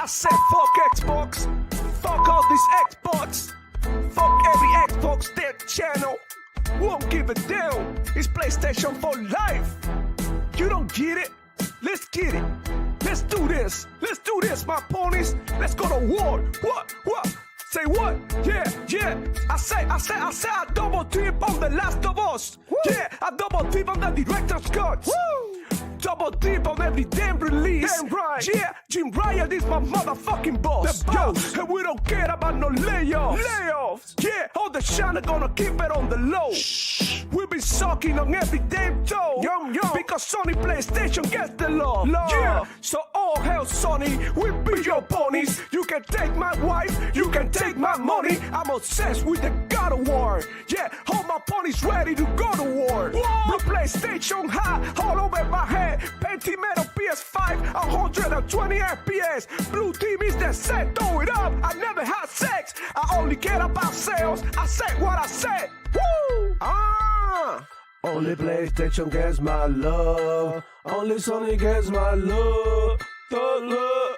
I said fuck Xbox, fuck all these Xbox, fuck every Xbox their channel. Won't give a damn. It's PlayStation for life. You don't get it? Let's get it. Let's do this. Let's do this, my ponies. Let's go to war. What? Say what? Yeah. I say I double dip on The Last of Us. Woo. Yeah, I double dip on the director's cut. Woo. Double dip on every damn release. Damn right. Yeah, Jim Ryan is my motherfucking boss. The boss. Yo, and we don't care about no layoffs. Yeah, all the shine are gonna keep it on the low. Shh. We be sucking on every damn toe. Yum. Because Sony PlayStation gets the love. Yeah, so all hell Sony, we be your ponies. You can take my wife, you can take my money. I'm obsessed with the God of War. Yeah, all my ponies ready to go to war. Blue PlayStation high, all over my head. Pentimeter PS5, 120 FPS. Blue team is the set, throw it up. I never had sex, I only care about sales. I said what I said. Woo! Only PlayStation gets my love. Only Sony gets my love. The love,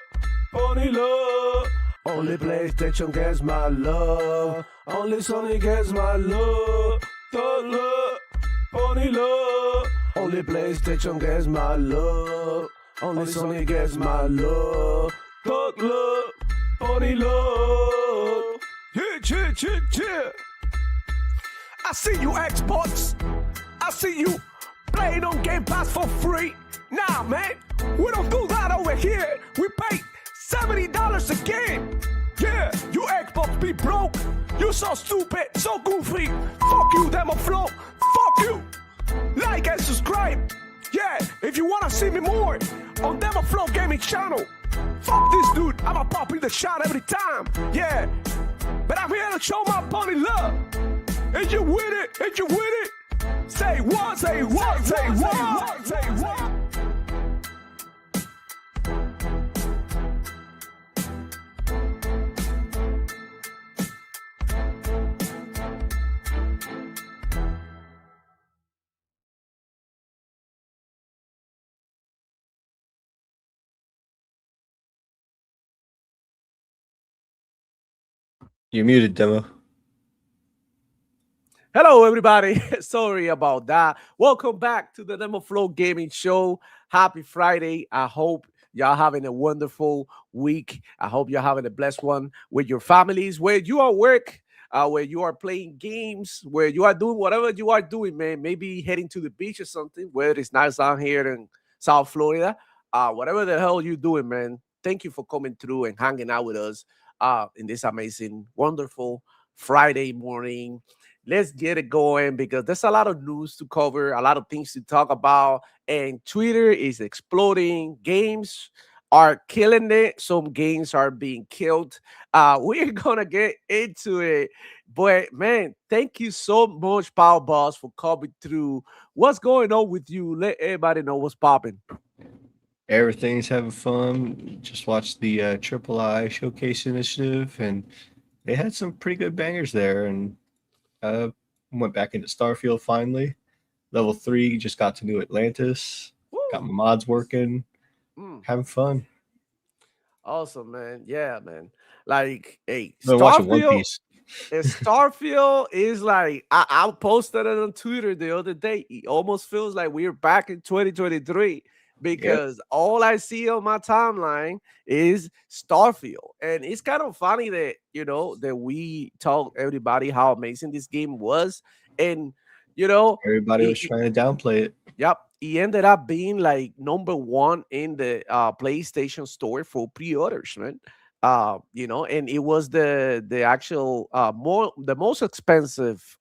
only love. Only PlayStation gets my love. Only Sony gets my love. The love, only love. Only PlayStation gets my love. Only Sony gets my love. Thug love, only love. Yeah. I see you Xbox. I see you playing on Game Pass for free. Nah, man, we don't do that over here. We pay $70 a game. Yeah, you Xbox be broke. You so stupid, so goofy. Fuck you, Demo Flow. Fuck you. Like and subscribe. Yeah, if you wanna see me more on Demo Flow Gaming channel. Fuck this dude, I'ma pop in the shot every time. Yeah, but I'm here to show my pony love. And you with it? Say what? Say what? You're muted, Demo. Hello, everybody. Sorry about that. Welcome back to the Demo Flow Gaming Show. Happy Friday. I hope y'all having a wonderful week. I hope you're having a blessed one with your families, where you are work, where you are playing games, where you are doing whatever you are doing, man. Maybe heading to the beach or something, where it's nice down here in South Florida. Whatever the hell you're doing, man. Thank you for coming through and hanging out with us in this amazing, wonderful Friday morning. Let's get it going because there's a lot of news to cover, a lot of things to talk about, and Twitter is exploding. Games are killing it. Some games are being killed. We're gonna get into it, but man, thank you so much, Power Boss, for coming through. What's going on with you? Let everybody know what's popping. Everything's having fun. Just watched the Triple I Showcase Initiative, and they had some pretty good bangers there. And went back into Starfield finally. Level 3, just got to New Atlantis. Woo! Got my mods working. Having fun. Awesome, man. Yeah, man. Like, hey, watching One Piece. Starfield is like, I posted it on Twitter the other day. It almost feels like we're back in 2023 because all I see on my timeline is Starfield. And it's kind of funny that, that we told everybody how amazing this game was. And, everybody was trying to downplay it. Yep. He ended up being like #1 in the PlayStation store for pre-orders, man. And it was the actual the most expensive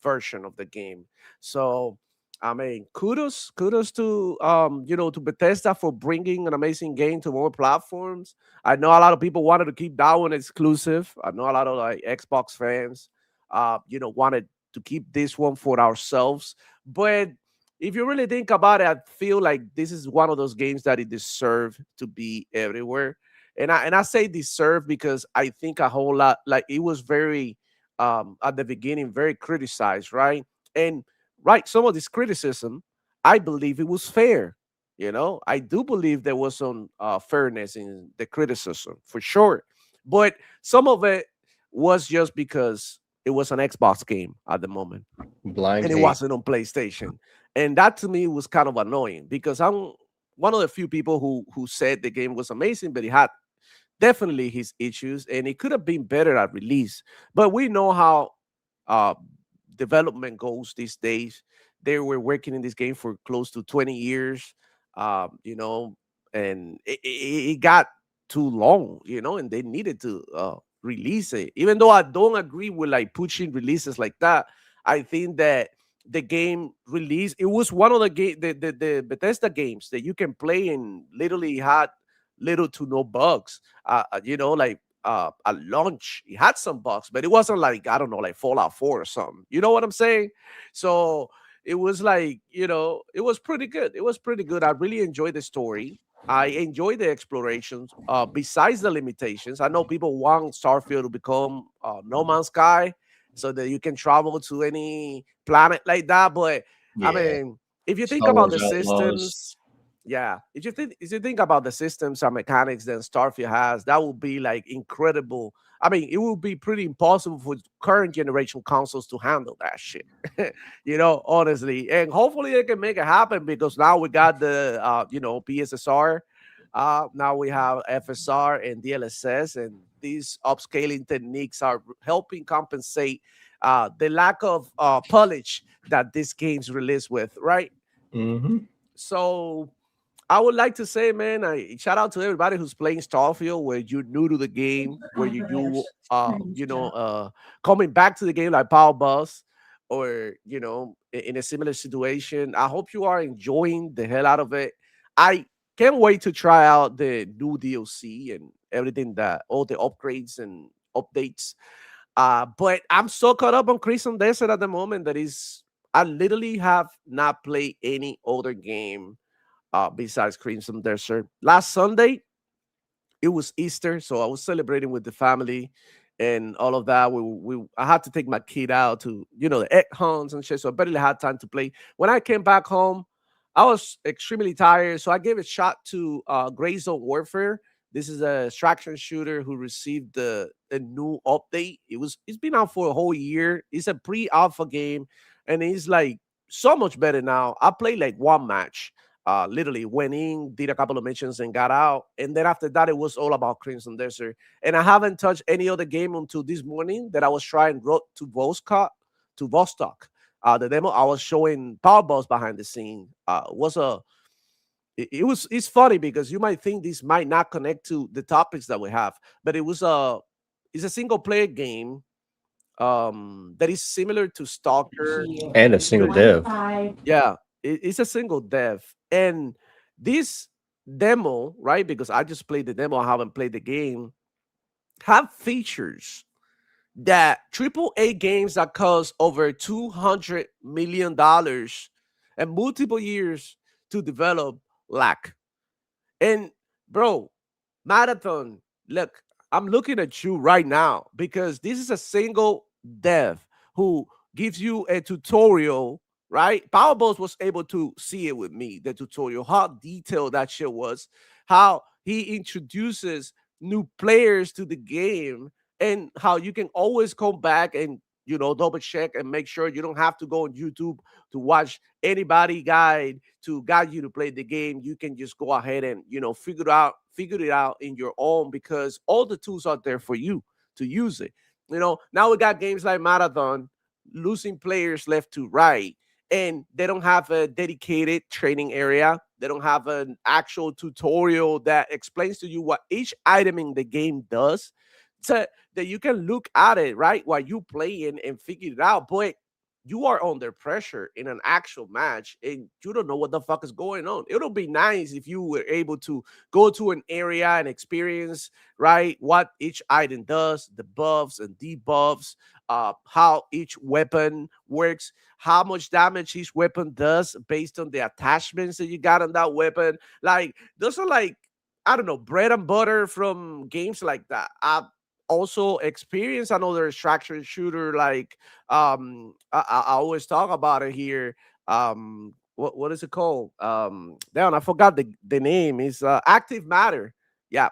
version of the game. So I mean, kudos to to Bethesda for bringing an amazing game to more platforms. I know a lot of people wanted to keep that one exclusive. I know a lot of like Xbox fans wanted to keep this one for ourselves. But if you really think about it, I feel like this is one of those games that it deserves to be everywhere. And I say deserve because I think a whole lot, like it was very at the beginning very criticized, right? And right, some of this criticism, I believe it was fair. I do believe there was some fairness in the criticism for sure, but some of it was just because it was an Xbox game at the moment Blind and it hate. wasn't on PlayStation. And that to me was kind of annoying because I'm one of the few people who said the game was amazing, but it had definitely his issues and it could have been better at release. But we know how uh, development goes these days. They were working in this game for close to 20 years, you know, and it got too long, and they needed to release it. Even though I don't agree with like pushing releases like that, I think that the game release it was one of the game the Bethesda games that you can play and literally had little to no bugs. Like at launch, it had some bugs, but it wasn't like I don't know, like Fallout 4 or something. You know what I'm saying? So it was like it was pretty good. It was pretty good. I really enjoyed the story. I enjoy the explorations. Besides the limitations, I know people want Starfield to become No Man's Sky, so that you can travel to any planet like that. But I Yeah. mean, if you think Star about Wars the Outlaws. systems, yeah, if you think about the systems and mechanics that Starfield has, that would be like incredible. I mean, it would be pretty impossible for current generation consoles to handle that shit. Honestly, and hopefully they can make it happen because now we got the PSSR. Now we have FSR and DLSS, and these upscaling techniques are helping compensate the lack of polish that these games release with, right? Mm-hmm. So I would like to say, man, I shout out to everybody who's playing Starfield, where you're new to the game, where coming back to the game like Power Bus, or in a similar situation. I hope you are enjoying the hell out of it. I can't wait to try out the new DLC and everything that all the upgrades and updates. But I'm so caught up on Crimson Desert at the moment that is I literally have not played any other game besides Crimson Desert. Last Sunday, it was Easter, so I was celebrating with the family and all of that. I had to take my kid out to the egg hunts and shit, so I barely had time to play. When I came back home, I was extremely tired, so I gave a shot to Gray Zone Warfare. This is a extraction shooter who received the new update. It's been out for a whole year. It's a pre-alpha game, and it's like so much better now. I played like one match, literally went in, did a couple of missions, and got out. And then after that, it was all about Crimson Desert. And I haven't touched any other game until this morning that I was trying Road to Vostok. The demo I was showing Power Balls behind the scene was a it's funny because you might think this might not connect to the topics that we have, but it's a single player game that is similar to Stalker. And a single dev. Yeah, it's a single dev. And this demo, right? Because I just played the demo, I haven't played the game, have features that triple A games that cost over $200 million and multiple years to develop lack. And bro, Marathon, look, I'm looking at you right now because this is a single dev who gives you a tutorial, right? Powerballs was able to see it with me, the tutorial, how detailed that shit was, how he introduces new players to the game, and how you can always come back and double check and make sure you don't have to go on YouTube to watch anybody guide you to play the game. You can just go ahead and figure it out in your own because all the tools are there for you to use it. Now we got games like Marathon losing players left to right, and they don't have a dedicated training area. They don't have an actual tutorial that explains to you what each item in the game does, so that you can look at it right while you play and figure it out. But you are under pressure in an actual match and you don't know what the fuck is going on. It'll be nice if you were able to go to an area and experience, right, what each item does, the buffs and debuffs, how each weapon works, how much damage each weapon does based on the attachments that you got on that weapon. Like, those are like, I don't know, bread and butter from games like that. I also experienced another extraction shooter like I always talk about it here. what is it called? Damn, I forgot the name. It's Active Matter. Yeah.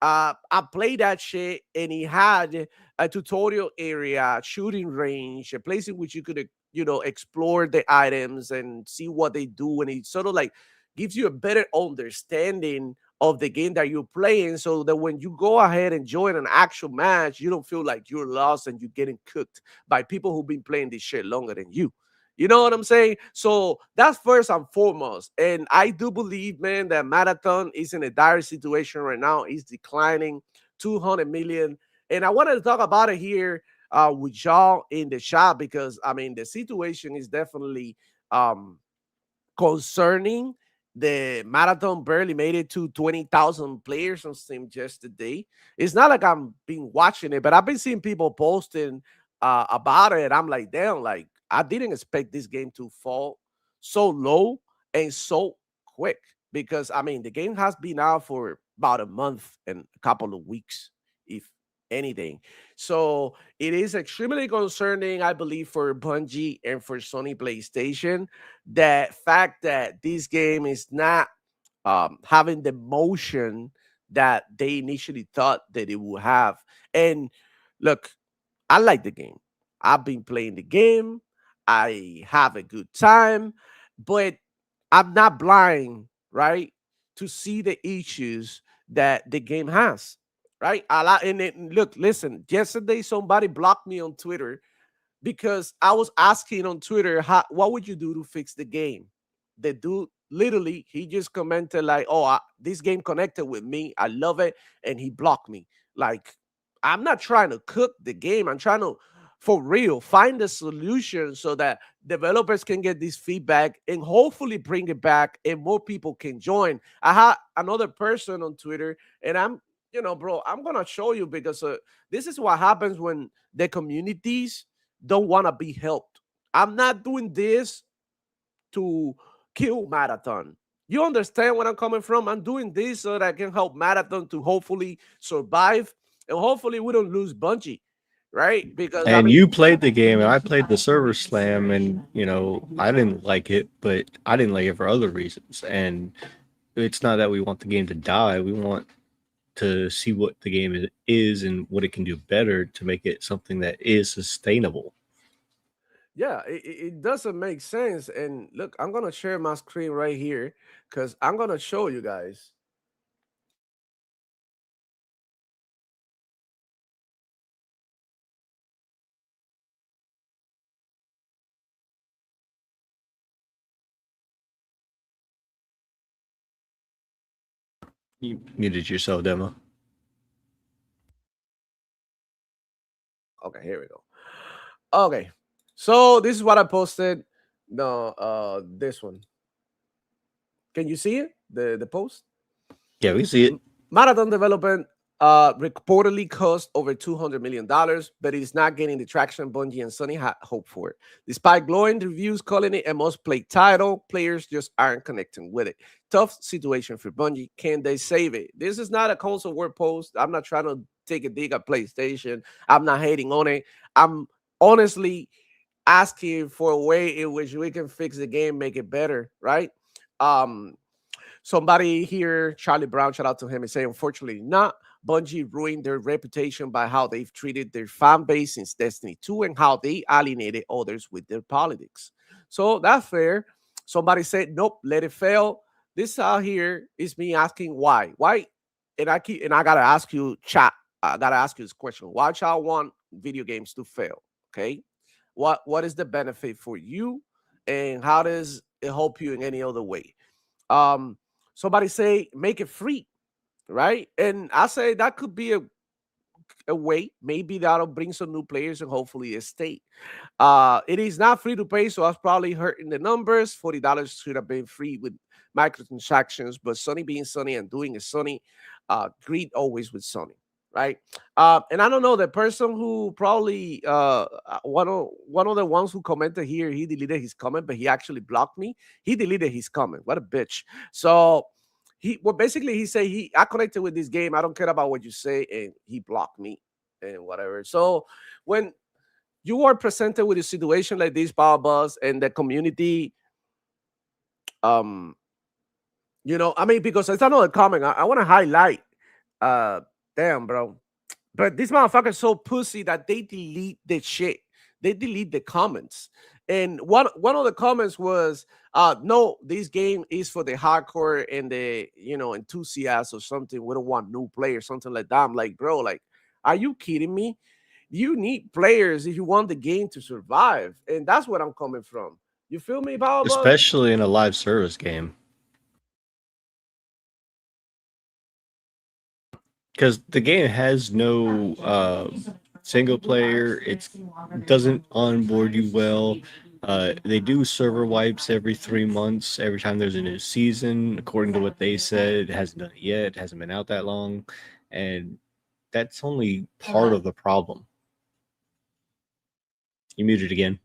I played that shit, and he had a tutorial area, shooting range, a place in which you could, explore the items and see what they do, and it sort of like gives you a better understanding of the game that you're playing, so that when you go ahead and join an actual match, you don't feel like you're lost and you're getting cooked by people who've been playing this shit longer than you. You know what I'm saying? So that's first and foremost. And I do believe, man, that Marathon is in a dire situation right now. It's declining 200 million. And I wanted to talk about it here with y'all in the shop, because I mean the situation is definitely um concerning. The Marathon barely made it to 20,000 players on Steam just today. It's not like I'm been watching it, but I've been seeing people posting about it. I'm like, damn, like I didn't expect this game to fall so low and so quick, because I mean the game has been out for about a month and a couple of weeks, if anything. So it is extremely concerning, I believe, for Bungie and for Sony PlayStation, the fact that this game is not having the motion that they initially thought that it would have. And look, I like the game. I've been playing the game. I have a good time, but I'm not blind, right, to see the issues that the game has, right? A lot. And look, listen. Yesterday, somebody blocked me on Twitter because I was asking on Twitter, what would you do to fix the game? The dude literally, he just commented like, "Oh, this game connected with me. I love it," and he blocked me. Like, I'm not trying to cook the game. I'm trying to, for real, find a solution so that developers can get this feedback and hopefully bring it back and more people can join. I had another person on Twitter, and bro, I'm gonna show you, because this is what happens when the communities don't want to be helped. I'm not doing this to kill Marathon. You understand where I'm coming from? I'm doing this so that I can help Marathon to hopefully survive, and hopefully we don't lose Bungie, right? Because I And mean, you played the game, and I played the server slam, and I didn't like it, but I didn't like it for other reasons. And it's not that we want the game to die; we want to see what the game is and what it can do better to make it something that is sustainable. yeah, it doesn't make sense. And look, I'm gonna share my screen right here because I'm gonna show you guys. You muted yourself, demo. Okay, here we go. Okay, so this is what I posted. No, this one. Can you see it? The post? Yeah, we see it. Marathon development reportedly cost over $200 million, but it is not getting the traction Bungie and Sony had hoped for. Despite glowing reviews calling it a must-play title, players just aren't connecting with it. Tough situation for Bungie. Can they save it? This is not a console war post. I'm not trying to take a dig at PlayStation. I'm not hating on it. I'm honestly asking for a way in which we can fix the game, make it better, right? Um, Somebody here, Charlie Brown, shout out to him, and say, unfortunately not. Bungie ruined their reputation by how they've treated their fan base since Destiny 2 and how they alienated others with their politics. So that's fair. Somebody said, nope, let it fail. This out here is me asking why. Why? And I gotta ask you, chat. I gotta ask you this question. Why y'all want video games to fail? Okay. What is the benefit for you? And how does it help you in any other way? Um, Somebody say make it free, right? And I say that could be a way. Maybe that'll bring some new players and hopefully a stay. It is not free to play, so I was probably hurting the numbers. $40 should have been free with microtransactions, but Sony being Sony and doing a Sony, greed always with Sony, right? And I don't know, the person who probably one of the ones who commented here, he deleted his comment, but he actually blocked me. He deleted his comment. What a bitch! So basically he said I connected with this game. I don't care about what you say, and he blocked me and whatever. So when you are presented with a situation like this, Power Boss, and the community Um, I mean, because it's another comment I want to highlight. Uh, Damn, bro. But this motherfucker's so pussy that they delete the shit. They delete the comments. And one of the comments was, no, this game is for the hardcore and the enthusiasts or something. We don't want new players, something like that. I'm like, bro, like, are you kidding me? You need players if you want the game to survive. And that's where I'm coming from. You feel me, Power Boss? especially in a live service game, because the game has no single player. It doesn't onboard you well. They do server wipes every 3 months, every time there's a new season. According to what they said, it hasn't done it yet. It hasn't been out that long, and that's only part of the problem. You muted again.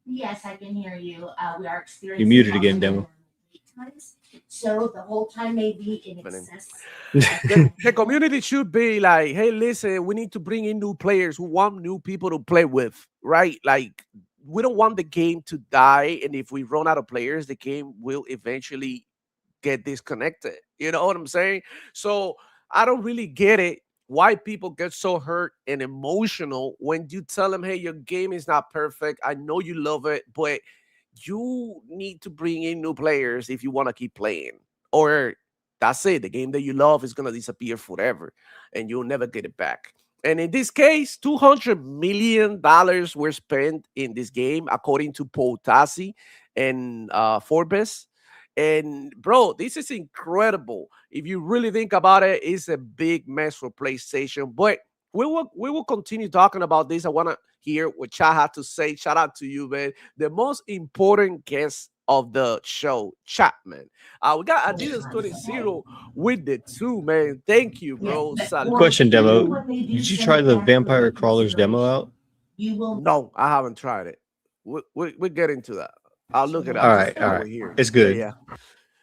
Yes, I can hear you. We are You experiencing muted again, demo. wait times, so the whole time may be in Happening. excess. The community should be like, hey, listen, we need to bring in new players who want new people to play with, right? Like, we don't want the game to die. And if we run out of players, the game will eventually get disconnected. You know what I'm saying? So I don't really get it why people get so hurt and emotional when you tell them, hey, your game is not perfect. I know you love it, but you need to bring in new players if you want to keep playing. Or that's it. The game that you love is going to disappear forever and you'll never get it back. And in this case, $200 million were spent in this game, according to Paul Tassi and Forbes. And bro, this is incredible. If you really think about it, it's a big mess for PlayStation. But we will continue talking about this. I want to hear what Chat had to say. Shout out to you, man. The most important guest of the show, Chat, man. We got Adidas 20 with the two, man. Thank you, Yes, bro. but Salute Question, to demo. you. Did you try the Vampire Crawlers demo out? You will No, I haven't tried it. We're getting to that. I'll look it All up right, all while right. we're here. It's Yeah, good. yeah.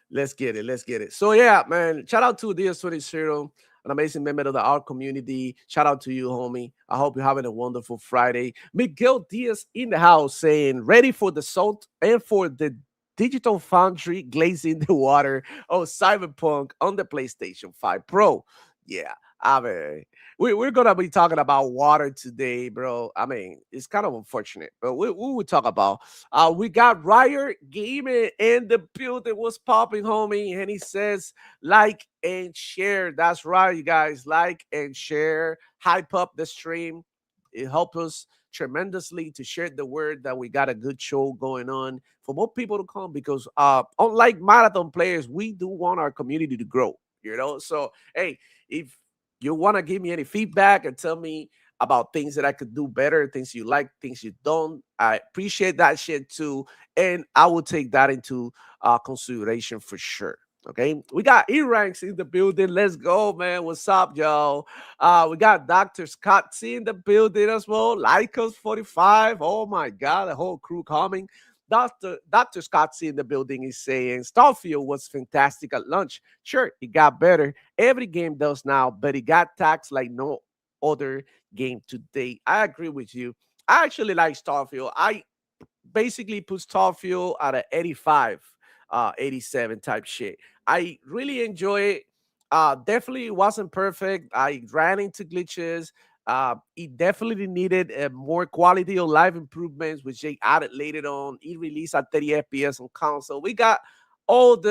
Let's get it. Let's get it. So yeah, man. Shout out to DS20, an amazing member of the art community. Shout out to you, homie. I hope you're having a wonderful Friday. Miguel Diaz in the house saying, ready for the salt and for the digital foundry glazing the water of Cyberpunk on the PlayStation 5 Pro. Yeah, I mean, we're gonna be talking about water today, bro. I mean, it's kind of unfortunate, but we will talk about we got Riot Gaming in the building. What's popping, homie? And he says, like and share. That's right, you guys. Like and share. Hype up the stream. It helps us tremendously to share the word that we got a good show going on for more people to come because unlike marathon players, we do want our community to grow. So hey, if you want to give me any feedback and tell me about things that I could do better, things you like, things you don't. I appreciate that shit too. And I will take that into consideration for sure. Okay. We got E-Ranks in the building. Let's go, man. What's up, y'all? We got Dr. Scott C in the building as well. Lycos 45. Oh my God, the whole crew coming. Dr. Scott C in the building is saying Starfield was fantastic at lunch. Sure, it got better. Every game does now, but it got taxed like no other game today. I agree with you. I actually like Starfield. I basically put Starfield at an 85, 87 type shit. I really enjoy it. Definitely wasn't perfect. I ran into glitches. It definitely needed more quality of life improvements, which they added later on. It released at 30 FPS on console. We got all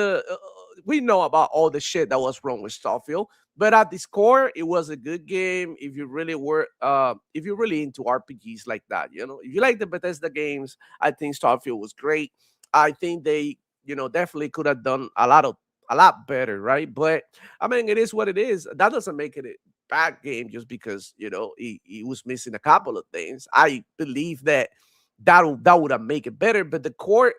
we know about all the shit that was wrong with Starfield. But at the core, it was a good game. If you're really into RPGs like that, if you like the Bethesda games, I think Starfield was great. I think they, definitely could have done a lot better, right? But I mean, it is what it is. That doesn't make it a bad game just because he was missing a couple of things. I believe that would have make it better. But the core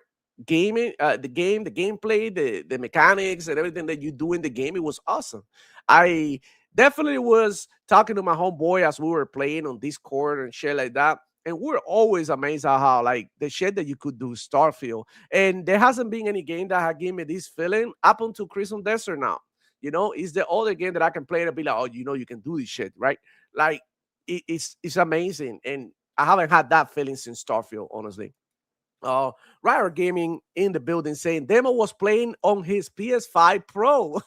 gaming, the gameplay, the mechanics, and everything that you do in the game, it was awesome. I definitely was talking to my homeboy as we were playing on Discord and shit like that. And we're always amazed at how like the shit that you could do Starfield. And there hasn't been any game that had given me this feeling up until Crimson Desert now. It's the other game that I can play and be like, oh, you can do this shit, right? Like it's amazing. And I haven't had that feeling since Starfield, honestly. uh Riot Gaming in the building saying Demo was playing on his PS5 Pro.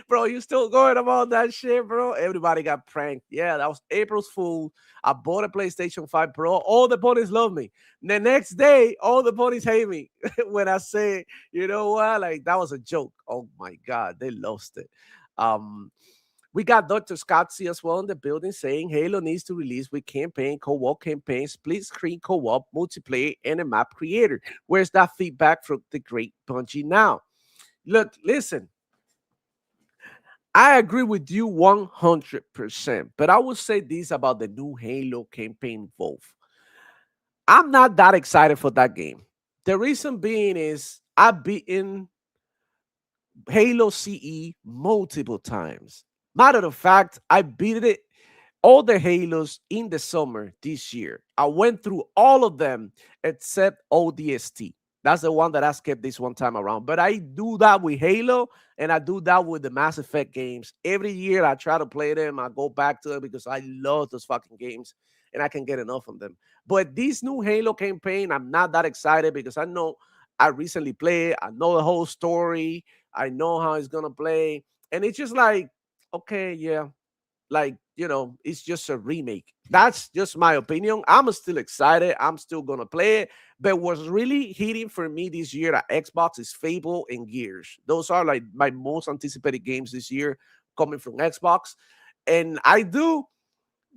Bro, you still going about that shit, bro? Everybody got pranked. Yeah, that was April's Fool. I bought a PlayStation 5 Pro. All the ponies love me. The next day, all the ponies hate me when I say, you know what? Like that was a joke. Oh my god, they lost it. Um, we got Dr. Scottsy as well in the building saying Halo needs to release with campaign, co-op campaign, split screen co-op, multiplayer, and a map creator. Where's that feedback from the great Bungie now? Look, listen, I agree with you 100%, but I will say this about the new Halo campaign, Wolf. I'm not that excited for that game. The reason being is I've beaten Halo CE multiple times. Matter of fact, I beat it all the Halos in the summer this year. I went through all of them except ODST. That's the one that I skipped this one time around. But I do that with Halo and I do that with the Mass Effect games. Every year I try to play them. I go back to it because I love those fucking games and I can get enough of them. But this new Halo campaign, I'm not that excited because I know I recently played. I know the whole story. I know how it's gonna play. And it's just like, okay, yeah, like it's just a remake. That's just my opinion. I'm still excited. I'm still gonna play it. But what's really hitting for me this year at Xbox is Fable and Gears. Those are like my most anticipated games this year coming from Xbox. And I do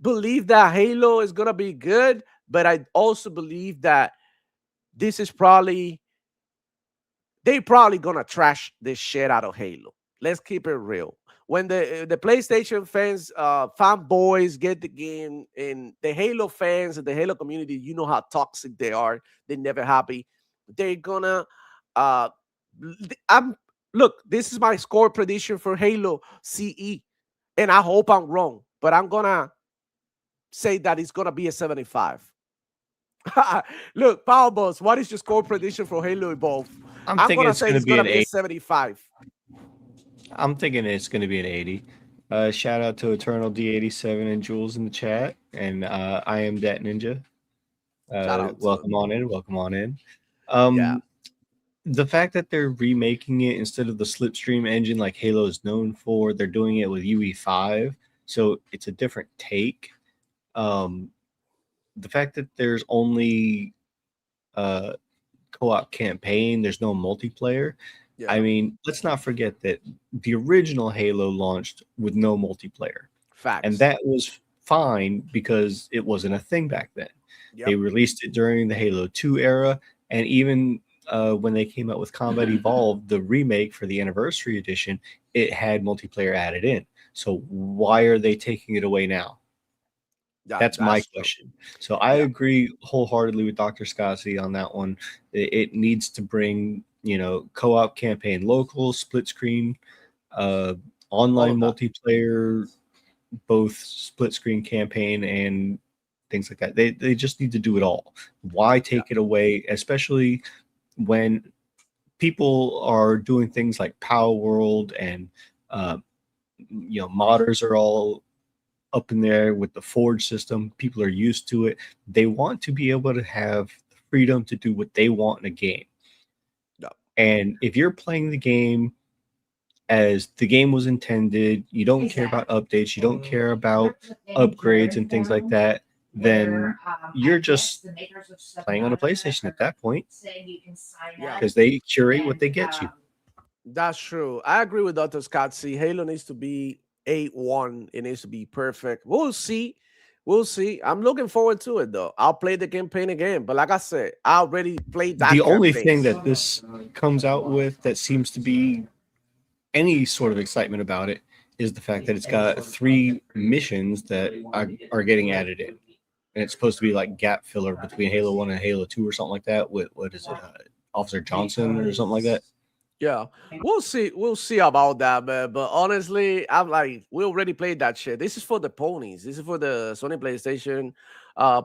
believe that Halo is gonna be good, but I also believe that this is probably they probably gonna trash the shit out of Halo. Let's keep it real. When the PlayStation fans, fanboys get the game, and the Halo fans and the Halo community, you know how toxic they are. They're never happy. They're gonna. Uh, I'm look. This is my score prediction for Halo CE, and I hope I'm wrong, but I'm gonna say that it's gonna be a 75. Look, Power Boss, what is your score prediction for Halo Evolve? I'm I'm thinking gonna it's say going to it's be gonna an be a 80. 75. I'm thinking it's going to be an 80. Shout out to Eternal D87 and Jules in the chat. And I am Dat Ninja. Shout out to him. Welcome on in. Welcome on in. Yeah, The fact that they're remaking it instead of the slipstream engine like Halo is known for, they're doing it with UE5. So it's a different take. Um, the fact that there's only co-op campaign, there's no multiplayer. I yeah, mean, let's not forget that the original Halo launched with no multiplayer, and facts. that was fine because it wasn't a thing back then. They Yep. released it during the Halo 2 era, and even when they came out with Combat Evolved, the remake for the Anniversary Edition, it had multiplayer added in. So why are they taking it away now? Yeah, That's my that's true. question. So I Yeah, agree wholeheartedly with Dr. Scassi on that one. It needs to bring, co-op campaign, local, split screen, uh, all online of that. multiplayer, both split screen campaign and things like that. They just need to do it all. Why Yeah, take it away, especially when people are doing things like Power World and uh, modders are all up in there with the Forge system. People are used to it. They want to be able to have the freedom to do what they want in a game. yeah, And if you're playing the game as the game was intended, you don't care about updates, you don't care about upgrades and things like that, then you're just playing on a PlayStation at that point yeah. because they curate what they get you. That's true. I agree with Dr. Scott. See, Halo needs to be 8-1. It needs to be perfect. We'll see. We'll see. I'm looking forward to it though. I'll play the campaign again. But like I said, I already played The that only campaign. thing that this comes out with that seems to be any sort of excitement about it is the fact that it's got 3 missions that are getting added in. And it's supposed to be like gap filler between Halo 1 and Halo 2 or something like that. What is it? Officer Johnson or something like that. Yeah, we'll see. We'll see about that, man. But honestly, I'm like, we already played that shit. This is for the ponies. This is for the Sony PlayStation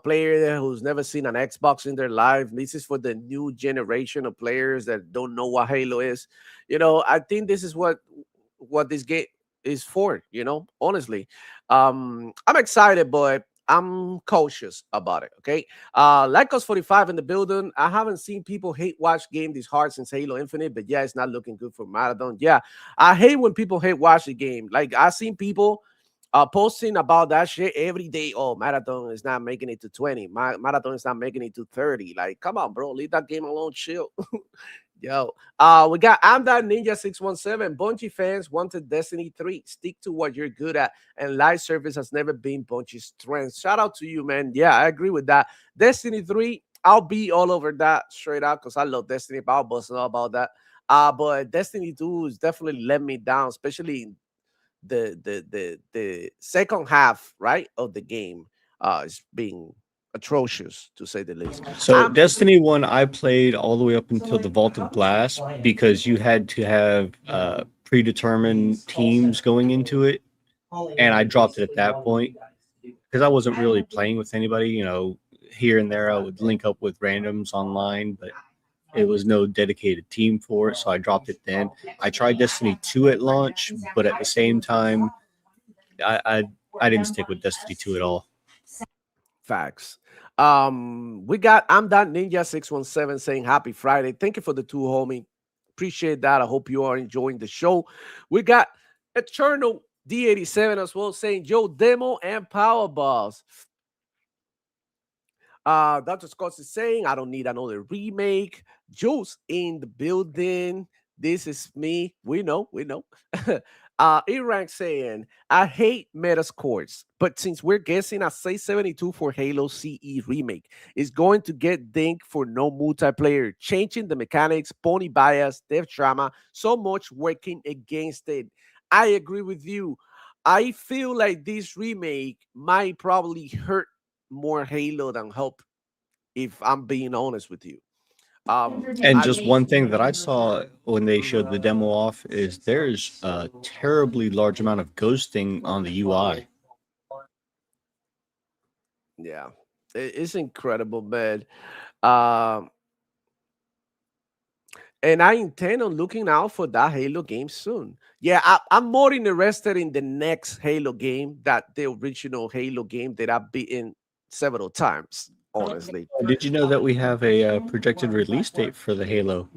player who's never seen an Xbox in their life. This is for the new generation of players that don't know what Halo is. I think this is what this game is for. Honestly, I'm excited, but I'm cautious about it. Okay. Lycos 45 in the building. I haven't seen people hate watch game this hard since Halo Infinite, but yeah, it's not looking good for Marathon. Yeah, I hate when people hate watch the game. Like I seen people posting about that shit every day. Oh, Marathon is not making it to 20. Marathon is not making it to 30. Like, come on, bro, leave that game alone. Chill. Yo, we got I'm that Ninja 617. Bungie fans wanted Destiny 3. Stick to what you're good at, and live service has never been Bungie's strength. Shout out to you, man. Yeah, I agree with that. Destiny 3, I'll be all over that straight out because I love Destiny, but I'll bust all about that. But Destiny 2 is definitely let me down, especially in the second half, right, of the game. Is being atrocious to say the least. So Destiny 1, I played all the way up until the Vault of Glass because you had to have predetermined teams going into it, and I dropped it at that point because I wasn't really playing with anybody. You know, here and there I would link up with randoms online, but it was no dedicated team for it, so I dropped it then. I tried Destiny 2 at launch, but at the same time, I I, I didn't stick with Destiny 2 at all. Facts. We got I'm that Ninja 617 saying happy Friday. Thank you for the two, homie. Appreciate that. I hope you are enjoying the show. We got Eternal D87 as well saying Joe demo and Powerballs. Dr. Scott is saying, I don't need another remake. Juice in the building. This is me. We know, we know. E-Rank saying, I hate meta scores, but since we're guessing a say 72 for Halo CE remake, it's going to get dinked for no multiplayer, changing the mechanics, pony bias, dev drama, so much working against it. I agree with you. I feel like this remake might probably hurt more Halo than help, if I'm being honest with you. And I just one thing that I saw when they showed the demo off is there's a terribly large amount of ghosting on the UI. yeah, it's incredible, man. Um, and I intend on looking out for that Halo game soon. Yeah, I'm more interested in the next Halo game that the original Halo game that I've beaten several times. Honestly, Did you know that we have a projected release date for the Halo?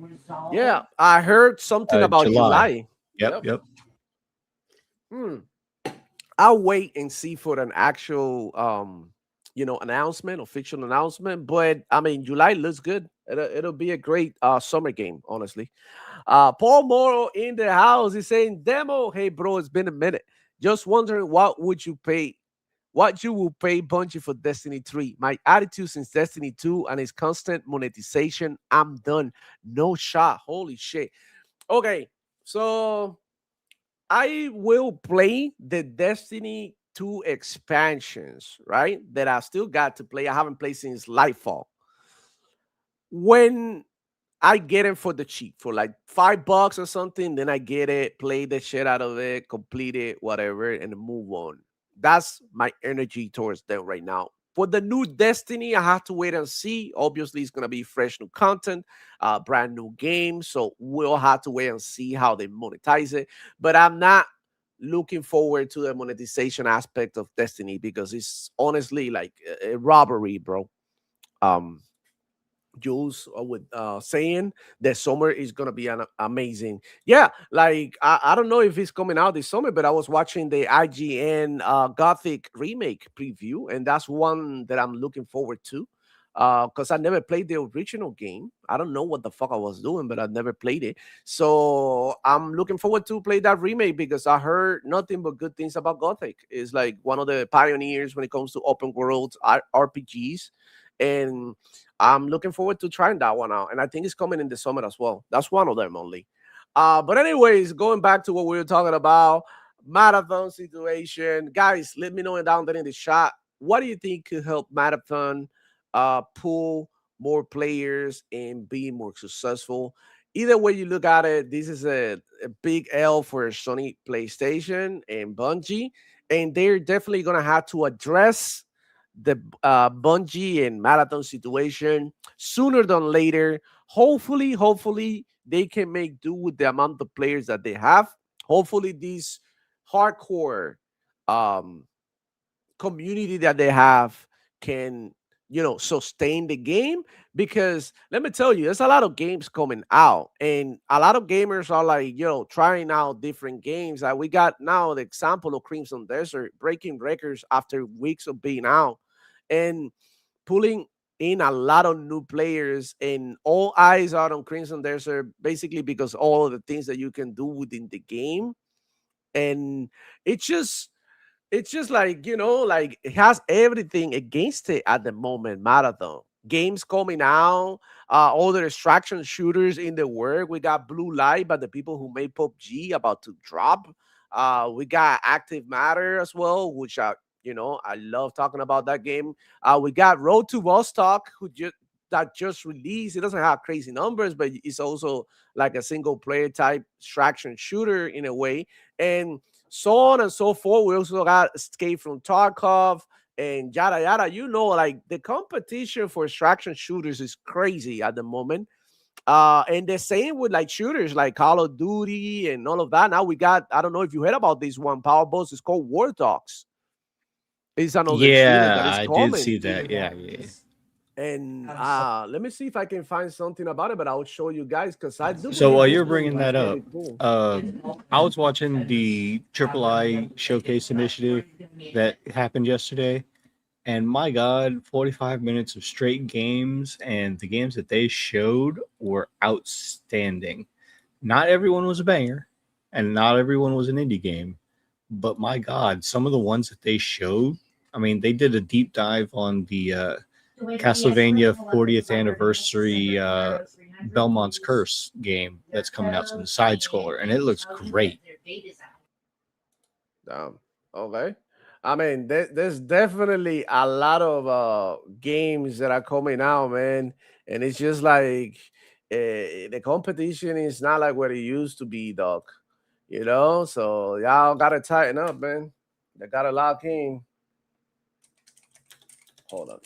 yeah, I heard something about July. July. Yep, yep. Hmm. I'll wait and see for an actual announcement, official announcement. But I mean, July looks good. It'll be a great summer game, honestly. Paul Morrow in the house is saying, demo, hey bro, it's been a minute. Just wondering what you will pay Bungie for Destiny 3. My attitude since Destiny 2 and its constant monetization, I'm done. No shot. Holy shit. Okay, so I will play the Destiny 2 expansions, right? That I still got to play. I haven't played since Lightfall. When I get it for the cheap, for like $5 or something, then I get it, play the shit out of it, complete it, whatever, and move on. That's my energy towards them right now. For the new Destiny, I have to wait and see. Obviously, it's gonna be fresh new content, brand new game. So we'll have to wait and see how they monetize it. But I'm not looking forward to the monetization aspect of Destiny because it's honestly like a robbery, bro. Um, Jules with saying that summer is gonna be amazing. Yeah, like I don't know if it's coming out this summer, but I was watching the IGN Gothic remake preview, and that's one that I'm looking forward to. Because I never played the original game. I don't know what the fuck I was doing, but I never played it. So I'm looking forward to play that remake because I heard nothing but good things about Gothic. It's like one of the pioneers when it comes to open world RPGs. And I'm looking forward to trying that one out. And I think it's coming in the summer as well. That's one of them only. But anyways, going back to what we were talking about, marathon situation. Guys, let me know down there in the chat. What do you think could help marathon pull more players and be more successful? Either way you look at it, this is a big L for Sony PlayStation and Bungie. And they're definitely going to have to address the Bungie and Marathon situation sooner than later. Hopefully, they can make do with the amount of players that they have. Hopefully, these hardcore um, community that they have can, sustain the game. Because let me tell you, there's a lot of games coming out, and a lot of gamers are like, trying out different games. Like we got now the example of Crimson Desert breaking records after weeks of being out, and pulling in a lot of new players, and all eyes are on Crimson Desert basically because all of the things that you can do within the game. And it's just like, like it has everything against it at the moment. Marathon games coming out, all the distraction shooters in the work. We got Blue Light by the people who made PUBG about to drop. We got Active Matter as well, which I love talking about that game. We got Road to Vostok, that just released. It doesn't have crazy numbers, but it's also like a single player type distraction shooter in a way. And so on and so forth. We also got Escape from Tarkov and yada yada. Like the competition for extraction shooters is crazy at the moment. And the same with like shooters like Call of Duty and all of that. Now we got, I don't know if you heard about this one, Power Boss. It's called War Dogs. It's another shooter Yeah, that is I did coming. see that. Yeah, yeah. And let me see if I can find something about it, but I'll show you guys because I do So believe while this you're game bringing is that up, really cool. I was watching the Triple I Showcase Initiative that happened yesterday, and my God, 45 minutes of straight games, and the games that they showed were outstanding. Not everyone was a banger, and not everyone was an indie game, but my God, some of the ones that they showed, I mean, they did a deep dive on the Castlevania 40th anniversary Belmont's Curse game that's coming out, some side scroller, and it looks great. Okay. I mean, there's definitely a lot of games that are coming out, man, and it's just like the competition is not like what it used to be, dog. So y'all gotta tighten up, man. They gotta lock in. Hold on.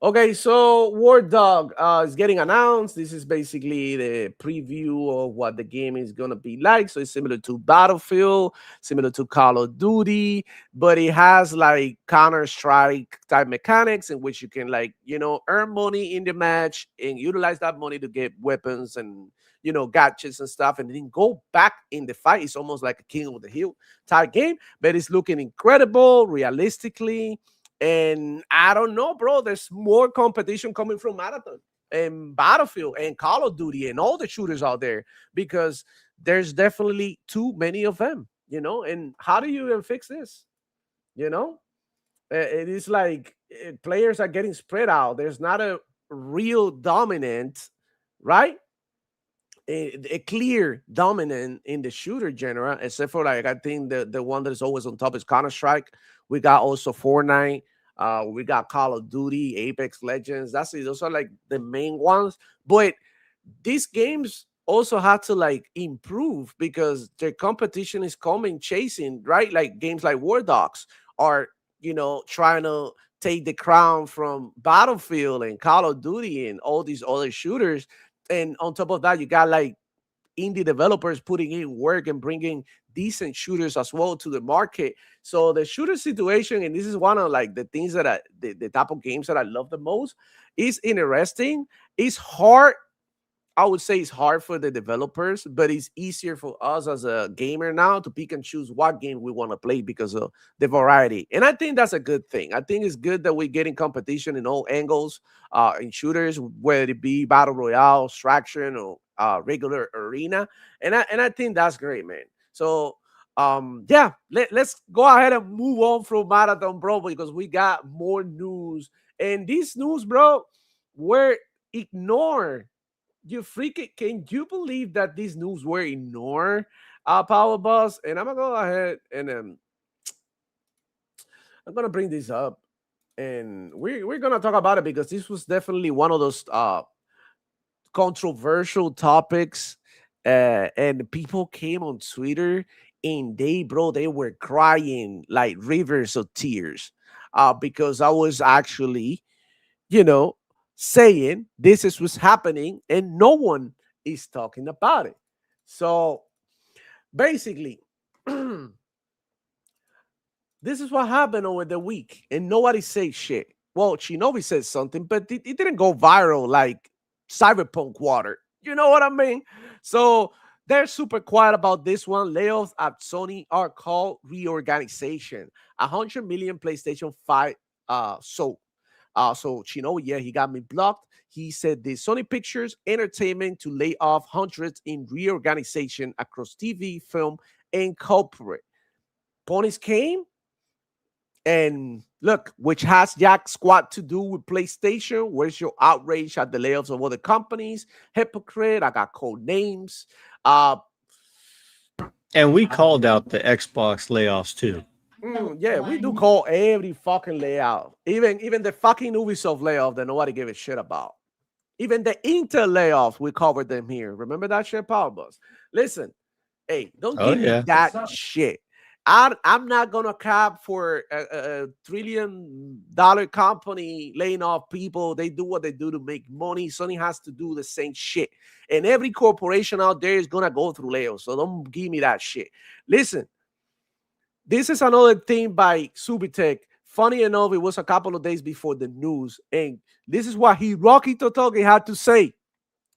Okay, so War Dog is getting announced. This is basically the preview of what the game is gonna be like. So it's similar to Battlefield, similar to Call of Duty, but it has like Counter Strike type mechanics in which you can like earn money in the match and utilize that money to get weapons and gadgets and stuff, and then go back in the fight. It's almost like a King of the Hill type game, but it's looking incredible, realistically. And I don't know, bro. There's more competition coming from Marathon and Battlefield and Call of Duty and all the shooters out there because there's definitely too many of them. And how do you even fix this? You know, it is like players are getting spread out. There's not a real dominant, right? A clear dominant in the shooter genre, except for like I think the one that is always on top is Counter Strike. We got also Fortnite. We got Call of Duty, Apex Legends. That's it. Those are like the main ones. But these games also had to like improve because the competition is coming chasing, right? Like games like War Dogs are, trying to take the crown from Battlefield and Call of Duty and all these other shooters. And on top of that, you got like indie developers putting in work and bringing decent shooters as well to the market. So the shooter situation, and this is one of like the things that the type of games that I love the most, is interesting. It's hard. I would say it's hard for the developers, but it's easier for us as a gamer now to pick and choose what game we want to play because of the variety. And I think that's a good thing. I think it's good that we're getting competition in all angles in shooters, whether it be battle royale, extraction, or regular arena. And I think that's great, man. So yeah, let's go ahead and move on from Marathon, bro, because we got more news. And this news, bro, were ignored. You freaking, can you believe that these news were ignored, Power Boss? And I'm gonna go ahead and I'm gonna bring this up, and we're gonna talk about it because this was definitely one of those controversial topics, and people came on Twitter and they were crying like rivers of tears, because I was actually you know, saying this is what's happening and no one is talking about it. So basically, this is what happened over the week, and nobody said shit. Well, Shinobi said something, but it didn't go viral like Cyberpunk water. You know what I mean? So they're super quiet about this one. Layoffs at Sony are called reorganization. 100 million PlayStation 5 sold. So Shinobi, yeah, he got me blocked. He said the Sony Pictures Entertainment to lay off hundreds in reorganization across TV, film, and corporate. Ponies came, and look, which has Jack Squad to do with PlayStation? Where's your outrage at the layoffs of other companies? Hypocrite, I got code names. And we called out the Xbox layoffs too. Yeah, we do call every fucking layoff. Even the fucking Ubisoft layoff that nobody gave a shit about. Even the Intel layoffs, we covered them here. Remember that shit, Power Bus? Listen, hey, don't give me that shit. I'm not gonna cap for a $1 trillion company laying off people. They do what they do to make money. Sony has to do the same shit, and every corporation out there is gonna go through layoffs. So don't give me that shit. Listen, this is another thing by Subitek. Funny enough, it was a couple of days before the news, and this is what Hiroki Totoki had to say.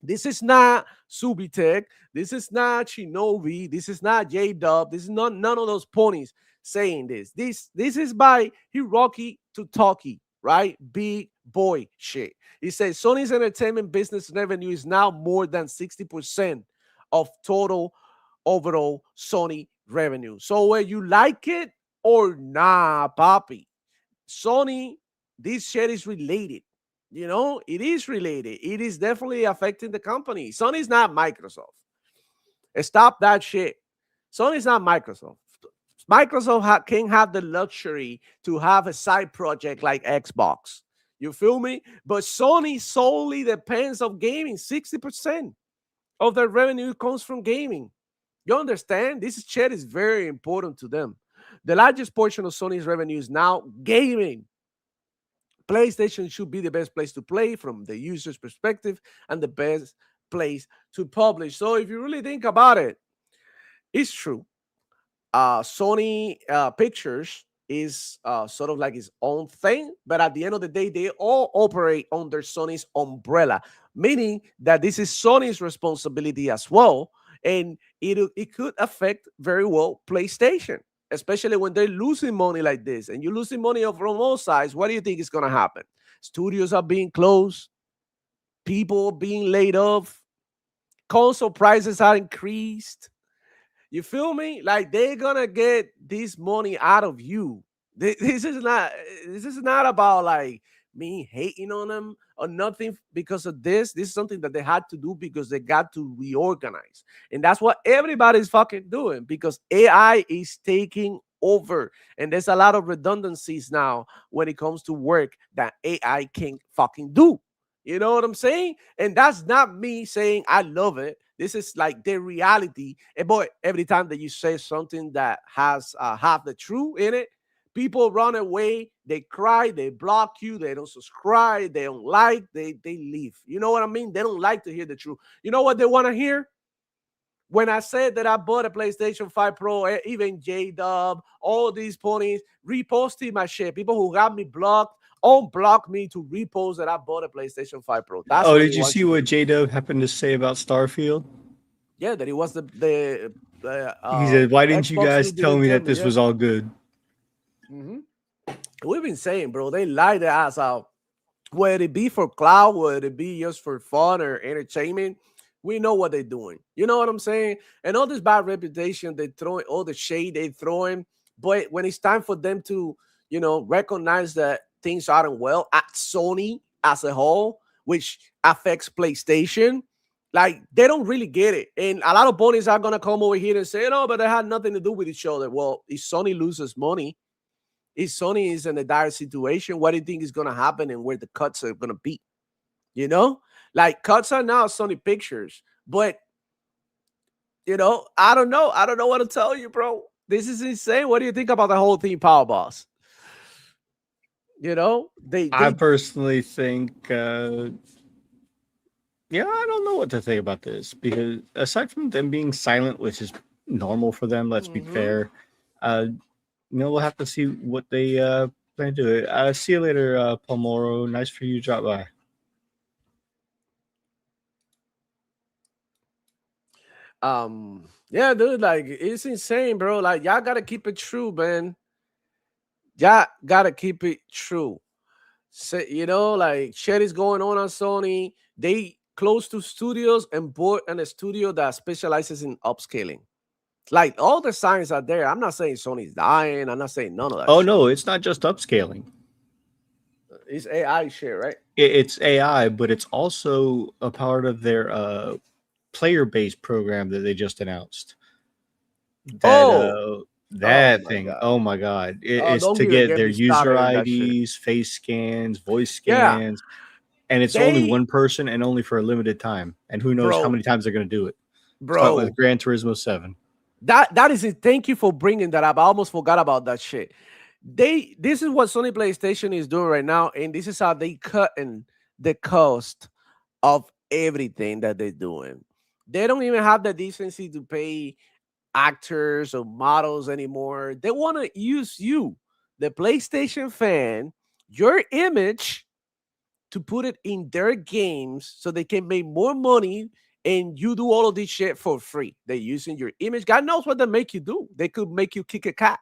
This is not Subitek. This is not Shinobi. This is not J-Dub. This is not none of those ponies saying this. This is by Hiroki Totoki, right? Big boy shit. He says Sony's entertainment business revenue is now more than 60% of total overall Sony revenue. So whether you like it or nah, papi, Sony, this shit is related. You know, it is related. It is definitely affecting the company. Sony's not Microsoft. Stop that shit. Sony's not Microsoft. Microsoft can have the luxury to have a side project like Xbox. You feel me? But Sony solely depends on gaming. 60% of their revenue comes from gaming. You understand? This shit is very important to them. The largest portion of Sony's revenue is now gaming. PlayStation should be the best place to play from the user's perspective and the best place to publish. So if you really think about it, it's true. Sony Pictures is sort of like its own thing, but at the end of the day, they all operate under Sony's umbrella, meaning that this is Sony's responsibility as well, and it could affect very well PlayStation, especially when they're losing money like this, and you're losing money from all sides. What do you think is going to happen? Studios are being closed, people being laid off, console prices are increased. You feel me? Like they're gonna get this money out of you. This is not about like me hating on them or nothing because of this. This is something that they had to do because they got to reorganize. And that's what everybody's fucking doing because AI is taking over. And there's a lot of redundancies now when it comes to work that AI can fucking do. You know what I'm saying? And that's not me saying I love it. This is like the reality. And boy, every time that you say something that has half the truth in it, people run away, they cry, they block you, they don't subscribe, they don't like, they leave. You know what I mean? They don't like to hear the truth. You know what they want to hear? When I said that I bought a PlayStation 5 Pro, even J-Dub, all these ponies reposting my shit. People who got me blocked, unblock me to repost that I bought a PlayStation 5 Pro. That's did you see what J-Dub happened to say about Starfield? Yeah, that it was the he said, why didn't you guys tell me that this was all good? We've been saying, bro, they lied their ass out. Whether it be for cloud, whether it be just for fun or entertainment, we know what they're doing. You know what I'm saying? And all this bad reputation they throwing, all the shade they throwing, but when it's time for them to, recognize that things aren't well at Sony as a whole, which affects PlayStation, like they don't really get it. And a lot of ponies are gonna come over here and say, no, but they had nothing to do with each other. Well, if Sony loses money, if Sony is in a dire situation, what do you think is gonna happen and where the cuts are gonna be? Like cuts are now Sony Pictures, but I don't know. I don't know what to tell you, bro. This is insane. What do you think about the whole thing, Power Boss? I personally think, I don't know what to think about this because aside from them being silent, which is normal for them, let's be fair, we'll have to see what they plan to do. See you later, Palmoro. Nice for you to drop by. Yeah, dude, like it's insane, bro. Like y'all gotta keep it true, man. Y'all gotta keep it true. So, like shit is going on Sony. They close to studios and bought a studio that specializes in upscaling. Like all the signs are there. I'm not saying Sony's dying. I'm not saying none of that Oh shit. no, it's not just upscaling. It's AI shit, right? It's AI, but it's also a part of their player-based program that they just announced. That Oh, oh that my thing, god. oh my god, it Oh, is don't to even get get their me user started in that shit. IDs, face scans, voice Yeah, scans, and it's only they, one person and only for a limited time. And who knows how bro, many times they're going to do it. Start with bro. Gran Turismo 7. That is it. Thank you for bringing that up. I almost forgot about that shit. This is what Sony PlayStation is doing right now, and this is how they cutting the cost of everything that they're doing. They don't even have the decency to pay actors or models anymore. They want to use you, the PlayStation fan, your image to put it in their games so they can make more money and you do all of this shit for free. They're using your image. God knows what they make you do. They could make you kick a cat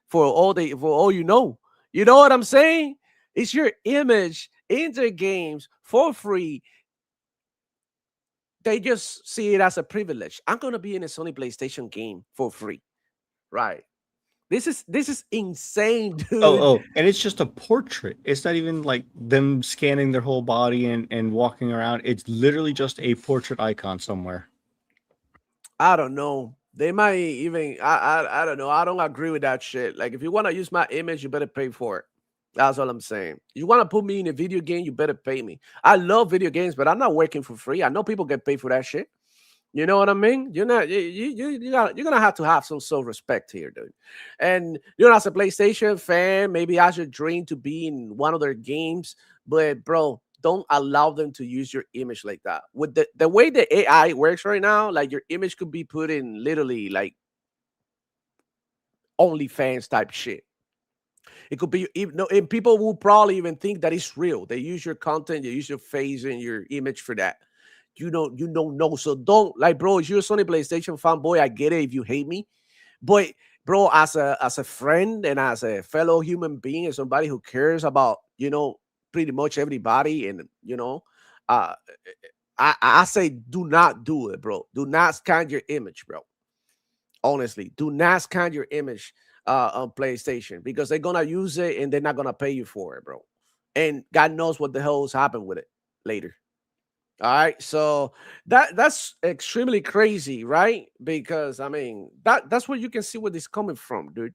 for all you know. You know what I'm saying? It's your image in their games for free. They just see it as a privilege. I'm gonna be in a Sony PlayStation game for free. Right. This is insane, Oh, dude. oh, and it's just a portrait. It's not even like them scanning their whole body and walking around. It's literally just a portrait icon somewhere. I don't know. They might even I don't know. I don't agree with that shit. Like if you want to use my image, you better pay for it. That's all I'm saying. You want to put me in a video game, you better pay me. I love video games, but I'm not working for free. I know people get paid for that shit. You know what I mean? You're not you're gonna have to have some self respect here, dude. And you're not a PlayStation fan. Maybe I should dream to be in one of their games, but bro, don't allow them to use your image like that. With the way the AI works right now, like your image could be put in literally like OnlyFans type shit. It could be even no, and people will probably even think that it's real. They use your content, they use your face and your image for that. You don't know. So don't like, bro. If you're a Sony PlayStation fanboy, I get it if you hate me. But bro, as a friend and as a fellow human being and somebody who cares about, pretty much everybody, and uh I say do not do it, bro. Do not scan your image, bro. Honestly, do not scan your image on PlayStation because they're gonna use it and they're not gonna pay you for it, bro. And God knows what the hell's happened with it later. All right, so that's extremely crazy, right? Because I mean that's where you can see where this coming from, dude.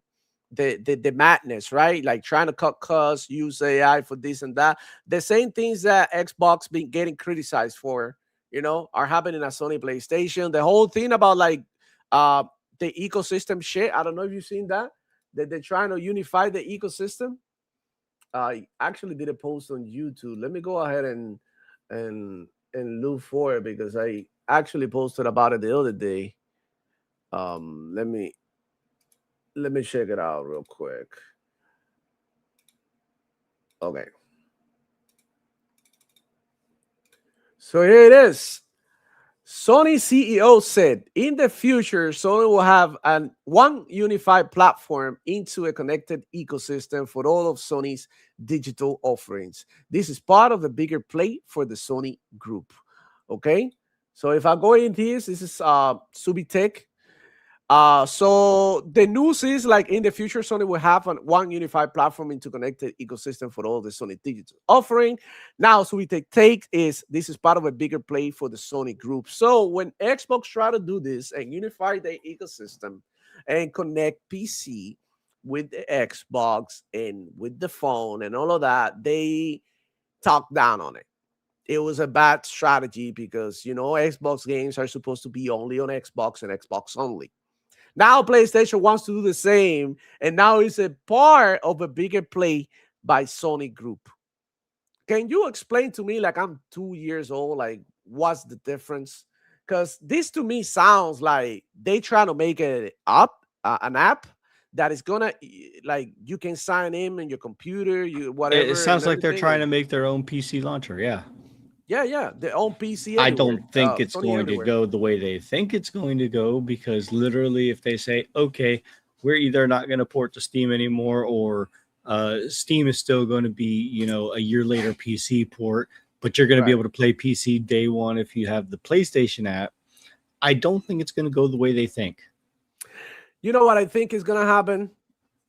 The madness, right? Like trying to cut costs, use AI for this and that. The same things that Xbox been getting criticized for, are happening at Sony PlayStation. The whole thing about like uh the ecosystem shit. I don't know if you've seen that. That they're trying to unify the ecosystem. I actually did a post on YouTube. Let me go ahead and and look for it because I actually posted about it the other day. Let me check it out real quick. Okay. So here it is. Sony CEO said in the future, Sony will have one unified platform into a connected ecosystem for all of Sony's digital offerings. This is part of the bigger play for the Sony group. Okay. So if I go in this is Subitech. So the news is like in the future, Sony will have one unified platform into connected ecosystem for all the Sony digital offering. Now, so we take is this is part of a bigger play for the Sony group. So when Xbox try to do this and unify the ecosystem and connect PC with the Xbox and with the phone and all of that, they talk down on it. It was a bad strategy because Xbox games are supposed to be only on Xbox and Xbox only. Now PlayStation wants to do the same, and now it's a part of a bigger play by Sony Group. Can you explain to me, like I'm 2 years old, like what's the difference? Because this to me sounds like they trying to make an app that is gonna like you can sign in your computer, you It whatever and sounds like they're everything. trying And to make their own PC launcher. Yeah. yeah, their own PC I anywhere, don't think it's Sony going to everywhere. go the way they think it's going to go because literally, if they say, okay, we're either not going to port to Steam anymore or Steam is still going to be, a year later PC port, but you're going to be Right. able to play PC day one if you have the PlayStation app. I don't think it's going to go the way they think. You know what I think is gonna happen?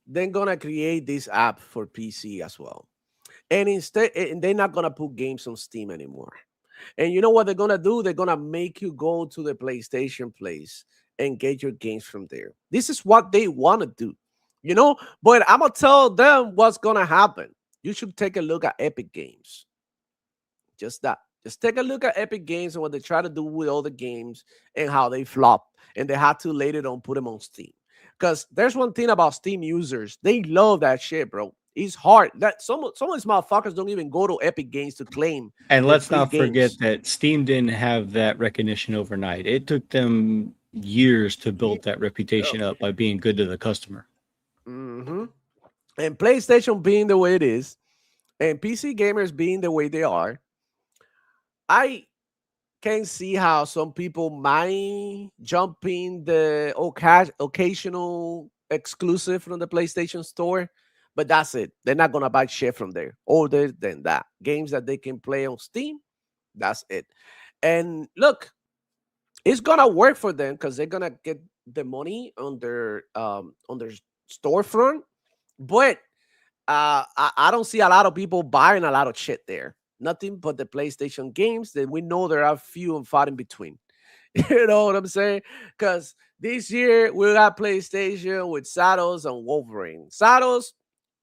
They're gonna create this app for PC as well, and instead, and they're not gonna put games on Steam anymore. And you know what they're gonna do? They're gonna make you go to the PlayStation place and get your games from there. This is what they want to do, you know. But I'm gonna tell them what's gonna happen. You should take a look at Epic Games. Just that. Just take a look at Epic Games and what they try to do with all the games and how they flop. And they had to later on put them on Steam. Because there's one thing about Steam users, they love that shit, bro. It's hard. That some of these motherfuckers don't even go to Epic Games to claim And their let's free not forget games. that Steam didn't have that recognition overnight. It took them years to build that reputation up by being good to the customer. Mm-hmm. And PlayStation being the way it is, and PC gamers being the way they are, I can see how some people might jump in the occasional exclusive from the PlayStation Store, but that's it. They're not gonna buy shit from there. Other than that, games that they can play on Steam, that's it. And look, it's gonna work for them because they're gonna get the money on their storefront. But I don't see a lot of people buying a lot of shit there. Nothing but the PlayStation games that we know there are few and far in between. You know what I'm saying? Because this year we got PlayStation with Saddles and Wolverine. Saddles,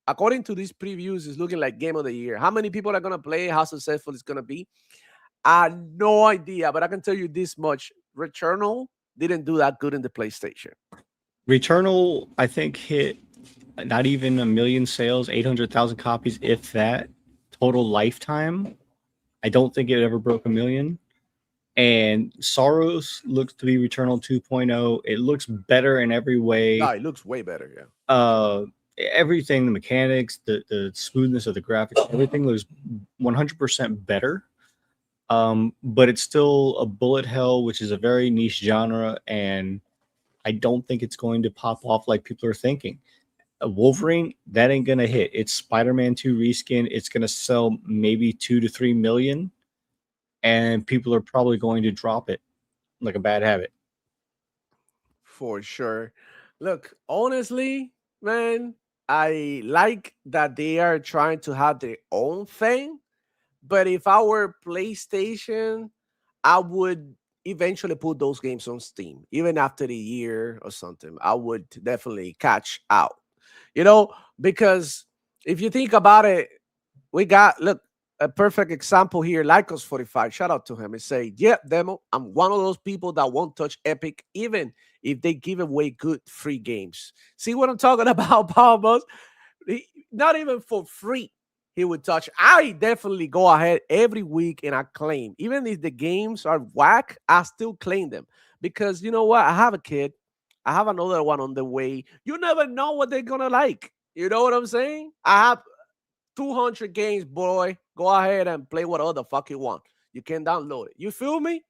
according to these previews, is looking like game of the year. How many people are gonna play? How successful it's gonna be? I have no idea, but I can tell you this much: Returnal didn't do that good in the PlayStation. Returnal, I think, hit not even a million sales, 800,000 copies, if that, total lifetime. I don't think it ever broke a million. And Soros looks to be Returnal 2.0. It looks better in every way. No, it looks way better. Yeah. Everything, the mechanics, the smoothness of the graphics, everything looks 100% better. But it's still a bullet hell, which is a very niche genre, and I don't think it's going to pop off like people are thinking. A Wolverine, that ain't gonna hit. It's Spider-Man 2 reskin. It's gonna sell maybe 2 to 3 million, and people are probably going to drop it like a bad habit. For sure. Look, honestly, man, I like that they are trying to have their own thing. But if I were PlayStation, I would eventually put those games on Steam, even after the year or something. I would definitely catch out, you know, because if you think about it, we got look a perfect example here. Lycos 45, shout out to him. He say, "Yeah, demo. I'm one of those people that won't touch Epic, even if they give away good free games." See what I'm talking about, Palmos? Not even for free he would touch. I definitely go ahead every week and I claim, even if the games are whack, I still claim them because you know what? I have a kid. I have another one on the way. You never know what they're gonna like. You know what I'm saying? I have 200 games, boy. Go ahead and play whatever the fuck you want. You can download it. You feel me?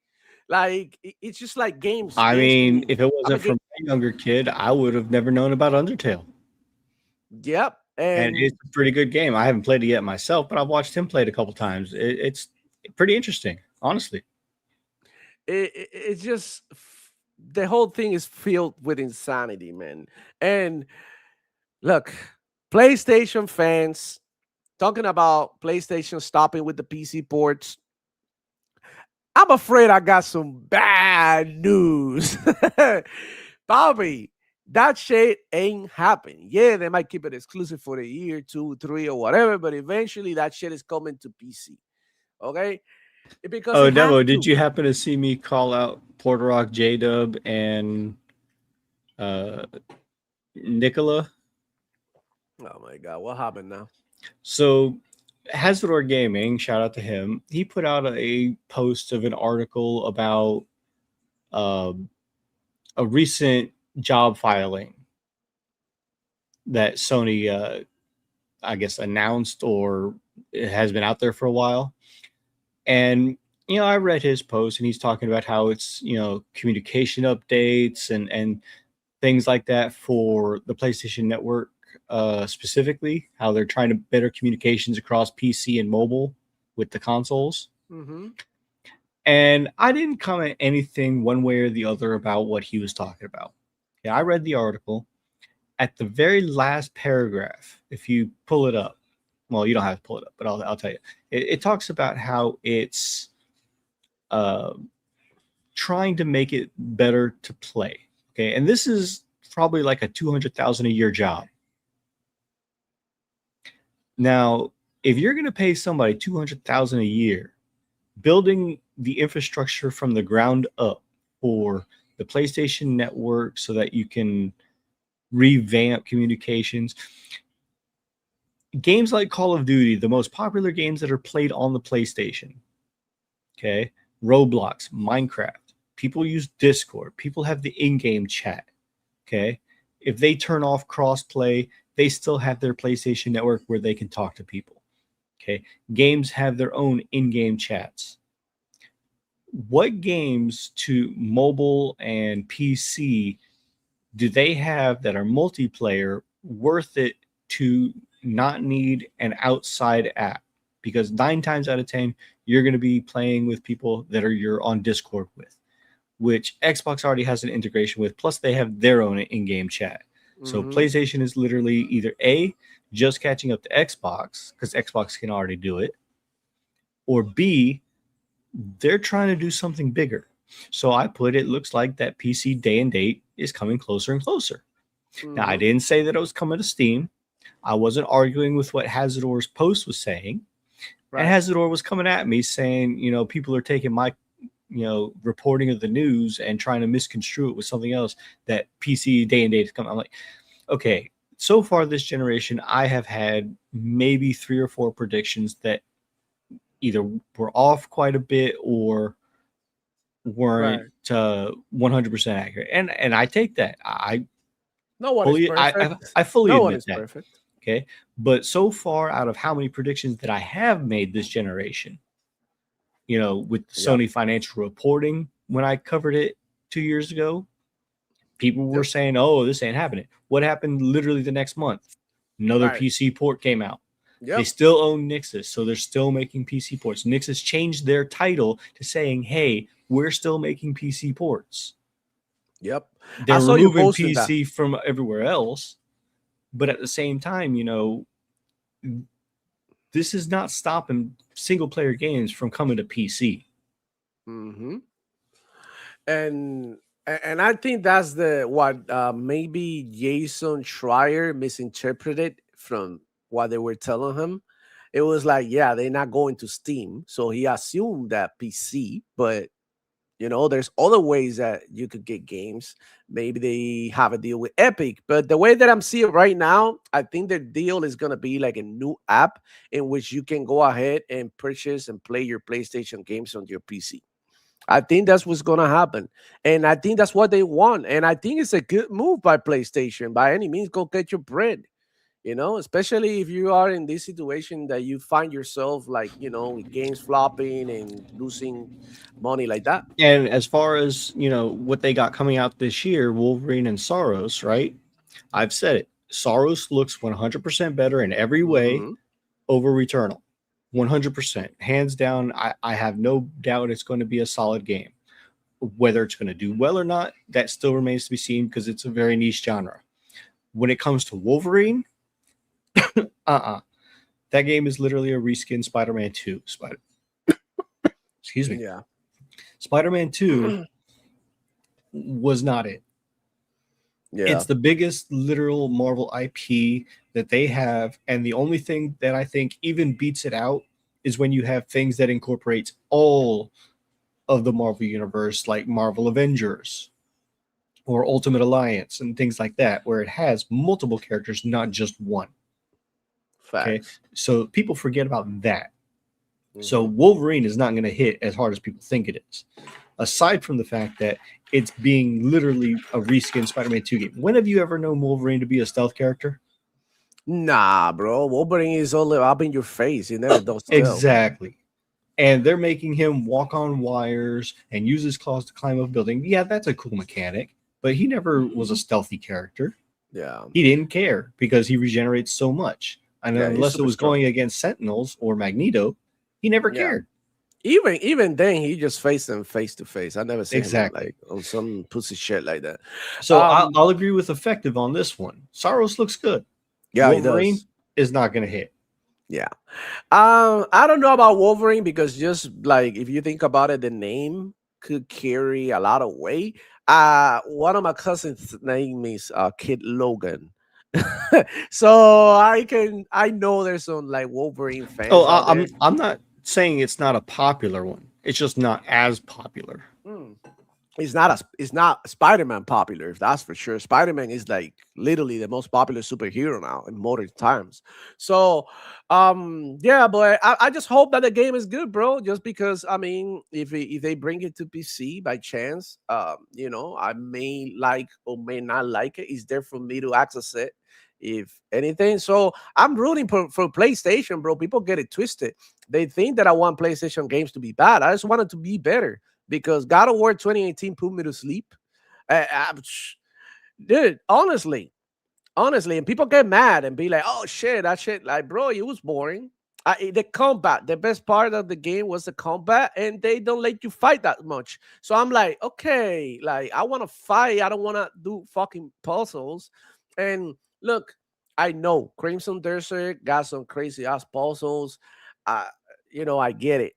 Like it's just like games. I Games to mean, me. if it I'm a wasn't for game. my younger kid, I would have never known about Undertale. Yep. And And it's a pretty good game. I haven't played it yet myself, but I've watched him play it a couple times. It's pretty interesting, honestly. it's just the whole thing is filled with insanity, man. And look, PlayStation fans talking about PlayStation stopping with the PC ports. I'm afraid I got some bad news. Bobby, that shit ain't happening. Yeah, they might keep it exclusive for a year, 2, 3, or whatever, but eventually that shit is coming to PC. Okay? Because Oh, it has Devo, did to. you happen to see me call out Porter Rock, J Dub, and uh, Nicola? Oh my god, what happened now? So, Hazardor Gaming, shout out to him. He put out a post of an article about um, a recent job filing that Sony, I guess, announced, or it has been out there for a while. And I read his post, and he's talking about how it's communication updates and things like that for the PlayStation Network, specifically, how they're trying to better communications across PC and mobile with the consoles. Mm-hmm. And I didn't comment anything one way or the other about what he was talking about. Yeah, I read the article. At the very last paragraph, if you pull it up, well, you don't have to pull it up, but I'll tell you. It talks about how it's trying to make it better to play. Okay, and this is probably like a 200,000 a year job. Now, if you're going to pay somebody 200,000 a year, building the infrastructure from the ground up for the PlayStation Network so that you can revamp communications. Games like Call of Duty, the most popular games that are played on the PlayStation, okay, Roblox, Minecraft, people use Discord, people have the in-game chat, okay. If they turn off crossplay, they still have their PlayStation Network where they can talk to people, okay. Games have their own in-game chats. What games to mobile and PC do they have that are multiplayer worth it to not need an outside app? Because 9 times out of 10, you're going to be playing with people that you're on Discord with, which Xbox already has an integration with. Plus, they have their own in-game chat. So PlayStation is literally either A, just catching up to Xbox, because Xbox can already do it, or B, they're trying to do something bigger. So I put, it looks like that PC day and date is coming closer and closer. Now, I didn't say that it was coming to Steam. I wasn't arguing with what Hazardor's post was saying. Right. And Hazardor was coming at me saying, people are taking my, reporting of the news and trying to misconstrue it with something else, that PC day and date is coming. I'm like, okay, so far this generation, I have had maybe 3 or 4 predictions that either were off quite a bit or weren't 100% accurate, and I take that. I fully admit that. Perfect. Okay, but so far, out of how many predictions that I have made this generation, with Sony financial reporting, when I covered it 2 years ago, people were saying, "Oh, this ain't happening." What happened literally the next month? Another PC port came out. They still own Nixxes, so they're still making PC ports. Nixxes changed their title to saying, "Hey, we're still making PC ports." Yep. They're removing PC from everywhere else, but at the same time, this is not stopping single player games from coming to PC. Mm-hmm. And I think that's what maybe Jason Schreier misinterpreted from what they were telling him. It was like, they're not going to Steam, so he assumed that PC, but there's other ways that you could get games. Maybe they have a deal with Epic, but the way that I'm seeing it right now, I think the deal is going to be like a new app in which you can go ahead and purchase and play your PlayStation games on your PC. I think that's what's going to happen. And I think that's what they want. And I think it's a good move by PlayStation. By any means, go get your bread. Especially if you are in this situation that you find yourself like, with games flopping and losing money like that. And as far as, what they got coming out this year, Wolverine and Soros, right? I've said it. Soros looks 100% better in every way over Returnal. 100%. Hands down, I have no doubt it's going to be a solid game. Whether it's going to do well or not, that still remains to be seen because it's a very niche genre. When it comes to Wolverine, that game is literally a reskin Spider-Man 2. Excuse me. Yeah. Spider-Man 2 was not it. Yeah. It's the biggest literal Marvel IP that they have, and the only thing that I think even beats it out is when you have things that incorporates all of the Marvel universe, like Marvel Avengers or Ultimate Alliance and things like that, where it has multiple characters, not just one. Facts. Okay, so people forget about that. So Wolverine is not going to hit as hard as people think it is. Aside from the fact that it's being literally a reskin Spider-Man 2 game. When have you ever known Wolverine to be a stealth character? Nah, bro. Wolverine is all up in your face. You never don't still. Exactly. And they're making him walk on wires and use his claws to climb up a building. Yeah, that's a cool mechanic, but he never was a stealthy character. Yeah. He didn't care because he regenerates so much. And Yeah, he's unless it super was strong. going against Sentinels or Magneto, he never Yeah. cared. Even then, he just faced them face to face. I never seen him Exactly. like on some pussy shit like that. So I'll agree with Effective on this one. Saros looks good. Yeah, he Wolverine does. is not going to hit. Yeah. I don't know about Wolverine because just like if you think about it, the name could carry a lot of weight. One of my cousins' name is Kid Logan. So I know there's some like Wolverine Oh, fans out there. I'm not saying it's not a popular one. It's just not as popular. Mm. It's not Spider-Man popular, that's for sure. Spider-Man is like literally the most popular superhero now in modern times. So yeah, but I just hope that the game is good, bro. Just because I mean, if they bring it to PC by chance, you know, I may like or may not like it. It's there for me to access it. If anything, so I'm rooting for PlayStation, bro. People get it twisted. They think that I want PlayStation games to be bad. I just want it to be better because God of War 2018 put me to sleep. Dude, honestly, and people get mad and be like, "Oh shit, that shit!" Like, bro, it was boring. The combat, the best part of the game was the combat, and they don't let you fight that much. So I'm like, okay, like I want to fight. I don't want to do fucking puzzles. And look, I know Crimson Desert got some crazy ass puzzles. Uh, you know, I get it.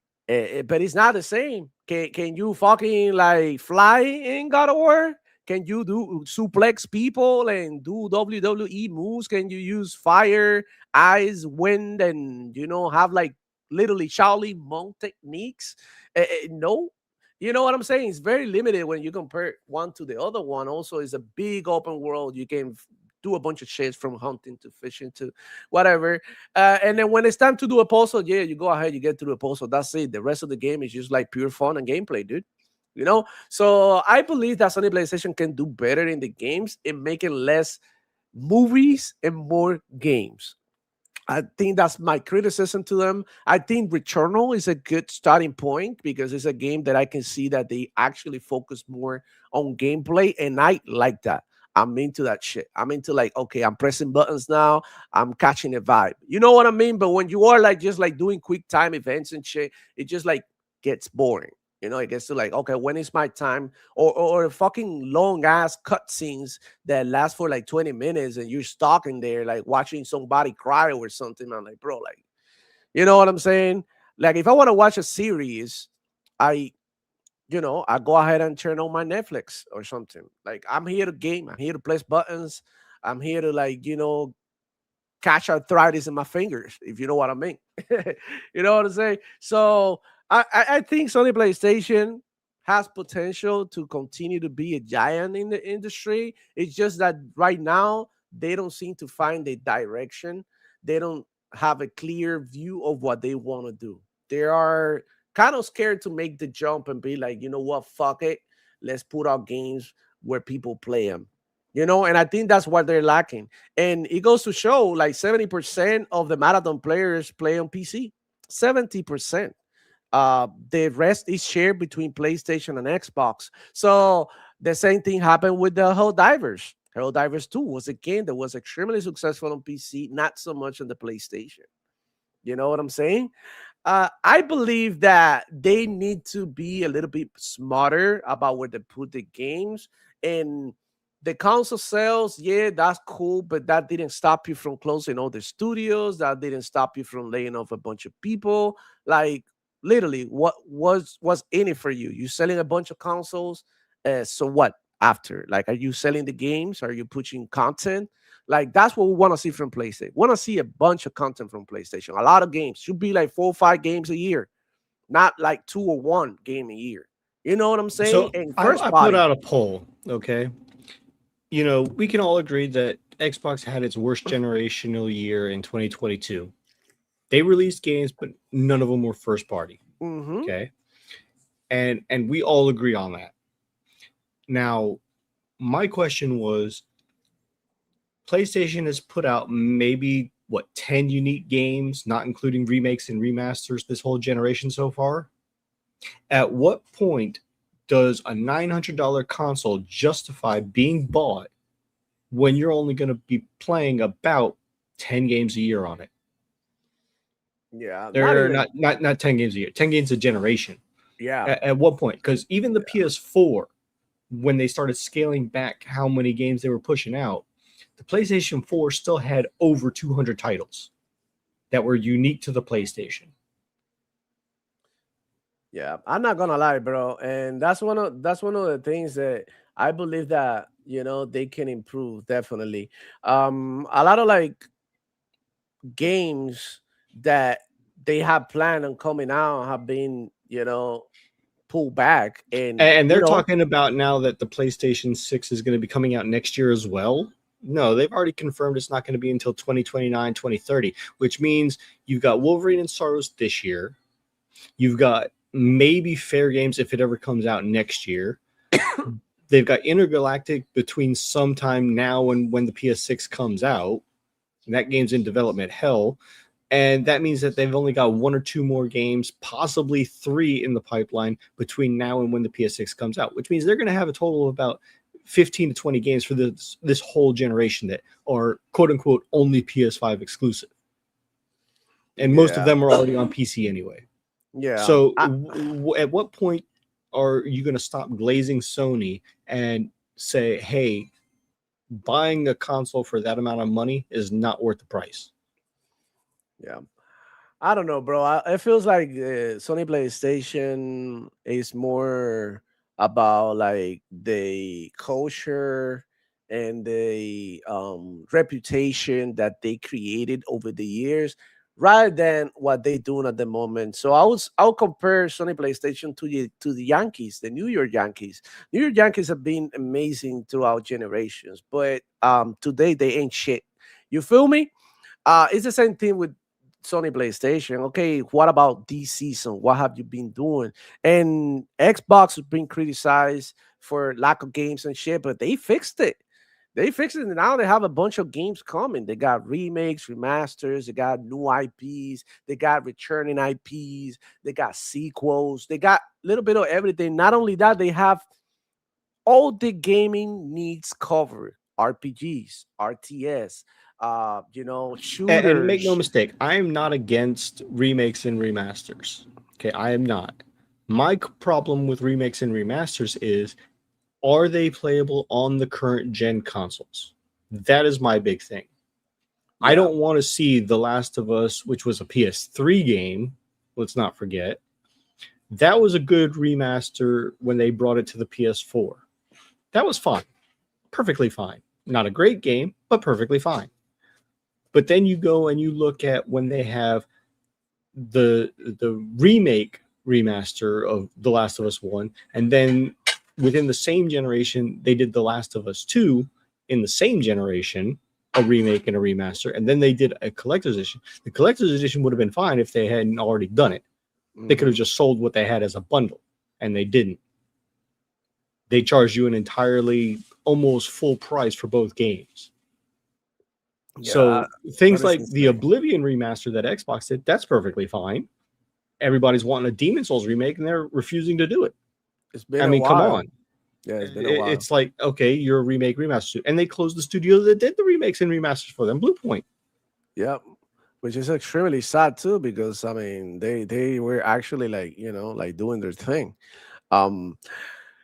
But it's not the same. Can you fucking like fly in God of War? Can you do suplex people and do WWE moves? Can you use fire, ice, wind, and you know have like literally Shaolin monk techniques? No, you know what I'm saying. It's very limited when you compare one to the other one. Also, it's a big open world. You can do a bunch of shit from hunting to fishing to whatever. And then when it's time to do a puzzle, yeah, you go ahead, you get through a puzzle. That's it. The rest of the game is just like pure fun and gameplay, dude. You know, so I believe that Sony PlayStation can do better in the games in making less movies and more games. I think that's my criticism to them. I think Returnal is a good starting point because it's a game that I can see that they actually focus more on gameplay, and I like that. I'm into that shit. I'm into like, okay, I'm pressing buttons now. I'm catching a vibe. You know what I mean? But when you are like just like doing quick time events and shit, it just like gets boring. You know, it gets to like, okay, when is my time? Or fucking long ass cutscenes that last for like 20 minutes and you're stuck in there like watching somebody cry or something. I'm like, bro, like, you know what I'm saying? Like if I want to watch a series, I you know, I go ahead and turn on my Netflix or something. Like I'm here to game, I'm here to press buttons, I'm here to like, you know, catch arthritis in my fingers, if you know what I mean. You know what I'm saying? So I think Sony PlayStation has potential to continue to be a giant in the industry. It's just that right now they don't seem to find a direction. They don't have a clear view of what they want to do. They are kind of scared to make the jump and be like, you know what, fuck it. Let's put out games where people play them. You know, and I think that's what they're lacking. And it goes to show like 70% of the marathon players play on PC. 70%. The rest is shared between PlayStation and Xbox. So the same thing happened with the Helldivers. Helldivers 2 was a game that was extremely successful on PC, not so much on the PlayStation. You know what I'm saying? I believe that they need to be a little bit smarter about where they put the games. And the console sales, yeah, that's cool, but that didn't stop you from closing all the studios. That didn't stop you from laying off a bunch of people. Like literally, what was in it for you? You selling a bunch of consoles. So what after? Like, are you selling the games? Are you pushing content? Like that's what we want to see from PlayStation. Want to see a bunch of content from PlayStation. A lot of games should be like 4 or 5 games a year, not like 2 or 1 game a year. You know what I'm saying? So And first I put party. out a poll, okay? You know, we can all agree that Xbox had its worst generational year in 2022. They released games, but none of them were first party, Mm-hmm. okay? And we all agree on that. Now, my question was, PlayStation has put out maybe what 10 unique games, not including remakes and remasters this whole generation so far. At what point does a $900 console justify being bought when you're only going to be playing about 10 games a year on it? Yeah, not They're even. not 10 games a year, 10 games a generation. Yeah, At what point? Because even the PS4, when they started scaling back how many games they were pushing out, the PlayStation 4 still had over 200 titles that were unique to the PlayStation. yeah. I'm not gonna lie, bro, and that's one of the things that I believe that they can improve definitely. A lot of like games that they have planned on coming out have been pulled back, and And they're talking about now that the PlayStation 6 is going to be coming out next year as well. No, they've already confirmed it's not going to be until 2029, 2030, which means you've got Wolverine and Sorrows this year. You've got maybe Fair Games if it ever comes out next year. They've got Intergalactic between sometime now and when the PS6 comes out. And that game's in development hell. And that means that they've only got one or two more games, possibly three in the pipeline between now and when the PS6 comes out, which means they're going to have a total of about 15 to 20 games for this whole generation that are quote unquote only PS5 exclusive. And most of them are already on PC anyway. Yeah. So at what point are you going to stop glazing Sony and say, hey, buying a console for that amount of money is not worth the price? Yeah. I don't know, bro. It feels like Sony PlayStation is more about like the culture and the reputation that they created over the years, rather than what they're doing at the moment. So I'll compare Sony PlayStation to the Yankees, the New York Yankees. New York Yankees have been amazing throughout generations, but today they ain't shit. You feel me? It's the same thing with Sony PlayStation. Okay, what about this season? What have you been doing? And Xbox has been criticized for lack of games and shit, but they fixed it. They fixed it. And now they have a bunch of games coming. They got remakes, remasters, they got new IPs, they got returning IPs, they got sequels, they got a little bit of everything. Not only that, they have all the gaming needs covered. RPGs, RTS, And make no shooters. mistake, I am not against remakes and remasters. Okay, I am not. My problem with remakes and remasters is, are they playable on the current gen consoles? That is my big thing. I don't want to see The Last of Us, which was a PS3 game. Let's not forget. That was a good remaster when they brought it to the PS4. That was fine. Perfectly fine. Not a great game, but perfectly fine. But then you go and you look at when they have the remake remaster of The Last of Us 1, and then within the same generation, they did The Last of Us 2 in the same generation, a remake and a remaster, and then they did a collector's edition. The collector's edition would have been fine if they hadn't already done it. They could have just sold what they had as a bundle, and they didn't. They charged you an entirely almost full price for both games. So things like the Oblivion remaster that Xbox did, that's perfectly fine. Everybody's wanting a Demon Souls remake, and they're refusing to do it. It's been a while. Come on. Yeah, it's been a while. It's like, okay, you're a remake remaster. And they closed the studio that did the remakes and remasters for them, Bluepoint. Yep. Which is extremely sad too, because I mean they were actually like, like doing their thing. Man,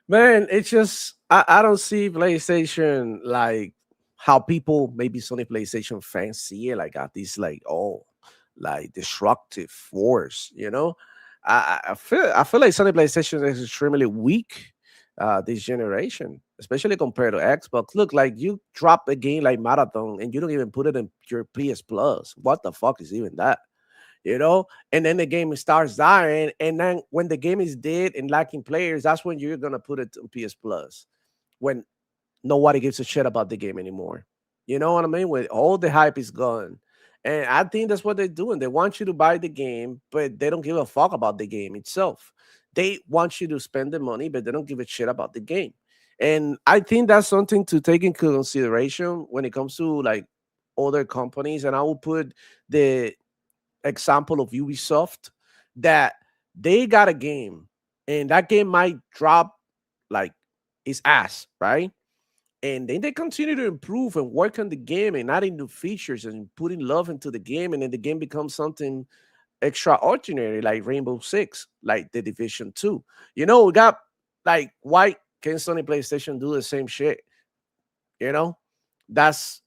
it's just I don't see PlayStation like how people, maybe Sony PlayStation fans, see it like at this like like destructive force. I feel like Sony PlayStation is extremely weak this generation, especially compared to Xbox. Look, like you drop a game like Marathon and you don't even put it in your PS Plus. What the fuck is even that? And then the game starts dying, and then when the game is dead and lacking players, that's when you're gonna put it on PS Plus, when nobody gives a shit about the game anymore. You know what I mean? When all the hype is gone. And I think that's what they're doing. They want you to buy the game, but they don't give a fuck about the game itself. They want you to spend the money, but they don't give a shit about the game. And I think that's something to take into consideration when it comes to like other companies. And I will put the example of Ubisoft, that they got a game and that game might drop like its ass, right? And then they continue to improve and work on the game and adding new features and putting love into the game, and then the game becomes something extraordinary, like Rainbow Six, like the Division 2. You know, we got like, why can Sony PlayStation do the same shit? You know, that's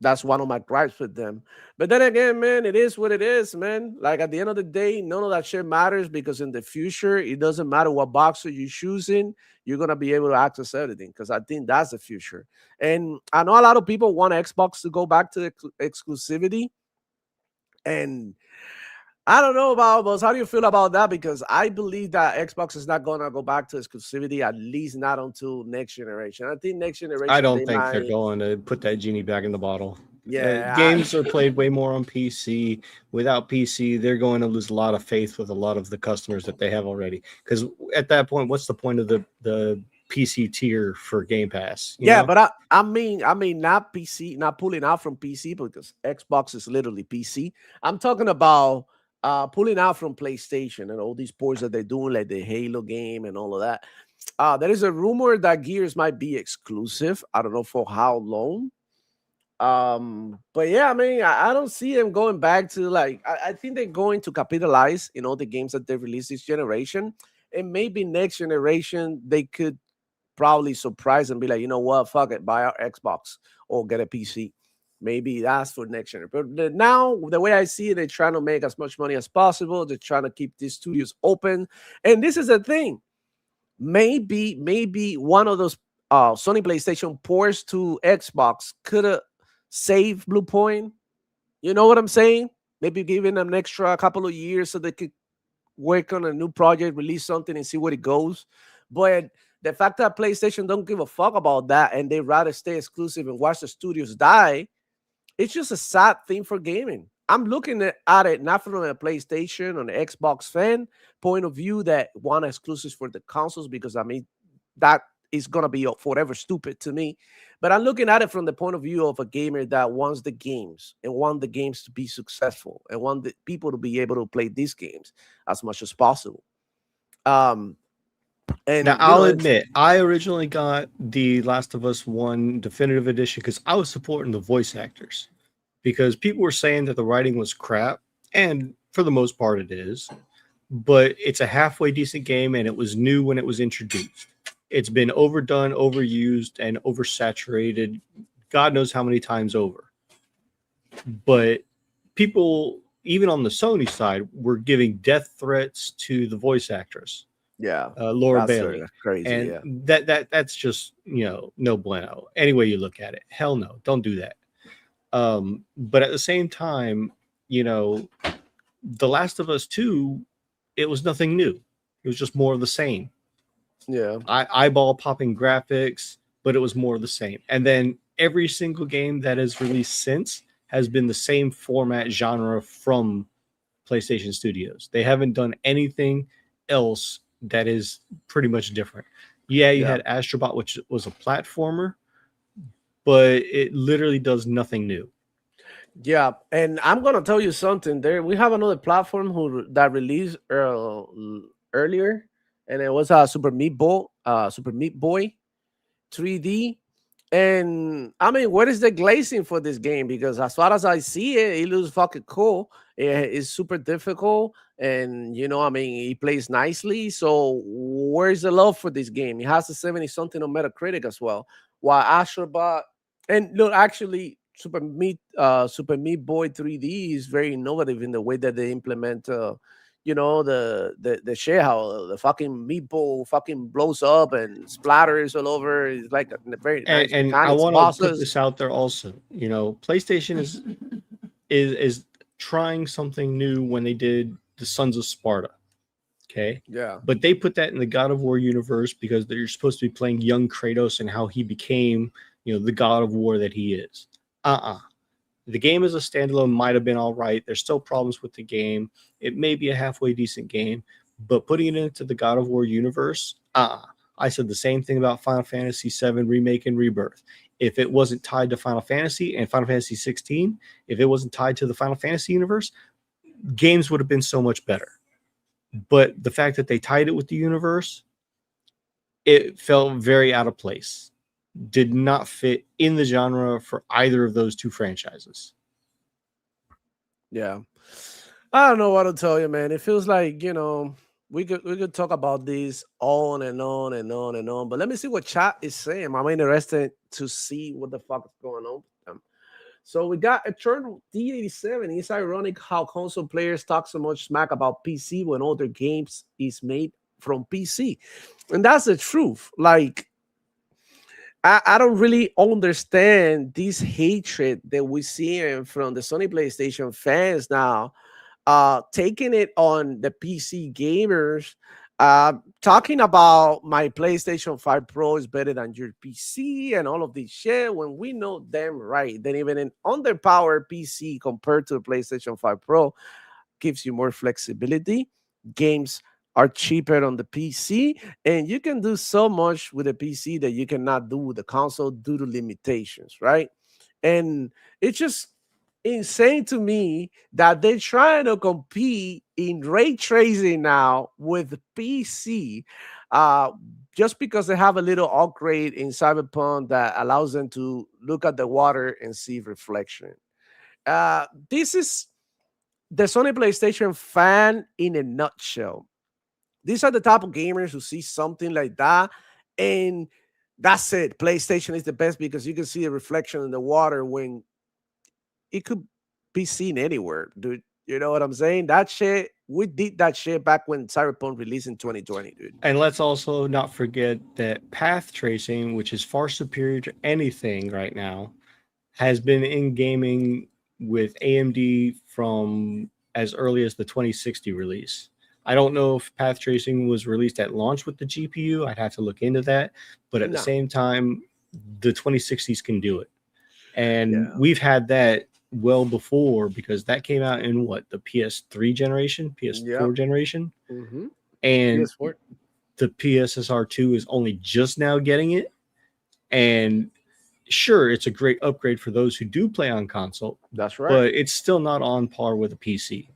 that's one of my gripes with them. But then again, man, it is what it is, man. Like at the end of the day, none of that shit matters, because in the future, it doesn't matter what boxer you're choosing, you're gonna be able to access everything. Because I think that's the future. And I know a lot of people want Xbox to go back to exclusivity, and I don't know about us. How do you feel about that? Because I believe that Xbox is not going to go back to exclusivity, at least not until next generation. I think next generation I don't they think they're might. going to put that genie back in the bottle. Yeah, Games are played way more on PC. Without PC, they're going to lose a lot of faith with a lot of the customers that they have already. Because at that point, what's the point of the PC tier for Game Pass? You yeah, know? but I mean, not PC, not pulling out from PC, because Xbox is literally PC. I'm talking about pulling out from PlayStation and all these ports that they're doing, like the Halo game and all of that. There is a rumor that Gears might be exclusive. I don't know for how long. But yeah, I mean, I don't see them going back to like. I think they're going to capitalize in all the games that they release this generation, and maybe next generation they could probably surprise and be like, you know what, fuck it, buy our Xbox or get a PC. Maybe that's for next year. But now, the way I see it, they're trying to make as much money as possible. They're trying to keep these studios open. And this is the thing. Maybe one of those Sony PlayStation ports to Xbox could have saved Blue Point. You know what I'm saying? Maybe giving them an extra couple of years so they could work on a new project, release something, and see where it goes. But the fact that PlayStation don't give a fuck about that and they rather stay exclusive and watch the studios die, it's just a sad thing for gaming. I'm looking at it not from a PlayStation or an Xbox fan point of view that want exclusives for the consoles, because I mean that is gonna be forever stupid to me. But I'm looking at it from the point of view of a gamer that wants the games and want the games to be successful and want the people to be able to play these games as much as possible. Um, Now, and you I'll know, admit, I originally got the Last of Us 1 Definitive Edition because I was supporting the voice actors. Because people were saying that the writing was crap, and for the most part it is. But it's a halfway decent game, and it was new when it was introduced. It's been overdone, overused, and oversaturated God knows how many times over. But people, even on the Sony side, were giving death threats to the voice actress. yeah, Laura that's Bailey, crazy. and Yeah, that's just no bueno. Any way you look at it, hell no, don't do that. But at the same time, The Last of Us 2, it was nothing new. It was just more of the same. yeah, Eyeball popping graphics, but it was more of the same. And then every single game that has released since has been the same format genre from PlayStation Studios. They haven't done anything else that is pretty much different. Yeah, you yeah. had Astrobot, which was a platformer, but it literally does nothing new. Yeah, and I'm gonna tell you something. There, we have another platform that released earlier, and it was Super Meat Boy 3D. And I mean, what is the glazing for this game? Because as far as I see it, it looks fucking cool. It's super difficult, and I mean, he plays nicely. So where's the love for this game? It has a 70 something on Metacritic as well. While Astrobot, and look, actually, Super Meat Boy 3D is very innovative in the way that they implement. The share how the fucking meatball fucking blows up and splatters all over. It's like a very nice And I mechanics, want to put bosses. this out there also. PlayStation is trying something new when they did the Sons of Sparta. Okay. Yeah, But they put that in the God of War universe because they're supposed to be playing young Kratos and how he became, the God of War that he is. The game as a standalone might have been all right. There's still problems with the game. It may be a halfway decent game, but putting it into the God of War universe, I said the same thing about Final Fantasy VII Remake and Rebirth. If it wasn't tied to Final Fantasy and Final Fantasy 16, if it wasn't tied to the Final Fantasy universe, games would have been so much better. But the fact that they tied it with the universe, it felt very out of place. Did not fit in the genre for either of those two franchises. Yeah. I don't know what to tell you, man. It feels like, we could talk about this on and on and on and on. But let me see what chat is saying. I'm interested to see what the fuck is going on with them. So we got Eternal D87. It's ironic how console players talk so much smack about PC when all their games is made from PC. And that's the truth. Like, I don't really understand this hatred that we're seeing from the Sony PlayStation fans now, taking it on the PC gamers, talking about my PlayStation 5 Pro is better than your PC and all of this shit when we know damn right that even an underpowered PC compared to the PlayStation 5 Pro gives you more flexibility. Games are cheaper on the PC, and you can do so much with a PC that you cannot do with the console due to limitations, right? And it's just insane to me that they're trying to compete in ray tracing now with PC, uh, just because they have a little upgrade in Cyberpunk that allows them to look at the water and see reflection. This is the Sony PlayStation fan in a nutshell. These are the type of gamers who see something like that, and that's it. PlayStation is the best because you can see the reflection in the water when it could be seen anywhere, dude. You know what I'm saying? That shit, we did that shit back when Cyberpunk released in 2020, dude. And let's also not forget that path tracing, which is far superior to anything right now, has been in gaming with AMD from as early as the 2060 release. I don't know if path tracing was released at launch with the GPU. I'd have to look into that. But at the same time, the 2060s can do it. And we've had that well before because that came out in what, the PS3 generation, PS4 generation? Mm-hmm. And PS4. the PSSR2 is only just now getting it. And sure, it's a great upgrade for those who do play on console. That's right. But it's still not on par with a PC.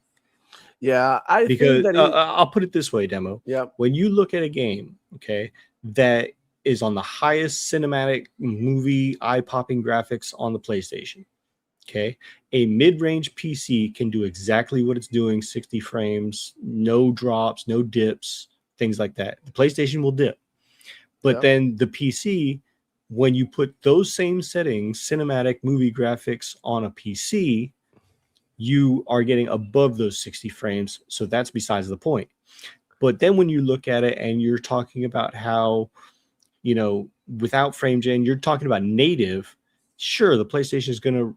Yeah, I Because think that I'll put it this way, Demo. Yeah. When you look at a game, okay, that is on the highest cinematic movie eye-popping graphics on the PlayStation, okay, a mid-range PC can do exactly what it's doing, 60 frames, no drops, no dips, things like that. The PlayStation will dip. But then the PC, when you put those same settings, cinematic movie graphics on a PC, you are getting above those 60 frames. So that's besides the point. But then when you look at it and you're talking about how, without frame gen, you're talking about native, sure, the PlayStation is going to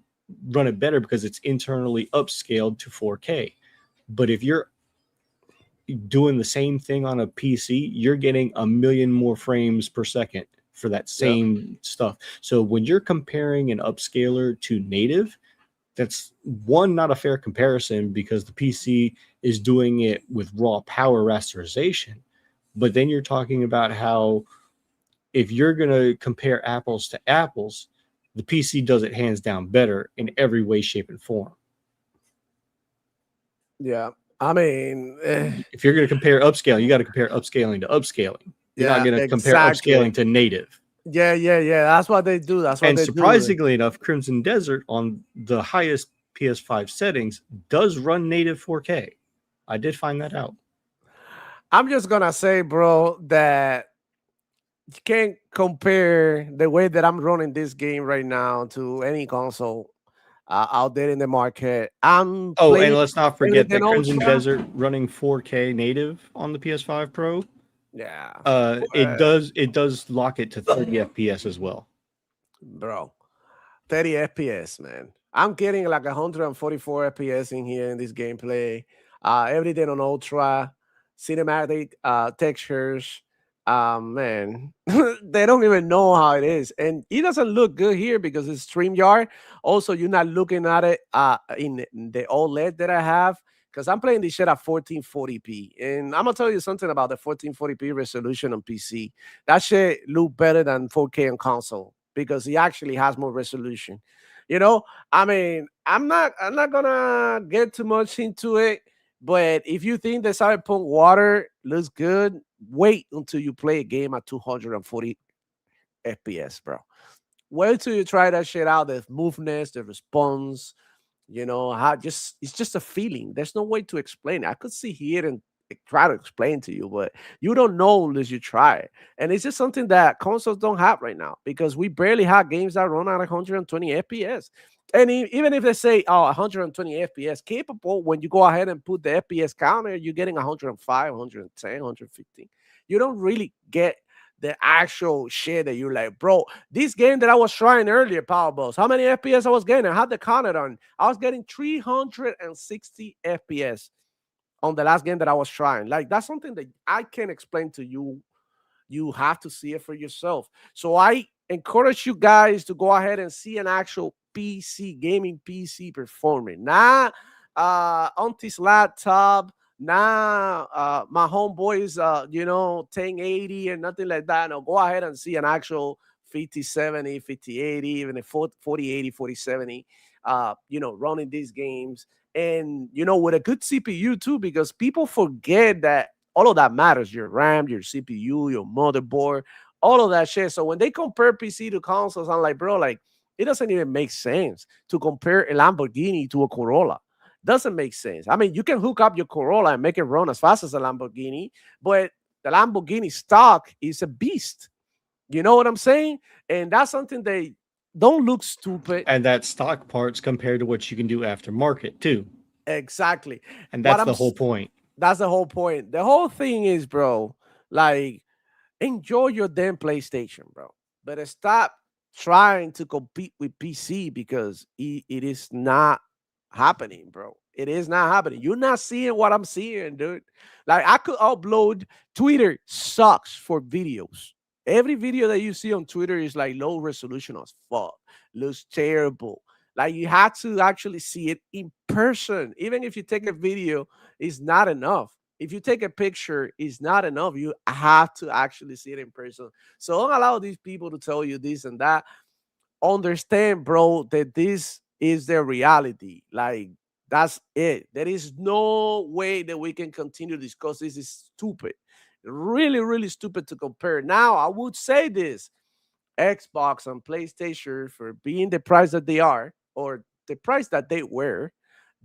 run it better because it's internally upscaled to 4K. But if you're doing the same thing on a PC, you're getting a million more frames per second for that same stuff. So when you're comparing an upscaler to native, that's one, not a fair comparison because the PC is doing it with raw power rasterization. But then you're talking about how if you're going to compare apples to apples, the PC does it hands down better in every way, shape, and form. Yeah. I mean, if you're going to compare upscaling, you got to compare upscaling to upscaling. You're not going to compare upscaling to native. Yeah. That's what they do. And surprisingly enough, Crimson Desert on the highest PS5 settings does run native 4K. I did find that out. I'm just going to say, bro, that you can't compare the way that I'm running this game right now to any console out there in the market. And let's not forget that Crimson Desert running 4K native on the PS5 Pro. Yeah. It does lock it to 30 FPS as well. Bro, 30 FPS, man. I'm getting like 144 FPS in here in this gameplay. Everything on ultra, cinematic textures. Man, they don't even know how it is. And it doesn't look good here because it's StreamYard. Also, you're not looking at it in the OLED that I have because I'm playing this shit at 1440p. And I'm gonna tell you something about the 1440p resolution on PC. That shit look better than 4K on console because it actually has more resolution. You know, I mean, I'm not gonna get too much into it, but if you think the Cyberpunk Water looks good, wait until you play a game at 240 FPS, bro. Wait till you try that shit out. The smoothness, the response, how just it's just a feeling. There's no way to explain it. I could sit here and try to explain to you, but you don't know unless you try it. And it's just something that consoles don't have right now because we barely have games that run at 120 FPS. And even if they say, oh, 120 FPS capable, when you go ahead and put the FPS counter, you're getting 105, 110, 115. You don't really get the actual shit that you're like, bro, this game that I was trying earlier, Power Balls, how many FPS I was getting? I had the counter on. I was getting 360 FPS on the last game that I was trying. Like, that's something that I can't explain to you. You have to see it for yourself. So I encourage you guys to go ahead and see an actual gaming PC performing. Not on this laptop, my homeboys, 1080 and nothing like that. No, go ahead and see an actual 5070, 5080, even a 4080, 4070, running these games. And, with a good CPU too, because people forget that all of that matters. Your RAM, your CPU, your motherboard, all of that shit. So when they compare PC to consoles, I'm like, bro, like, it doesn't even make sense to compare a Lamborghini to a Corolla. Doesn't make sense. I mean, you can hook up your Corolla and make it run as fast as a Lamborghini, but the Lamborghini stock is a beast. You know what I'm saying? And that's something they don't look stupid. And that stock parts compared to what you can do aftermarket too. Exactly. And that's the whole point. That's the whole point. The whole thing is, bro, like, enjoy your damn PlayStation, bro. But stop trying to compete with PC because it is not happening, bro. It is not happening. You're not seeing what I'm seeing, dude. Like, I could upload. Twitter sucks for videos. Every video that you see on Twitter is like low resolution as fuck. Looks terrible. Like, you have to actually see it in person. Even if you take a video, it's not enough. If you take a picture, it's not enough. You have to actually see it in person. So don't allow these people to tell you this and that. Understand, bro, that this is their reality. Like, that's it. There is no way that we can continue this because this is stupid. Really, really stupid to compare. Now, I would say this: Xbox and PlayStation, for being the price that they are or the price that they were,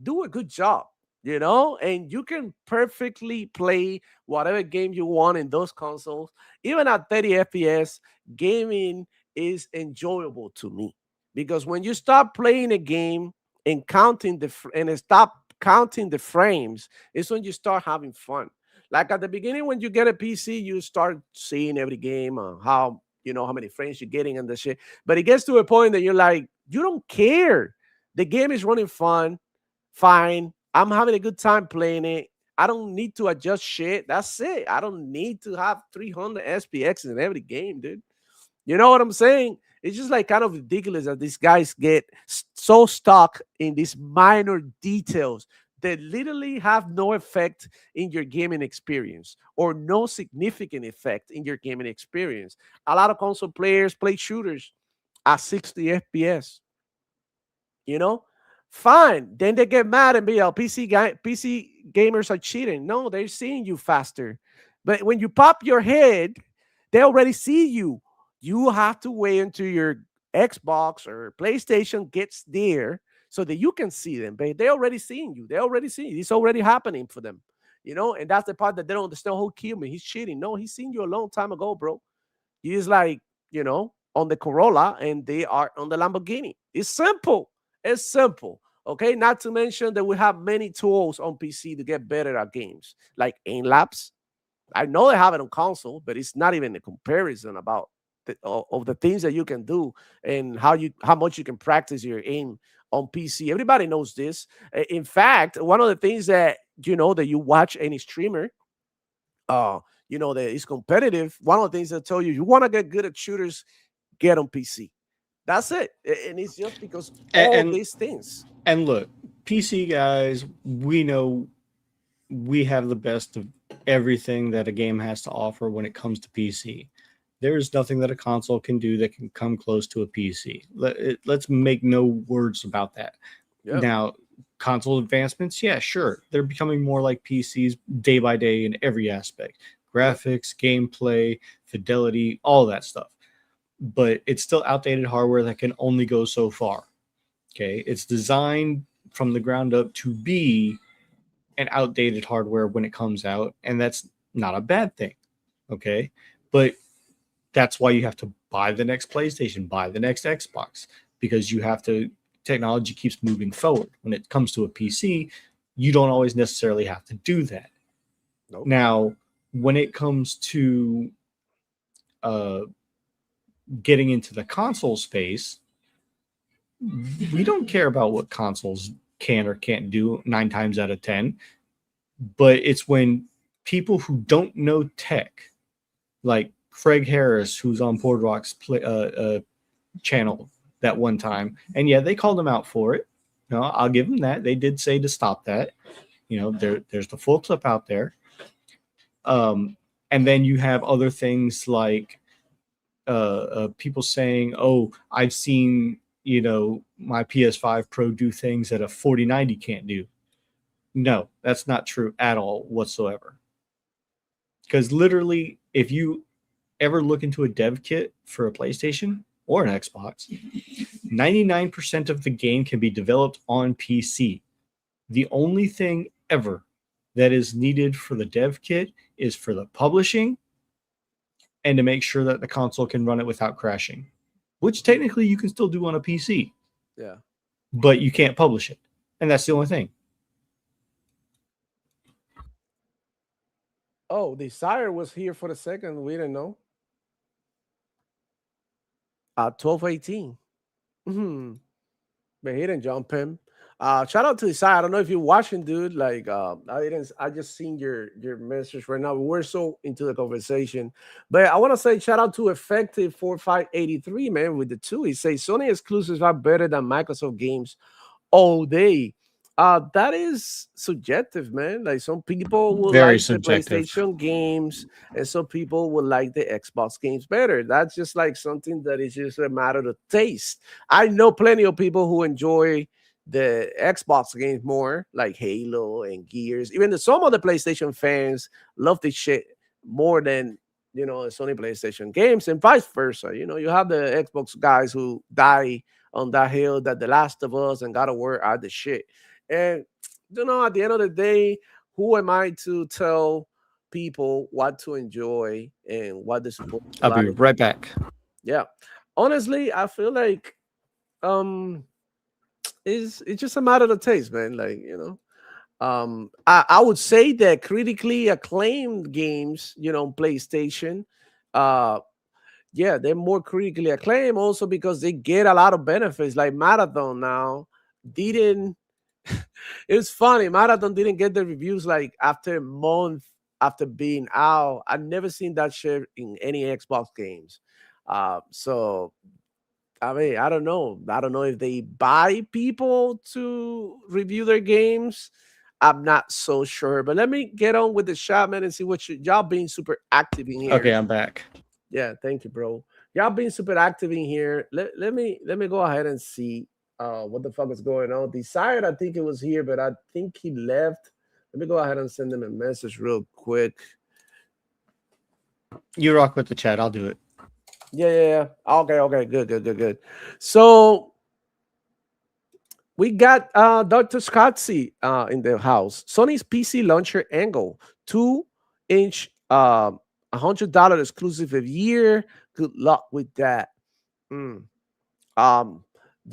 do a good job, and you can perfectly play whatever game you want in those consoles. Even at 30 FPS, gaming is enjoyable to me because when you stop playing a game and stop counting the frames, it's when you start having fun. Like, at the beginning, when you get a PC, you start seeing every game, how many frames you're getting and the shit. But it gets to a point that you're like, you don't care. The game is running fine. I'm having a good time playing it. I don't need to adjust shit. That's it. I don't need to have 300 SPX in every game, dude. You know what I'm saying? It's just like kind of ridiculous that these guys get so stuck in these minor details that literally have no effect in your gaming experience or no significant effect in your gaming experience. A lot of console players play shooters at 60 FPS. Fine. Then they get mad and be like, PC gamers are cheating. No, they're seeing you faster. But when you pop your head, they already see you. You have to wait until your Xbox or PlayStation gets there so that you can see them. But they're already seeing you. They're already seeing you. It's already happening for them. And that's the part that they don't understand. Oh, kill me. He's cheating. No, he's seen you a long time ago, bro. He's like, on the Corolla and they are on the Lamborghini. It's simple. It's simple. Okay. Not to mention that we have many tools on PC to get better at games, like aim labs. I know they have it on console, but it's not even a comparison about of the things that you can do and how much you can practice your aim on PC. Everybody knows this. In fact, one of the things that that you watch any streamer, that is competitive. One of the things that tell you want to get good at shooters, get on PC. That's it. And it's just because all these things. And look, PC guys, we know we have the best of everything that a game has to offer when it comes to PC. There is nothing that a console can do that can come close to a PC. Let's make no words about that. Yeah. Now, console advancements, yeah, sure. They're becoming more like PCs day by day in every aspect. Yeah. Graphics, gameplay, fidelity, all that stuff. But it's still outdated hardware that can only go so far. Okay. It's designed from the ground up to be an outdated hardware when it comes out, and that's not a bad thing. Okay. But that's why you have to buy the next PlayStation, buy the next Xbox, because you have to, technology keeps moving forward. When it comes to a PC, you don't always necessarily have to do that. Nope. Now, when it comes to getting into the console space, we don't care about what consoles can or can't do 9 times out of 10, but it's when people who don't know tech, like Craig Harris, who's on Boardwalk's channel that one time, and yeah, they called him out for it. No, I'll give them that. They did say to stop that. There's the full clip out there. And then you have other things like people saying, "Oh, I've seen my PS5 Pro do things that a 4090 can't do." No, that's not true at all whatsoever. Because literally, if you ever look into a dev kit for a PlayStation or an Xbox, 99% of the game can be developed on PC. The only thing ever that is needed for the dev kit is for the publishing and to make sure that the console can run it without crashing, which technically you can still do on a PC. Yeah. But you can't publish it. And that's the only thing. Oh, Desire was here for the second. We didn't know. 12:18. But he didn't jump him. Shout out to Desire. I don't know if you're watching, dude. Like, I just seen your message right now. We're so into the conversation. But I want to say shout out to Effective 4583, man, with the two. He says Sony exclusives are better than Microsoft games all day. That is subjective, man. Like some people will Very like subjective. the PlayStation games, and some people will like the Xbox games better. That's just like something that is just a matter of taste. I know plenty of people who enjoy the Xbox games more, like Halo and Gears. Even some of the PlayStation fans love this shit more than Sony PlayStation games, and vice versa. You have the Xbox guys who die on that hill that The Last of Us and God of War are the shit. And at the end of the day, who am I to tell people what to enjoy and what they're supposed to I'll be like? right back. Yeah. Honestly, I feel like it's just a matter of taste, man. Like, I would say that critically acclaimed games, PlayStation, yeah, they're more critically acclaimed also because they get a lot of benefits. Like Marathon now didn't. It's funny. Marathon didn't get the reviews like after a month after being out. I've never seen that shit in any Xbox games. So I mean, I don't know. I don't know if they buy people to review their games. I'm not so sure. But let me get on with the shot, man, and see what y'all being super active in here. Okay, I'm back. Yeah, thank you, bro. Y'all being super active in here. Let me go ahead and see what the fuck is going on. Desired, I think it was here, but I think he left. Let me go ahead and send him a message real quick. You rock with the chat. I'll do it. Yeah. Okay. Good. So we got Dr. Scotzy in the house. Sony's PC launcher angle, 2-inch, $100 exclusive a year. Good luck with that.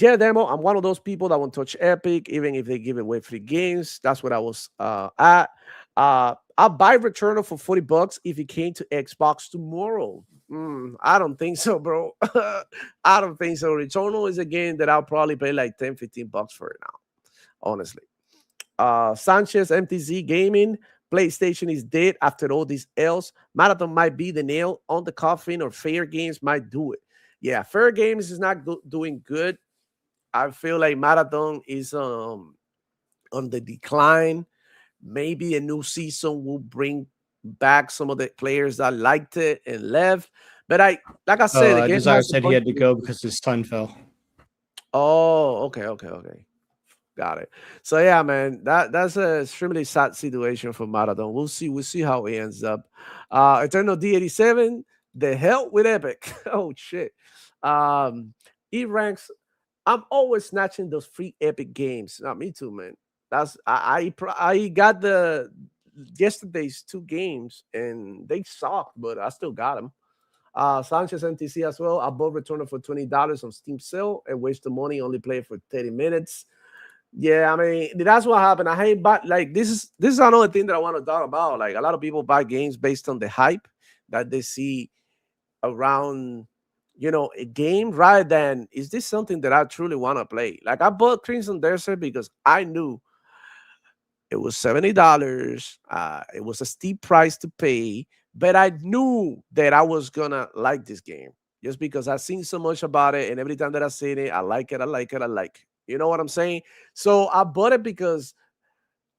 Yeah, demo. I'm one of those people that won't touch Epic, even if they give away free games. That's what I was at. I'll buy Returnal for $40 if it came to Xbox tomorrow. I don't think so, bro. I don't think so. Returnal is a game that I'll probably pay like $10-15 for it now, honestly. Sanchez MTZ Gaming, PlayStation is dead after all these L's. Marathon might be the nail on the coffin, or Fair Games might do it. Yeah, Fair Games is not doing good. I feel like Marathon is on the decline. Maybe a new season will bring back some of the players that liked it and left. But like I said, the game Desire has a said he bunch had to of go issues. because his son fell. Oh, okay. Got it. So yeah, man, that's a extremely sad situation for Marathon. We'll see how it ends up. Eternal D87, the hell with Epic. Oh shit. E ranks. I'm always snatching those free Epic games. Not me too, man. That's I got the yesterday's two games and they sucked, but I still got them. Sanchez MTC as well. I bought Returner for $20 on Steam sale and waste the money. Only play it for 30 minutes. Yeah, I mean that's what happened. I hate but like this is another thing that I want to talk about. Like a lot of people buy games based on the hype that they see around, a game rather than is this something that I truly want to play. Like I bought Crimson Desert because I knew it was $70. It was a steep price to pay, but I knew that I was gonna like this game just because I've seen so much about it, and every time that I seen it, I like it, I like it, I like it. You know what I'm saying? So I bought it because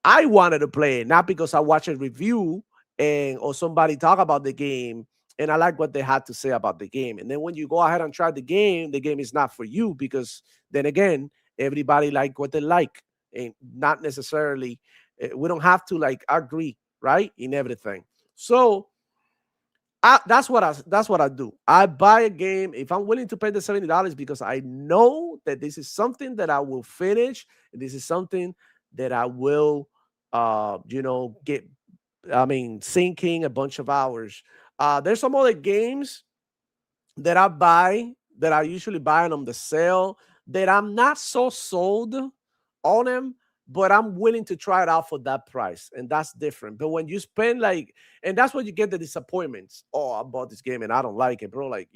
I wanted to play it, not because I watched a review and or somebody talk about the game and I like what they had to say about the game. And then when you go ahead and try the game is not for you because then again, everybody like what they like and not necessarily we don't have to like agree, right? In everything. So that's what I do. I buy a game if I'm willing to pay the $70 because I know that this is something that I will finish. This is something that I will, get. I mean, sinking a bunch of hours. There's some other games that I buy that I usually buy on the sale that I'm not so sold on them, but I'm willing to try it out for that price, and that's different. But when you spend like, and that's when you get the disappointments. Oh, I bought this game and I don't like it, bro. Like,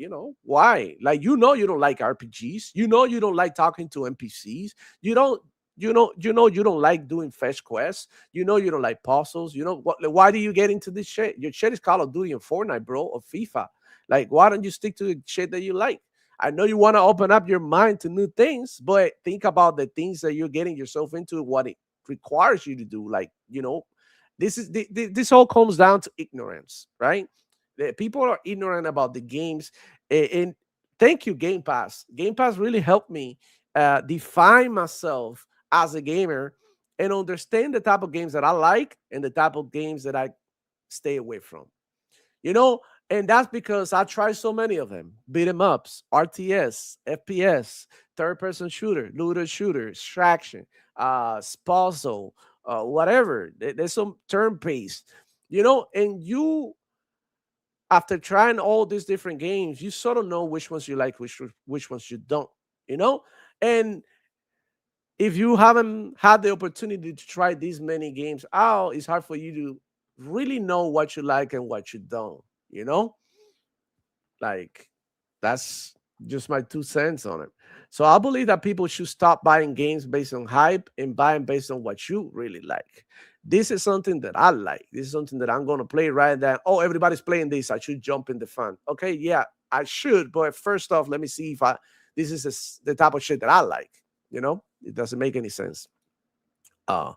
why? Like, you don't like RPGs. You don't like talking to NPCs. You don't. You don't like doing fetch quests. You don't like puzzles. Why do you get into this shit? Your shit is Call of Duty and Fortnite, bro, or FIFA. Like, why don't you stick to the shit that you like? I know you want to open up your mind to new things, but think about the things that you're getting yourself into, what it requires you to do. Like, this all comes down to ignorance, right? The people are ignorant about the games. And thank you, Game Pass. Game Pass really helped me define myself as a gamer and understand the type of games that I like and the type of games that I stay away from. You know, and that's because I tried so many of them: beat 'em ups, RTS, FPS, third person shooter, looter shooter, extraction, puzzle, whatever. There's some turn based, and you after trying all these different games, you sort of know which ones you like, which ones you don't, you know, and if you haven't had the opportunity to try these many games out, it's hard for you to really know what you like and what you don't, you know? Like, that's just my 2 cents on it. So I believe that people should stop buying games based on hype and buying based on what you really like. This is something that I like. This is something that I'm going to play rather than, oh, everybody's playing this. I should jump in the fun. Okay, yeah, I should. But first off, let me see if this is the type of shit that I like. It doesn't make any sense. Uh,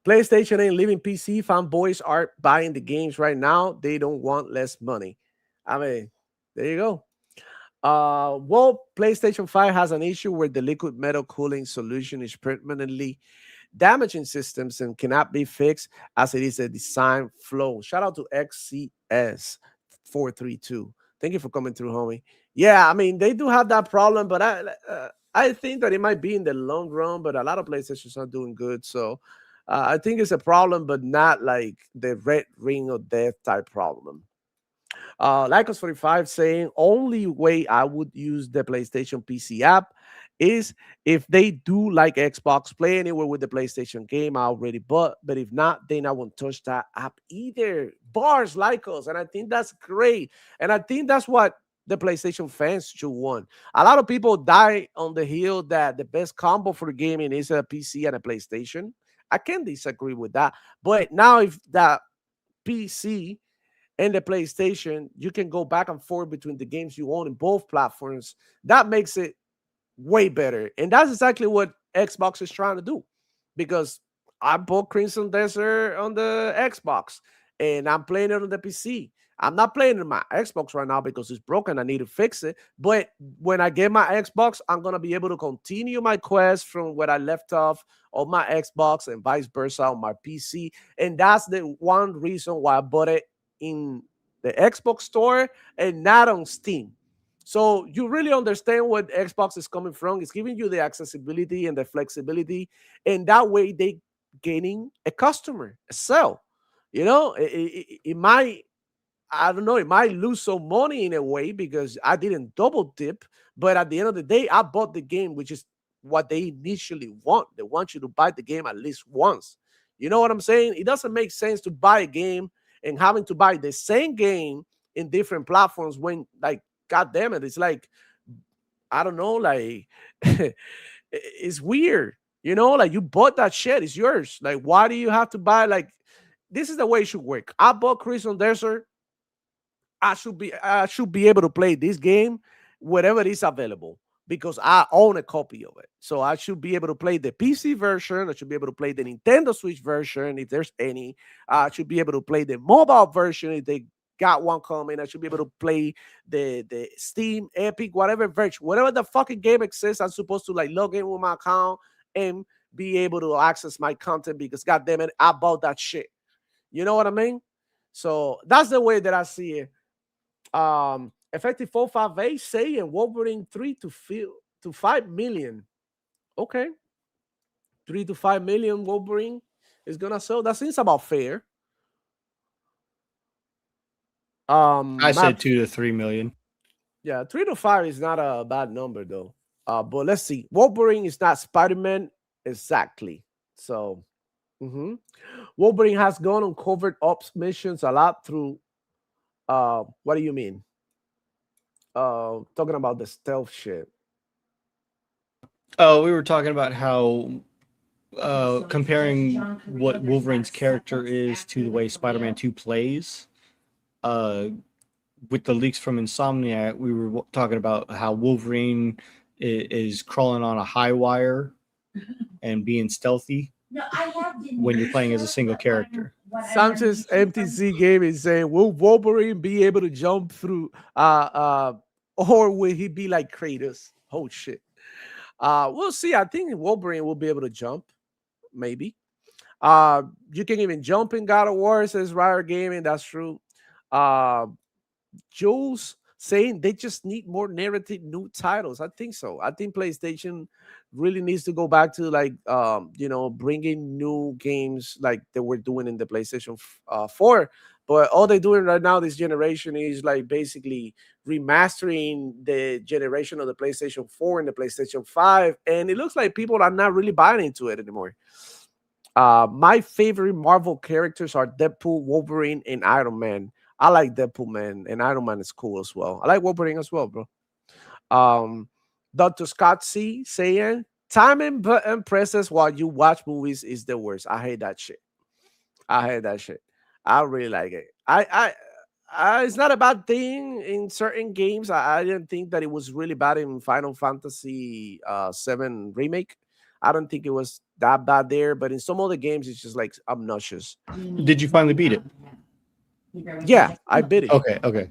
PlayStation ain't leaving PC. Fanboys are buying the games right now. They don't want less money. I mean, there you go. Well, PlayStation 5 has an issue where the liquid metal cooling solution is permanently damaging systems and cannot be fixed as it is a design flaw. Shout out to XCS432. Thank you for coming through, homie. Yeah, I mean, they do have that problem, but I think that it might be in the long run, but a lot of PlayStations are doing good. So I think it's a problem, but not like the red ring of death type problem. Lycos 45 saying only way I would use the PlayStation PC app is if they do like Xbox, play anywhere with the PlayStation game I already bought. But if not, then I won't touch that app either. Bars, Lycos, and I think that's great. And I think that's what the PlayStation fans should want. A lot of people die on the hill that the best combo for gaming is a PC and a PlayStation. I can disagree with that. But now if that PC and the PlayStation, you can go back and forth between the games you own in both platforms. That makes it way better. And that's exactly what Xbox is trying to do. Because I bought Crimson Desert on the Xbox, and I'm playing it on the PC. I'm not playing it on my Xbox right now because it's broken. I need to fix it. But when I get my Xbox, I'm gonna be able to continue my quest from where I left off on my Xbox and vice versa on my PC. And that's the one reason why I bought it in the Xbox store and not on Steam. So you really understand what Xbox is coming from. It's giving you the accessibility and the flexibility, and that way they gaining a customer, a sale. You know, it might, I don't know, it might lose some money in a way because I didn't double dip, but at the end of the day, I bought the game, which is what they initially want. They want you to buy the game at least once. You know what I'm saying? It doesn't make sense to buy a game and having to buy the same game in different platforms when, like, god damn it, it's like, I don't know, like it's weird. You know, like you bought that shit, it's yours. Like, why do you have to buy? Like, this is the way it should work. I bought Crimson Desert. I should be able to play this game wherever it is available because I own a copy of it. So I should be able to play the PC version. I should be able to play the Nintendo Switch version if there's any. I should be able to play the mobile version if they got one coming. I should be able to play the Steam, Epic, whatever version, whatever the fucking game exists. I'm supposed to like log in with my account and be able to access my content because god damn it, I bought that shit. You know what I mean? So that's the way that I see it. Effective 458 saying Wolverine 3 to 5 million. Okay, 3 to 5 million Wolverine is gonna sell. That seems about fair. I said Matt, 2 to 3 million. yeah, 3 to 5 is not a bad number though. But let's see. Wolverine is not Spider-Man exactly. So mhm. Wolverine has gone on covert ops missions a lot through what do you mean? Talking about the stealth shit. Oh, we were talking about how So he says comparing John Carrillo what does Wolverine's not character support is to the way acting Spider-Man Leo. 2 plays. Uh, with the leaks from Insomniac, we were talking about how Wolverine is crawling on a high wire and being stealthy No, I have the when you're news playing as a show, single but what character. I'm on Sanchez YouTube from MTC game is saying, will Wolverine be able to jump through or will he be like Kratos? Oh shit. We'll see. I think Wolverine will be able to jump, maybe. You can even jump in God of War, says Riot Gaming. That's true. Uh Jules saying they just need more narrative new titles. I think so. I think PlayStation really needs to go back to like bringing new games like they were doing in the PlayStation 4. But all they're doing right now this generation is like basically remastering the generation of the PlayStation 4 and the PlayStation 5, and it looks like people are not really buying into it anymore. My favorite Marvel characters are Deadpool, Wolverine, and Iron Man. I like Deadpool, man, and Iron Man is cool as well. I like Wolverine as well, bro. Um, Dr. Scott C saying timing button presses while you watch movies is the worst. I hate that shit. I hate that shit. I really like it. It's not a bad thing in certain games. I didn't think that it was really bad in Final Fantasy 7 remake. I don't think it was that bad there, but in some other games, it's just like obnoxious. Did you finally beat it? Yeah, I bit it. Okay, okay.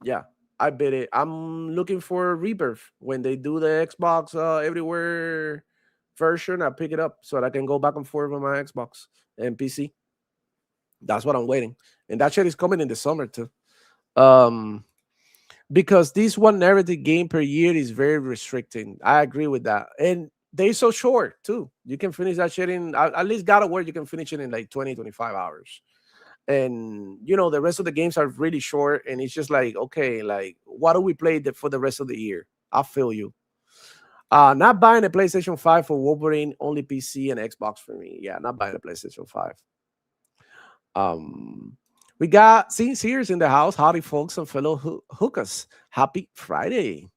Yeah, I bit it. I'm looking for Rebirth when they do the Xbox Everywhere version. I pick it up so that I can go back and forth with my Xbox and PC. That's what I'm waiting, and that shit is coming in the summer too. Um, because this one narrative game per year is very restricting. I agree with that, and they so short too. You can finish that shit in at least God of War. You can finish it in like 20 to 25 hours, and the rest of the games are really short. And it's just like, okay, like what do we play for the rest of the year? I feel you. Not buying a PlayStation 5 for Wolverine, only PC and Xbox for me. Yeah, not buying a PlayStation 5. Um, we got Scenes Here's in the house. Howdy, folks and fellow hookers. Happy Friday.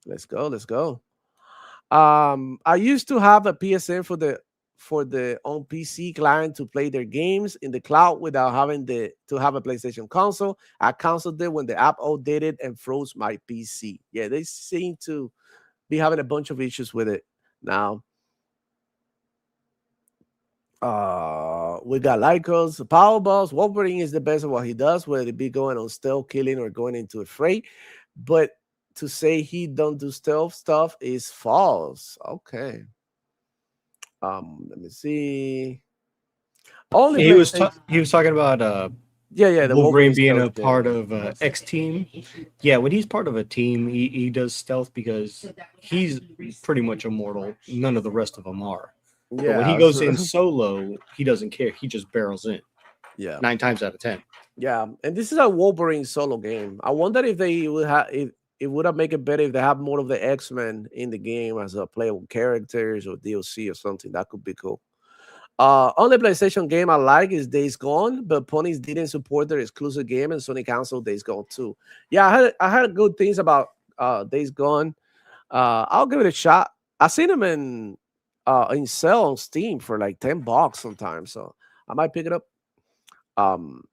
Let's go. Let's go. I used to have a PSN for the on PC client to play their games in the cloud without having to have a PlayStation console. I canceled it when the app outdated and froze my PC. Yeah, they seem to be having a bunch of issues with it now. We got Lycos, Power Balls. Wolverine is the best at what he does, whether it be going on stealth killing or going into a fray. But to say he don't do stealth stuff is false. Okay. Let me see. Only PlayStation. He was talking about Yeah, yeah, the Wolverine Wolverine being a stealth part game. of X team. Yeah, when he's part of a team, he does stealth because he's pretty much immortal. None of the rest of them are. But when he Yeah, goes in so, solo, he doesn't care. He just barrels in yeah, 9 times out of 10. yeah. And this is a Wolverine solo game. I wonder if they would have if it would have make it better if they have more of the X-Men in the game as a playable characters or DLC or something. That could be cool. Only PlayStation game I like is Days Gone, but Ponies didn't support their exclusive game, and Sony canceled Days Gone too. Yeah, I heard good things about Days Gone. I'll give it a shot. I seen them in sale on Steam for like $10 sometimes, so I might pick it up. Um,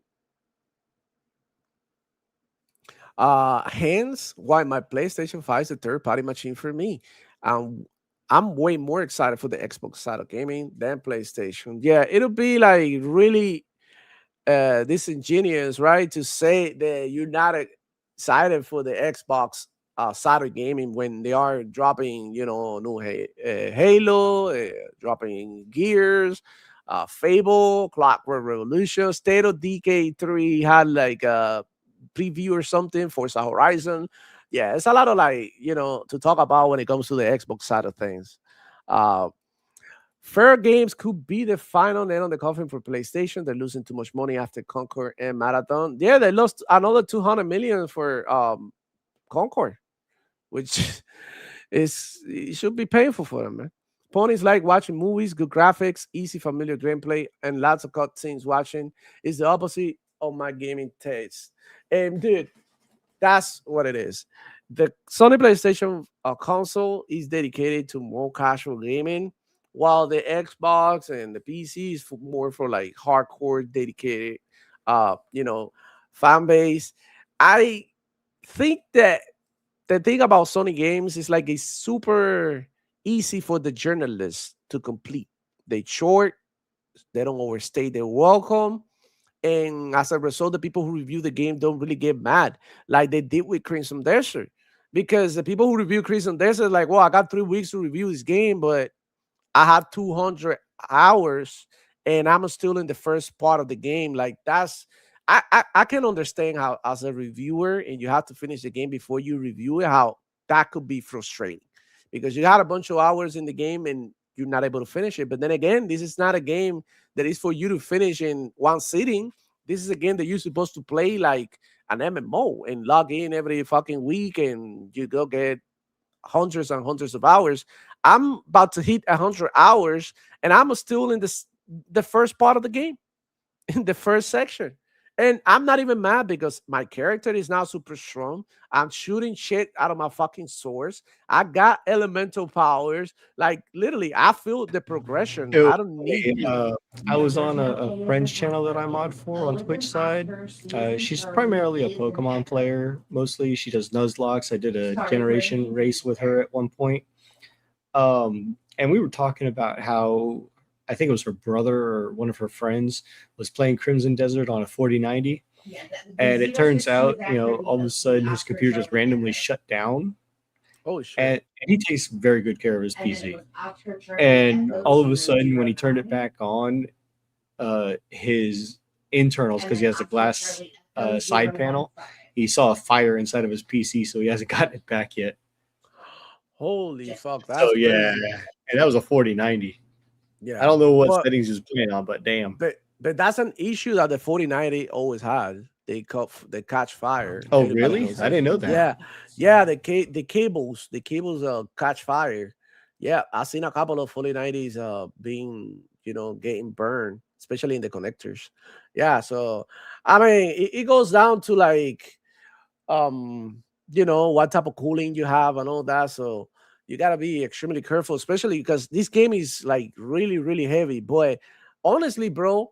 hence why my PlayStation 5 is a third party machine for me. Um, I'm way more excited for the Xbox side of gaming than PlayStation. Yeah, it'll be like really disingenuous, right, to say that you're not excited for the Xbox side of gaming when they are dropping, new Halo, dropping Gears, Fable, Clockwork Revolution, State of Decay 3 had like a preview or something, Forza Horizon. Yeah, it's a lot of like, to talk about when it comes to the Xbox side of things. Uh, Fair Games could be the final nail on the coffin for PlayStation. They're losing too much money after Concord and Marathon. Yeah, they lost another 200 million for Concord, which is it should be painful for them, man. Ponies like watching movies, good graphics, easy familiar gameplay, and lots of cutscenes. Watching is the opposite of my gaming taste. And dude, that's what it is. The Sony PlayStation console is dedicated to more casual gaming, while the Xbox and the PC is more for like hardcore dedicated, fan base. I think that the thing about Sony games is like it's super easy for the journalists to complete. They short, they don't overstay their welcome, and as a result, the people who review the game don't really get mad like they did with Crimson Desert. Because the people who review Crimson Desert, like, well, I got 3 weeks to review this game, but I have 200 hours and I'm still in the first part of the game. Like, I can understand how, as a reviewer, and you have to finish the game before you review it, how that could be frustrating because you got a bunch of hours in the game and you're not able to finish it. But then again, this is not a game that is for you to finish in one sitting. This is a game that you're supposed to play like an MMO and log in every fucking week and you go get hundreds and hundreds of hours. I'm about to hit 100 hours and I'm still in the first part of the game, in the first section. And I'm not even mad because my character is now super strong. I'm shooting shit out of my fucking swords. I got elemental powers. Like literally, I feel the progression. It- I don't need. I was on a friend's channel that I mod for on Twitch side. She's primarily a Pokemon player. Mostly, she does Nuzlocke. I did a generation race with her at one point. And we were talking about how I think it was her brother or one of her friends was playing Crimson Desert on a 4090. And it turns out, all of a sudden his computer just randomly shut down. Oh shit! And he takes very good care of his PC. And all of a sudden, when he turned it back on, his internals, because he has a glass side panel, he saw a fire inside of his PC, so he hasn't gotten it back yet. Holy fuck! That's So yeah, crazy. and that was a 4090. Yeah, I don't know what but settings he was playing on, but damn. but that's an issue that the 4090 always had. They catch fire. Oh Everybody really? knows I it. didn't know that. Yeah, yeah. The cables catch fire. Yeah, I've seen a couple of 4090s being getting burned, especially in the connectors. Yeah, so I mean it goes down to like what type of cooling you have and all that. So you gotta be extremely careful, especially because this game is like really really heavy. But honestly, bro,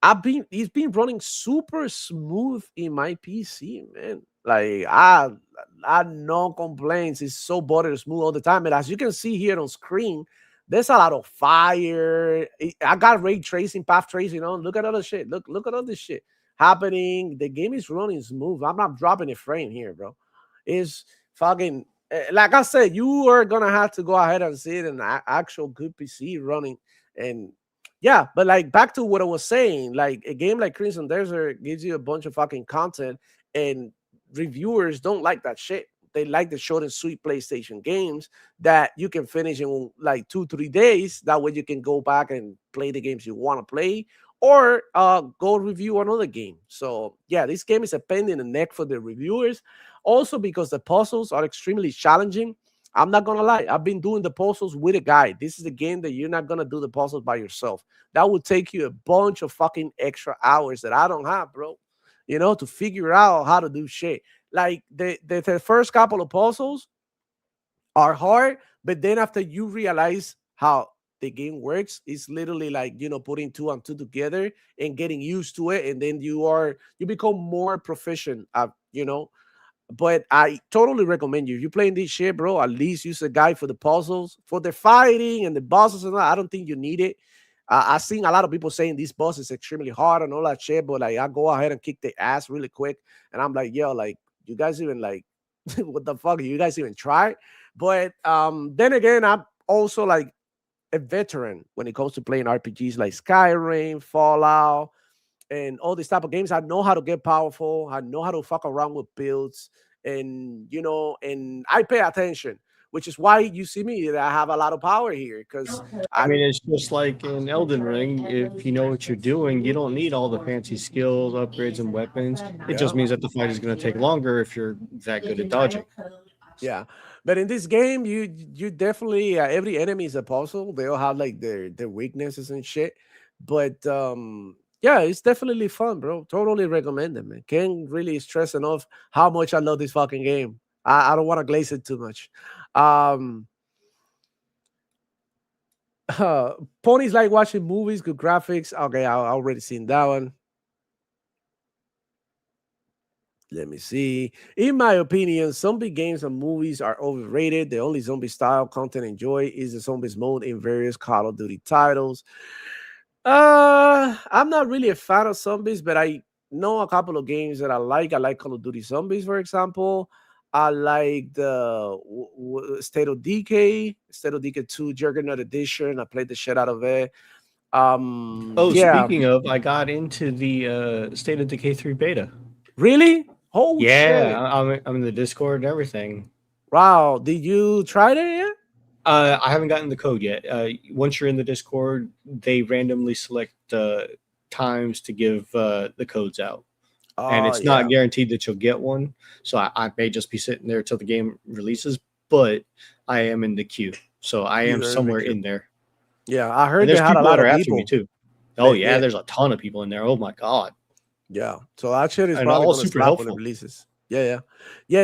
it's been running super smooth in my PC, man. Like I no complaints. It's so butter smooth all the time. And as you can see here on screen, There's a lot of fire. I got ray tracing, path tracing on. Look at all the shit. Look at all this shit happening. The game is running smooth. I'm not dropping a frame here, bro. It's fucking like I said. You are gonna have to go ahead and see it in an actual good PC running. And yeah, but like back to what I was saying, like a game like Crimson Desert gives you a bunch of fucking content, and reviewers don't like that shit. They like the short and sweet PlayStation games that you can finish in like 2 3 days. That way you can go back and play the games you want to play, or go review another game. So yeah, this game is a pain in the neck for the reviewers. Also because the puzzles are extremely challenging. I'm not gonna lie, I've been doing the puzzles with a guide. This is a game that you're not gonna do the puzzles by yourself. That would take you a bunch of fucking extra hours that I don't have, bro. To figure out how to do shit. Like the first couple of puzzles are hard, but then after you realize how the game works, it's literally like putting two and two together and getting used to it, and then you become more proficient at but I totally recommend you. If you're playing this shit, bro, at least use a guide for the puzzles, for the fighting and the bosses and all. I don't think you need it. I've seen a lot of people saying this boss is extremely hard and all that shit, but like I go ahead and kick the ass really quick, and I'm like, yo, like you guys even like, what the fuck? You guys even try? But then again, I'm also like a veteran when it comes to playing RPGs like Skyrim, Fallout, and all these type of games. I know how to get powerful. I know how to fuck around with builds, and I pay attention, which is why you see me that I have a lot of power here because I mean, it's just like in Elden Ring. If you know what you're doing, you don't need all the fancy skills, upgrades, and weapons. It just yeah. means that the fight is going to take longer if you're that good at dodging. Yeah, but in this game, you definitely every enemy is a puzzle. They all have like their weaknesses and shit. But yeah, it's definitely fun, bro. Totally recommend it, man. Can't really stress enough how much I love this fucking game. I don't want to glaze it too much. Um, Ponies like watching movies, good graphics. Okay, I already seen that one. Let me see. In my opinion, zombie games and movies are overrated. The only zombie style content enjoy is the zombies mode in various Call of Duty titles. I'm not really a fan of zombies, but I know a couple of games that I like. I like Call of Duty Zombies, for example. I like the State of Decay 2 Juggernaut Edition. I played the shit out of it. Oh, Yeah, speaking of, I got into the State of Decay 3 beta. really? Oh Yeah, shit! I'm in the Discord and everything. Wow, did you try that yet? I haven't gotten the code yet. Once you're in the Discord, they randomly select times to give the codes out, and Oh it's not yeah, guaranteed that you'll get one. So I may just be sitting there till the game releases, but I am in the queue, so I am you're in the somewhere queue. in there. Yeah, I And heard they there's had a people lot that are of after me people. too. Oh yeah, Yeah, there's a ton of people in there. Oh my god, yeah. So that shit is and probably all gonna super slap when it helpful. releases. Yeah, yeah,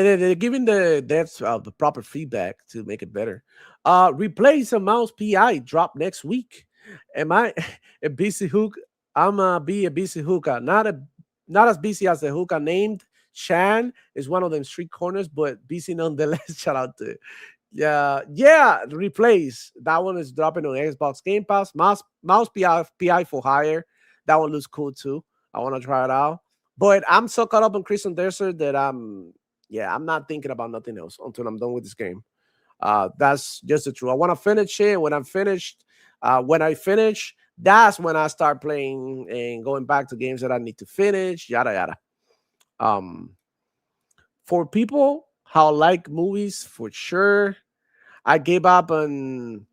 yeah. They're giving that's the proper feedback to make it better. Replace a mouse PI drop next week. Am I a busy hook? I'm be a busy hooker, not as busy as the hooker named Shan is one of them street corners, but busy nonetheless. Shout out to yeah, yeah. Replace that one is dropping on Xbox Game Pass. Mouse PI for hire. That one looks cool too. I want to try it out. But I'm so caught up on Crimson Desert that I'm not thinking about nothing else until I'm done with this game. That's just the truth. I want to finish it. When I finish, that's when I start playing and going back to games that I need to finish. Yada yada. Um, for people how like movies, for sure. I gave up on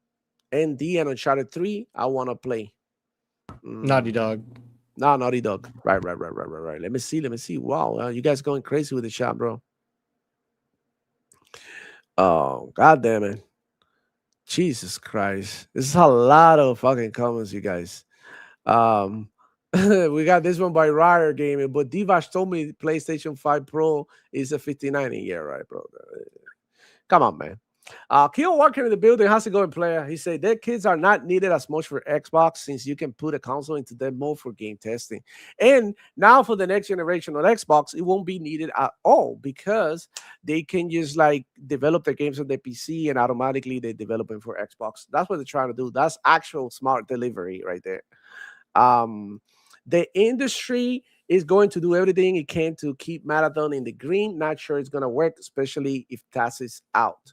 ND and Uncharted 3. I want to play. Naughty Mm, Dog. no, Naughty Dog. Right. Let me see. Let me see. Wow, you guys going crazy with the shot, bro. Oh, god damn it. Jesus Christ. This is a lot of fucking comments, you guys. Um, we got this one by Rare Gaming, but Divash told me PlayStation 5 Pro is a 59. Yeah, right, bro. Come on, man. Keo Walker in the building. How's it going, player? He said their kids are not needed as much for Xbox since you can put a console into dev mode for game testing. And now for the next generation on Xbox, it won't be needed at all because they can just like develop their games on their PC and automatically they develop them for Xbox. That's what they're trying to do. That's actual smart delivery right there. The industry is going to do everything it can to keep Marathon in the green. Not sure it's gonna work, especially if TAS is out.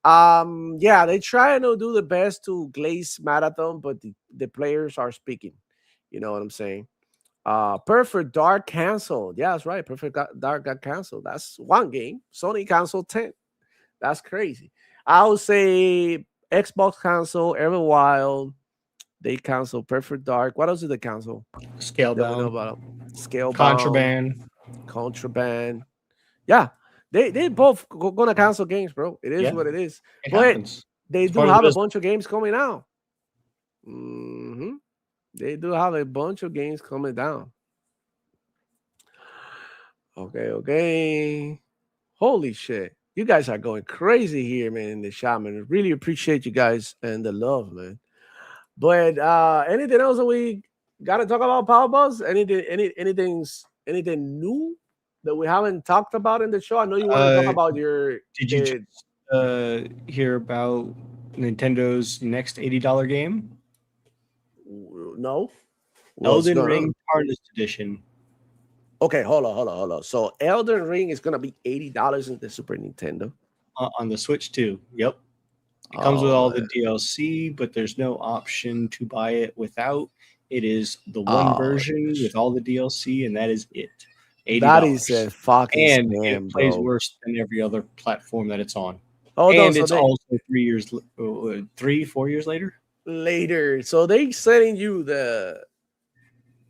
Yeah, they try to do the best to glaze Marathon, but the players are speaking. You know what I'm saying? Perfect Dark canceled. Yeah, that's right. Dark got canceled. That's one game. Sony canceled 10. That's crazy. I would say Xbox cancel, Everwild. They cancel Perfect Dark. What else did they cancel? Scalebound, Scalebound, Contraband. Yeah, they both gonna cancel games, bro. It is Yeah, what it is. It But happens. they It's do part of the have a business. bunch of games coming out. They do have a bunch of games coming down. Okay. Holy shit. You guys are going crazy here, man, in the chat, man. Really appreciate you guys and the love, man. But anything else that we gotta talk about, Power Buzz? Anything new that we haven't talked about in the show? I know you want to talk about your Did you just, hear about Nintendo's next $80 game? no? Elden Ring Tarnished Edition. Okay, hold on. So Elden Ring is gonna be $80 in the Super Nintendo. On the Switch too. Yep. It comes with all the DLC, but there's no option to buy it without. It is the one version with all the DLC, and that is it. $80. That is a fucking and scam, it plays bro. worse than every other platform that it's on. Oh, no, and so it's also 4 years later. So they sending you the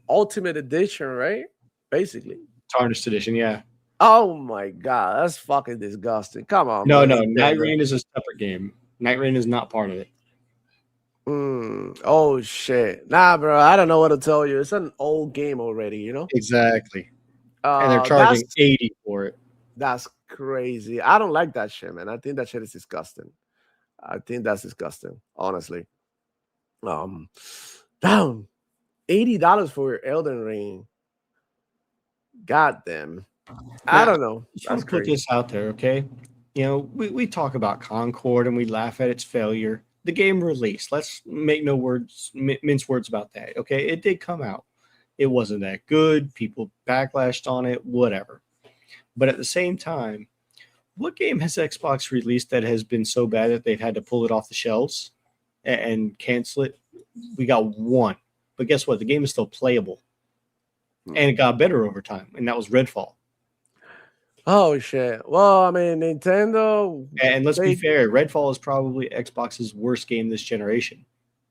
Ultimate Edition, right? Basically. Tarnished Edition, yeah. Oh my god, that's fucking disgusting. Come on. No, man, Night Rain is a separate game. Night Rain is not part of it. Oh shit. Nah, bro, I don't know what to tell you. It's an old game already, you know? Exactly. And they're charging $80 for it. That's crazy. I don't like that shit, man. I think that shit is disgusting. I think that's disgusting, honestly. Down $80 for Elden Ring. God damn. I don't know. Let's put this out there, okay? You know, we talk about Concord and we laugh at its failure. The game released. Let's make no words, mince words about that, okay? It did come out. It wasn't that good. People backlashed on it, whatever. But at the same time, what game has Xbox released that has been so bad that they've had to pull it off the shelves and cancel it? We got one. But guess what? The game is still playable. And it got better over time. And that was Redfall. Oh, shit. Well, I mean, Nintendo. And let's be fair. Redfall is probably Xbox's worst game this generation.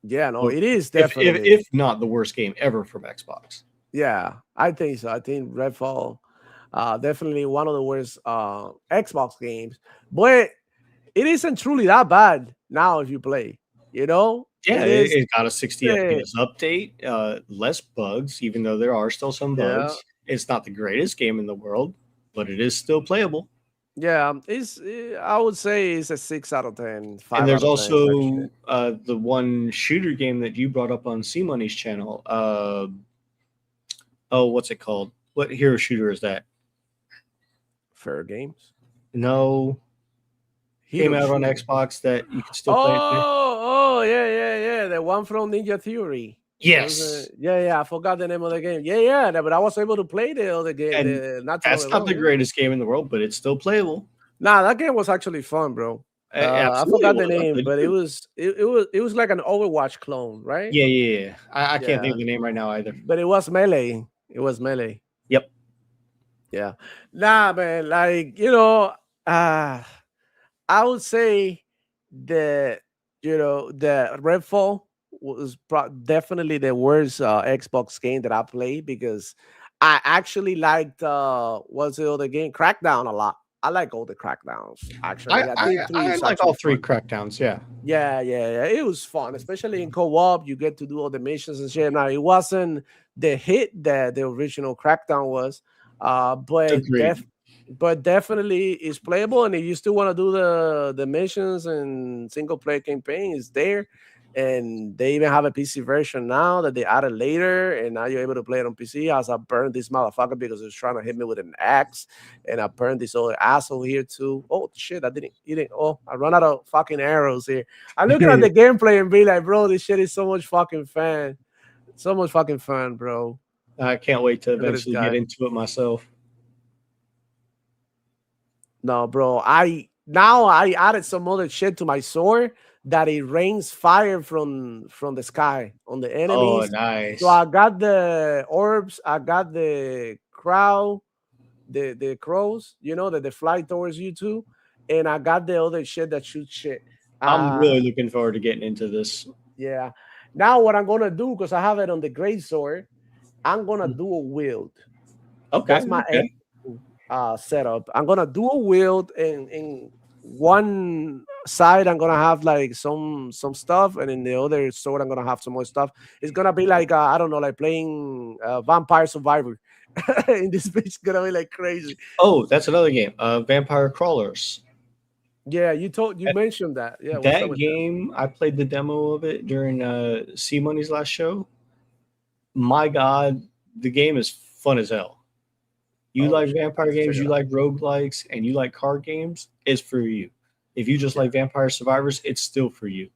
Yeah, no, it is definitely. If not the worst game ever from Xbox. Yeah, I think so. I think Redfall, definitely one of the worst Xbox games. But it isn't truly that bad now if you play, you know? Yeah, it got a 60 FPS update, less bugs, even though there are still some bugs. Yeah. It's not the greatest game in the world, but it is still playable. Yeah, I would say it's a 6 out of 10. 5 and there's out of also 10, the one shooter game that you brought up on C Money's channel. What's it called? What hero shooter is that? Fair Games? No. Came out on Xbox that you can still play it there. Oh, yeah. The one from Ninja Theory. Yes. I forgot the name of the game. Yeah, but I was able to play the other game. And that's not the greatest game in the world, but it's still playable. Nah, that game was actually fun, bro. I forgot the name, but it was like an Overwatch clone, right? Yeah. I can't think of the name right now either. But it was Melee. Yep. Yeah. Nah, man. Like, you know, I would say the Redfall was definitely the worst Xbox game that I played because I actually liked what's the other game? Crackdown a lot. I like all the Crackdowns, actually. I like all three Crackdowns, yeah. Yeah. It was fun, especially in co-op. You get to do all the missions and shit. Now, it wasn't the hit that the original Crackdown was, but but definitely it's playable. And if you still want to do the missions and single player campaign, it's there. And they even have a PC version now that they added later, and now you're able to play it on PC. As I burned this motherfucker because it was trying to hit me with an axe, and I burned this other asshole here too. Oh shit, I didn't. He didn't. Oh, I run out of fucking arrows here. I'm looking at the gameplay and be like, bro, this shit is so much fucking fun, so much fucking fun, bro. I can't wait to Look at this eventually get guy. into it myself. No, bro. I added some other shit to my sword that it rains fire from the sky on the Oh, enemies. So nice. I got the orbs, I got the crow, the crows, that they fly towards you too, and I got the other shit that shoots shit. I'm Uh really looking forward to getting into this. yeah. Now what I'm gonna do, because I have it on the great sword, I'm gonna do a wield. Okay, That's my okay. setup. I'm gonna do a wield, and in one side I'm gonna have like some stuff, and in the other sword I'm gonna have some more stuff. It's gonna be like I don't know, like playing Vampire Survivor. In this bitch gonna be like crazy. Oh, that's another game. Vampire Crawlers. Yeah, you mentioned that. Yeah, what's up That with that? game, I played the demo of it during C Money's last show. My God, the game is fun as hell. You Oh like shit, I vampire have to check games, it you out. like roguelikes, and you like card games, it's for you. If you just Yeah, like Vampire Survivors, it's still for you yeah,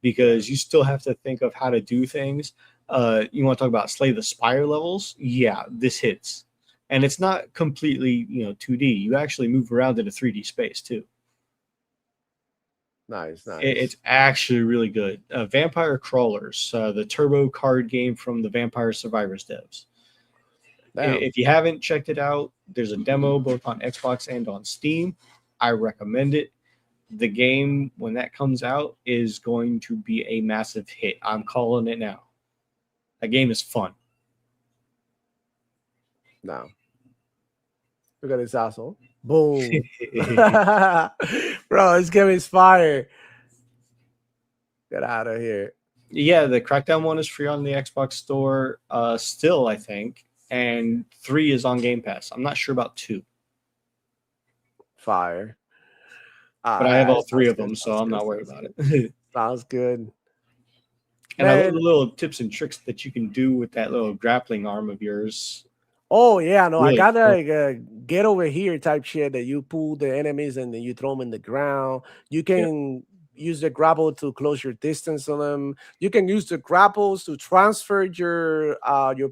because you still have to think of how to do things. You want to talk about Slay the Spire levels? Yeah, this hits. And it's not completely, 2D. You actually move around in a 3D space too. nice, It's nice. actually really good. Vampire Crawlers, the turbo card game from the Vampire Survivors devs. Damn. If you haven't checked it out, there's a demo both on Xbox and on Steam. I recommend it. The game, when that comes out, is going to be a massive hit. I'm calling it now. That game is fun. No, look at this asshole. Boom. Bro, this game is fire. Get out of here. Yeah, the Crackdown one is free on the Xbox Store still, I think. And 3 is on Game Pass. I'm not sure about 2, Fire. but I have all 3 Sounds of good. them, so Sounds I'm good. not worried Sounds about good. it. Sounds good. And I love the Man. little tips and tricks that you can do with that little grappling arm of yours. Oh yeah, no, I Really got fun. like a get over here type shit that you pull the enemies and then you throw them in the ground. You Yeah. can use the grapple to close your distance on them. You can use the grapples to transfer your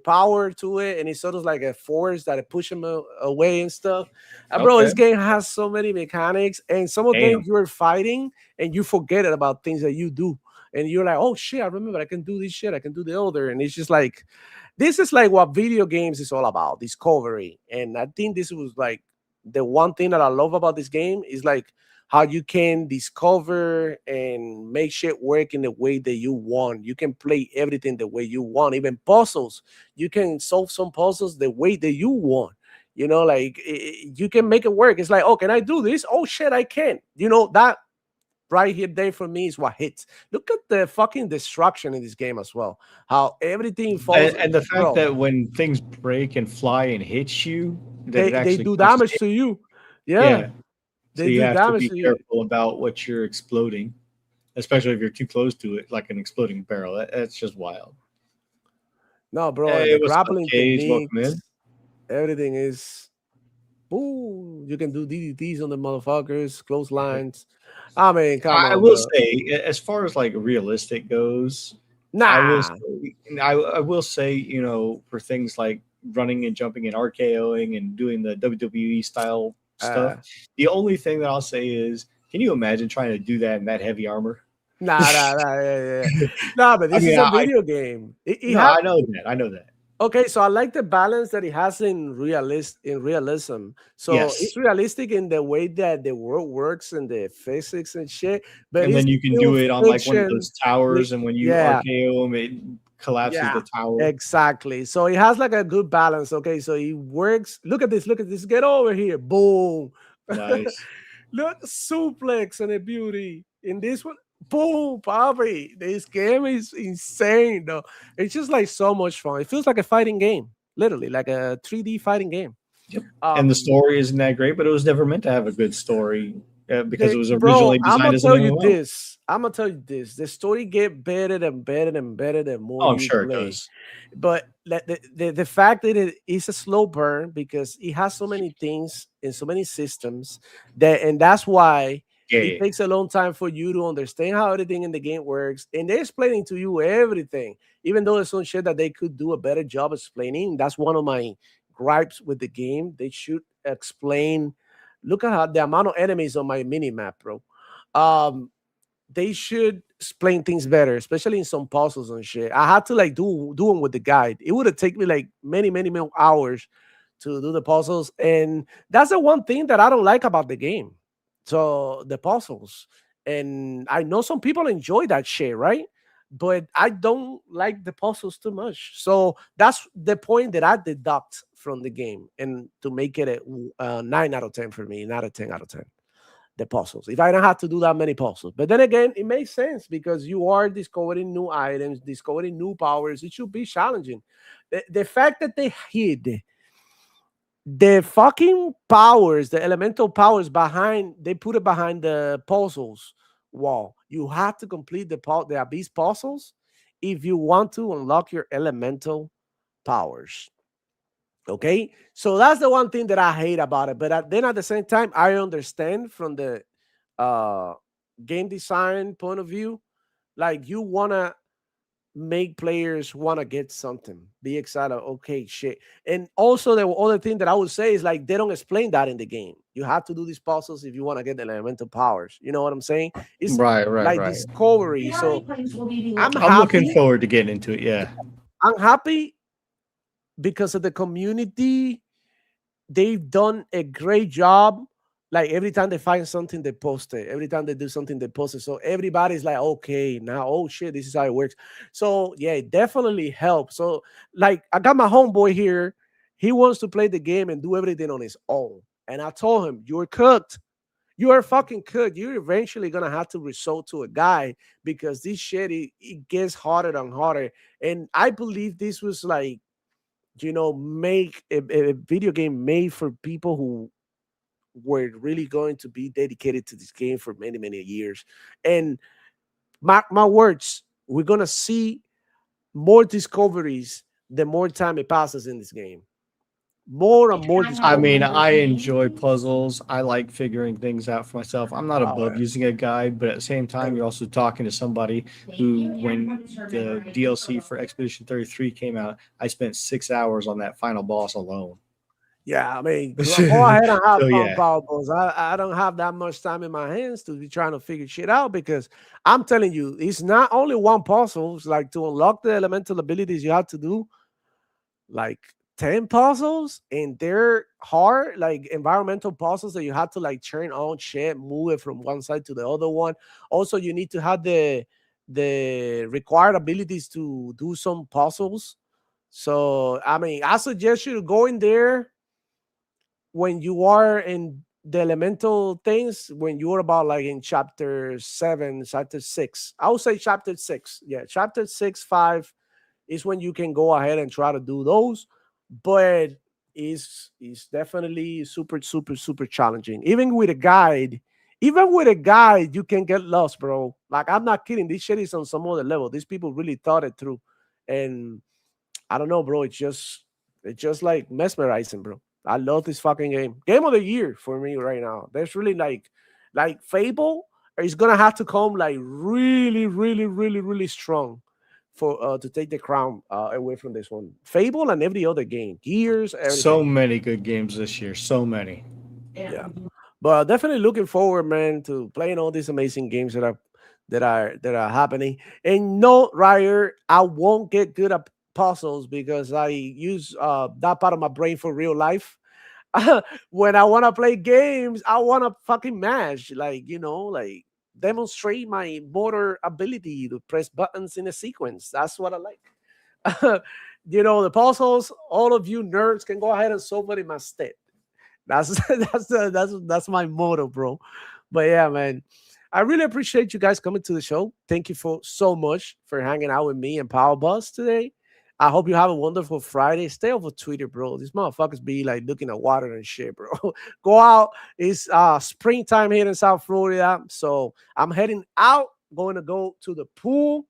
power to it, and it's sort of like a force that it push them away and stuff. Bro, Okay. this game has so many mechanics, and some of them Damn. you're fighting and you forget about things that you do, and you're like, oh shit, I remember I can do this shit, I can do the other, and it's just like this is like what video games is all about, discovery. And I think this was like the one thing that I love about this game is like how you can discover and make shit work in the way that you want. You can play everything the way you want, even puzzles. You can solve some puzzles the way that you want. Like you can make it work. It's like, oh, can I do this? Oh shit, I can. That right here there for me is what hits. Look at the fucking destruction in this game as well. How everything falls, And the fact bro. that when things break and fly and hit you, that it They actually do causes damage it. to you. Yeah, Yeah. So they you do have to damage be to you. careful about what you're exploding, especially if you're too close to it, like an exploding barrel. That's just wild. No, bro, and Hey, the what's up, grappling Cage? Welcome in. techniques, everything is. Ooh, you can do DDTs on the motherfuckers, close lines. I mean, come I on, will bro. say, as far as like realistic goes, I will Nah. say, I will say, for things like running and jumping and RKOing and doing the WWE style stuff, Uh, the only thing that I'll say is, can you imagine trying to do that in that heavy armor? nah. Yeah. Nah, but I this is mean, a video game. It no, has I know that. I know that. Okay, so I like the balance that it has in realism. So Yes. it's realistic in the way that the world works and the physics and shit, but And it's then you can still do it on like one of fiction. those towers, and when you Yeah, RKO them, it collapses yeah, the tower. exactly. So it has like a good balance. Okay, so it works. Look at this. Look at this. Get over here. Boom. Nice. Look, suplex and a beauty. In this one, boom, Bobby. This game is insane, though. It's just like so much fun. It feels like a fighting game, literally, like a 3D fighting game. Yep. And the Um, story isn't that great, but it was never meant to have a good story because it was bro, originally I'm designed gonna as an tell you MMO. this. I'm gonna tell you this. The story get better and better and better the more Oh, I'm you sure it play. does. But the fact that it is a slow burn because it has so many things and so many systems and that's why Yeah, it yeah. takes a long time for you to understand how everything in the game works. And they're explaining to you everything, even though there's some shit that they could do a better job explaining. That's one of my gripes with the game. They should explain. Look at how the amount of enemies on my mini map, bro. Um, they should explain things better, especially in some puzzles and shit. I had to like do them with the guide. It would have taken me like many more hours to do the puzzles, and that's the one thing that I don't like about the game. So the puzzles, and I know some people enjoy that shit, right? But I don't like the puzzles too much. So that's the point that I deduct from the game, and to make it a 9 out of 10 for me, not a 10 out of 10 the puzzles. If I don't have to do that many puzzles. But then again, it makes sense because you are discovering new items, discovering new powers. It should be challenging. The fact that they hid the fucking powers, the elemental powers behind, they put it behind the puzzles wall. You have to complete the abyss puzzles if you want to unlock your elemental powers. Okay, so that's the one thing that I hate about it. But then at the same time, I understand from the uh game design point of view, like you want to make players want to get something, be excited. Okay, shit. And also the other thing that I would say is like they don't explain that in the game. You have to do these puzzles if you want to get the elemental powers. You know what I'm saying? It's Right, right, like right. discovery. How many So times will we be i'm looking? I'm looking happy forward to getting into it. Yeah. i'm happy because of the community. They've done a great job. Like every time they find something, they post it. Every time they do something, they post it. So everybody's like, okay, now, oh shit, this is how it works. So yeah, it definitely helps. So like, I got my homeboy here. He wants to play the game and do everything on his own. And I told him, you're cooked. You are fucking cooked. You're eventually gonna have to resort to a guy because this shit it gets harder and harder. And I believe this was like, make a video game made for people who were really going to be dedicated to this game for many years. And my words, we're gonna see more discoveries the more time it passes in this game. More and more I have I a mean, discoveries. I memory. enjoy puzzles. I like figuring things out for myself. I'm not All above right. using a guide, but at the same time, you're also talking to somebody Thank who, you. And when what is her the memory? DLC for Expedition 33 came out, I spent 6 hours on that final boss alone. Yeah, I mean, go So ahead and have fun, yeah, Power Balls. I don't have that much time in my hands to be trying to figure shit out because I'm telling you, it's not only one puzzle. It's like to unlock the elemental abilities, you have to do like 10 puzzles and they're hard, like environmental puzzles that you have to like turn on shit, move it from one side to the other one. Also, you need to have the required abilities to do some puzzles. So I mean, I suggest you to go in there when you are in the elemental things, when you're about like in chapter 7, chapter 6. I would say chapter 6. Yeah, chapter 6, 5 is when you can go ahead and try to do those. But it's definitely super challenging. Even with a guide, you can get lost, bro. Like I'm not kidding. This shit is on some other level. These people really thought it through. And I don't know, bro. It's just like mesmerizing, bro. I love this fucking game. Game of the year for me right now. There's really like Fable is gonna have to come like really strong for to take the crown away from this one. Fable and every other game, Gears, so everything. many good games this year. So many. Yeah, but definitely looking forward, man, to playing all these amazing games that are happening. And no, Ryer, I won't get good at puzzles because I use that part of my brain for real life. When I want to play games, I want to fucking mash, like like demonstrate my motor ability to press buttons in a sequence. That's what I like. The puzzles, all of you nerds can go ahead and solve it in my stead. That's that's my motto, bro. But yeah, man, I really appreciate you guys coming to the show. Thank you for so much for hanging out with me and Power Bus today. I hope you have a wonderful Friday. Stay off of Twitter, bro. These motherfuckers be like looking at water and shit, bro. Go out. It's springtime here in South Florida. So I'm heading out, going to go to the pool.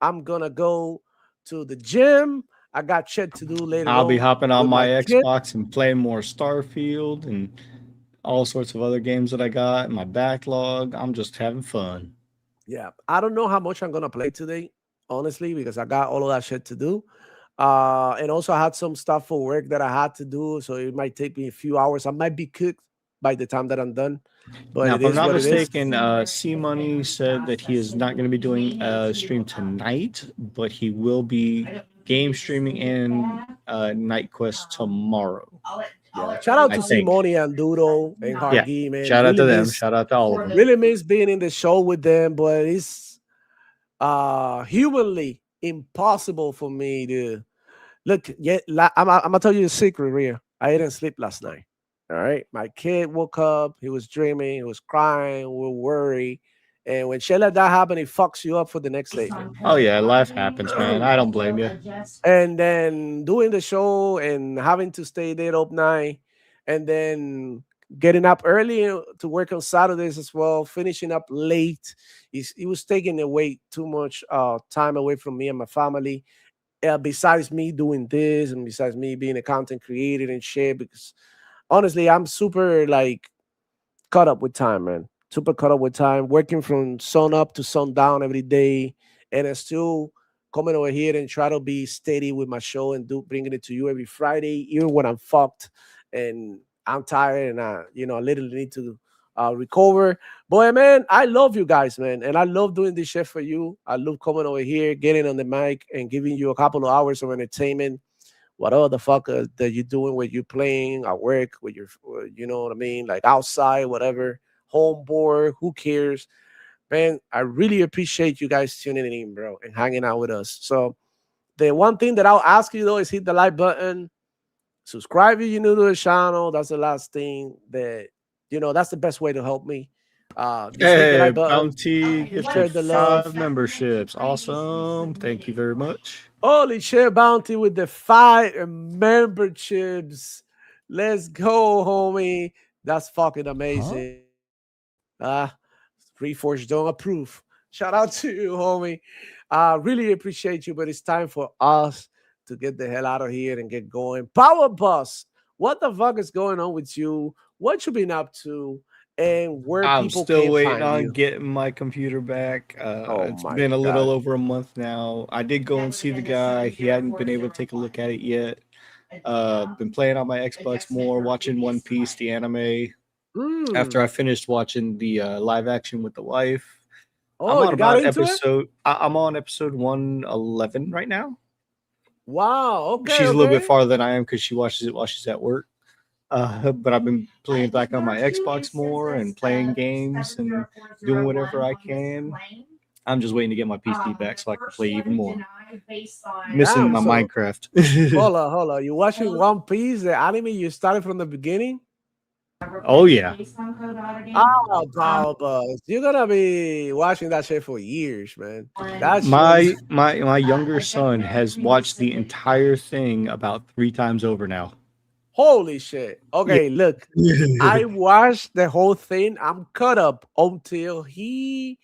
I'm gonna go to the gym. I got shit to do later I'll be on hopping on with my my kid. Xbox and playing more Starfield and all sorts of other games that I got in my backlog. I'm just having fun. Yeah, I don't know how much I'm gonna play today, honestly, because I got all of that shit to do. And also I had some stuff for work that I had to do, so it might take me a few hours. I might be cooked by the time that I'm done, but Now, it if I'm is not what it is. mistaken, C Money said that he is not going to be doing a stream tonight, but he will be game streaming and Night Quest tomorrow. Yeah, shout out I to think. Simone and Doodle and Yeah. Hargi, man. Shout out to Really them. miss, Shout out to all of them. really miss being in the show with them, but it's humanly impossible for me to look. Yeah, I'm gonna tell you a secret, Rhea. I didn't sleep last night. All right, my kid woke up. He was dreaming. He was crying. We were worried. And when shit like that happen, it fucks you up for the next day, man. Oh, yeah. Life happens, man. I don't blame you. And then doing the show and having to stay there up night, and then getting up early to work on Saturdays as well, finishing up late. It was taking away too much time away from me and my family. Besides me doing this and besides me being a content creator and shit, because honestly, I'm super like caught up with time, man. Super caught up with time, working from sun up to sundown every day, and I still coming over here and try to be steady with my show and do bringing it to you every Friday, even when I'm fucked and I'm tired and I literally need to recover. Boy, man, I love you guys, man, and I love doing this shit for you. I love coming over here, getting on the mic, and giving you a couple of hours of entertainment whatever the fuck that you're doing, where you're playing at work, with your, you know what I mean, like outside, whatever, home board, who cares, man? I really appreciate you guys tuning in, bro, and hanging out with us. So the one thing that I'll ask you though is hit the like button, subscribe if you're new to the channel. That's the last thing that that's the best way to help me. Just hit the Hey, like button, Bounty share gifted the love. 5 memberships. Awesome. Thank you very much. Holy shit, Bounty with the 5 memberships. Let's go, homie. That's fucking amazing. Reforged don't approve. Shout out to you, homie. Really appreciate you, but it's time for us to get the hell out of here and get going. Power Bus, what the fuck is going on with you? What you been up to? And where I'm people still can waiting find on you? getting my computer back. It's My been a little God. over a month now. I did go and see the guy. He hadn't been able to take a look at it yet. Been playing on my Xbox more, watching One Piece, the anime. After I finished watching the live action with the wife, Oh, you got into it? I'm on episode 111 right now. Wow. Okay. She's a little bit okay. farther than I am because she watches it while she's at work. But I've been playing back on my Xbox more and playing games and doing whatever I can. I'm just waiting to get my PC back so I can play even more. Missing Damn, my so- Minecraft. Hold on. You watching One Piece, the anime you started from the beginning? Oh yeah. Oh, bro. You're gonna be watching that shit for years, man. That shit My is my younger son has watched the entire thing about 3 times over now. holy shit. Okay, look, I watched the whole thing. I'm caught up until he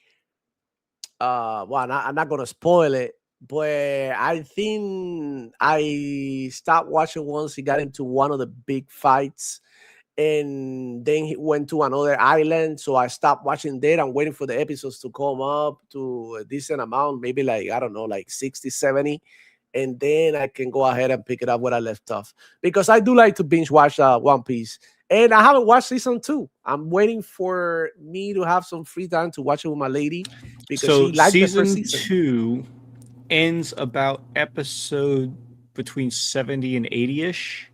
well, I'm not gonna spoil it, but I think I stopped watching once he got into one of the big fights, and then he went to another island. So I stopped watching there. I'm waiting for the episodes to come up to a decent amount, maybe like, I don't know, like 60, 70. And then I can go ahead and pick it up where I left off. Because I do like to binge watch One Piece. And I haven't watched season 2. I'm waiting for me to have some free time to watch it with my lady. Because So she liked the first season season. 2 ends about episode between 70 and 80-ish.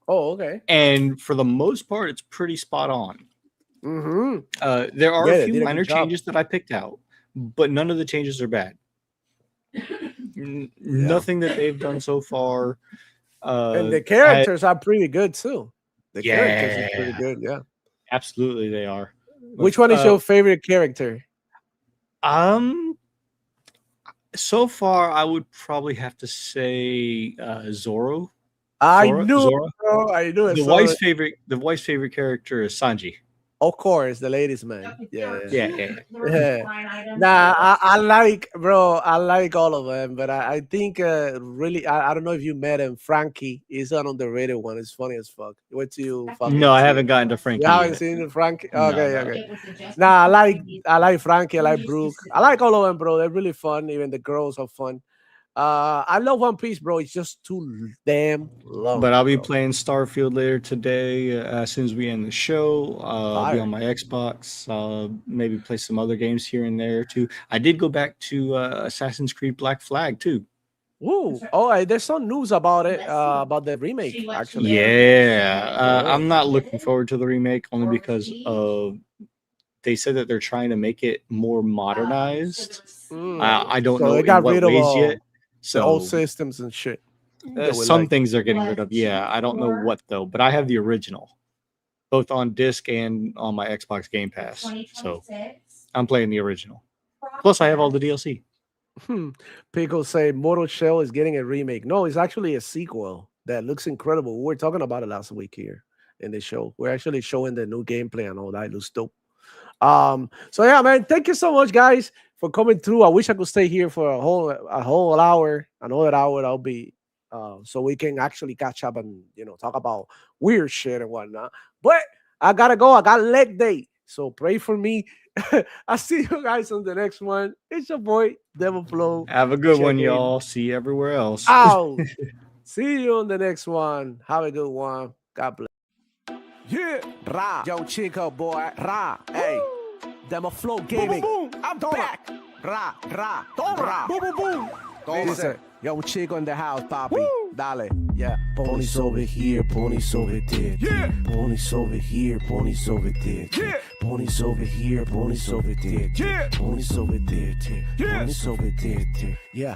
Oh, okay. And for the most part, it's pretty spot on. Mm-hmm. There are Yeah, a they few did a minor good job. changes that I picked out, but none of the changes are bad. Nothing that they've done so far. And the characters are pretty good too. The characters are pretty Yeah. good, yeah. Absolutely, they are. Which one is your favorite character? So far, I would probably have to say Zoro. I Zora? knew, Zora? bro. I knew it. The So, wife's favorite character is Sanji. of course, the ladies, man. Yeah. Yeah. Nah, I like, bro. I like all of them, but I think really, I don't know if you met him. Frankie is an underrated one. It's funny as fuck. Wait till you fucking No, I see haven't it. gotten to Frankie You haven't yet. seen the Frankie? No, Okay, no. okay. Nah, I like Frankie. I like Brooke. I like all of them, bro. They're really fun. Even the girls are fun. I love One Piece, bro. It's just too damn long. But I'll be bro. playing Starfield later today. As soon as we end the show, I'll be Fire. on my Xbox. Maybe play some other games here and there too. I did go back to Assassin's Creed Black Flag too. Ooh. Oh, there's some news about it. About the remake, actually. Yeah, I'm not looking forward to the remake only because of they said that they're trying to make it more modernized. I don't So know they in got what rid of ways yet. the old So systems and shit. They were some like- things they're getting rid of. Yeah, I don't know what though, but I have the original, both on disc and on my Xbox Game Pass. So I'm playing the original. Plus, I have all the DLC. Pickle say Mortal Shell is getting a remake. No, it's actually a sequel that looks incredible. We were talking about it last week here in the show. We're actually showing the new gameplay and all that. It looks dope. So yeah, man, thank you so much, guys, for coming through. I wish I could stay here for a whole hour, another hour. I'll be so we can actually catch up and talk about weird shit and whatnot. But I gotta go. I got leg day, so pray for me. I'll see you guys on the next one. It's your boy Devil Flow. Have a good one, Check in. y'all. See you everywhere else. Out. See you on the next one. Have a good one. God bless. Yeah. Ra. Yo, Chico, boy. Ra. Hey. Demo Flow Gaming. Boom, boom. I'm back. Ra. Ra. Ra. Boom, boom, boom. Listen. Yo, Chico in the house, Papi. Woo. Dale. Yeah. Ponies over here, ponies over there. Yeah. Ponies over here, ponies over there. Yeah. Ponies over here, ponies over there. Yeah. Ponies over there. Yeah. Ponies over there. Yeah.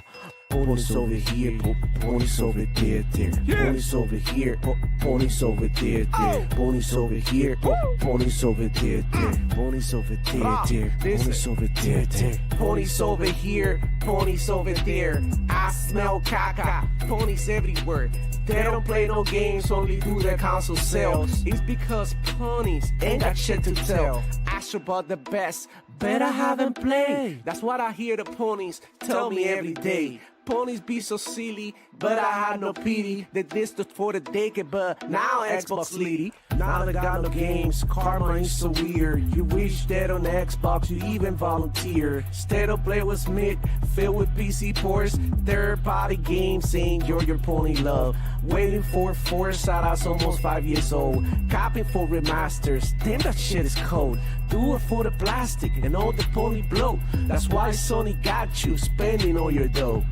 Ponies over here, ponies over there. Yeah. Ponies over here, ponies over there. Oh. Ponies over here, ponies over there. Ponies over there. Ponies over there. Ponies over here, ponies over there. I smell caca, ponies everywhere. They don't play no games, only do their console sales. It's because ponies ain't got shit to tell. Ask about the best, but I haven't played. That's what I hear the ponies tell me every day. Ponies be so silly, but I had no pity. They dissed it for the decade, but now Xbox leady. Now they got no games, karma is so weird. You wish that on Xbox you even volunteer. Instead of play with Smith, filled with PC ports. Third-party games saying you're your pony love. Waiting for Forza that's almost 5 years old. Copying for remasters, damn that shit is cold. Do it for the plastic and all the pony blow. That's why Sony got you spending all your dough.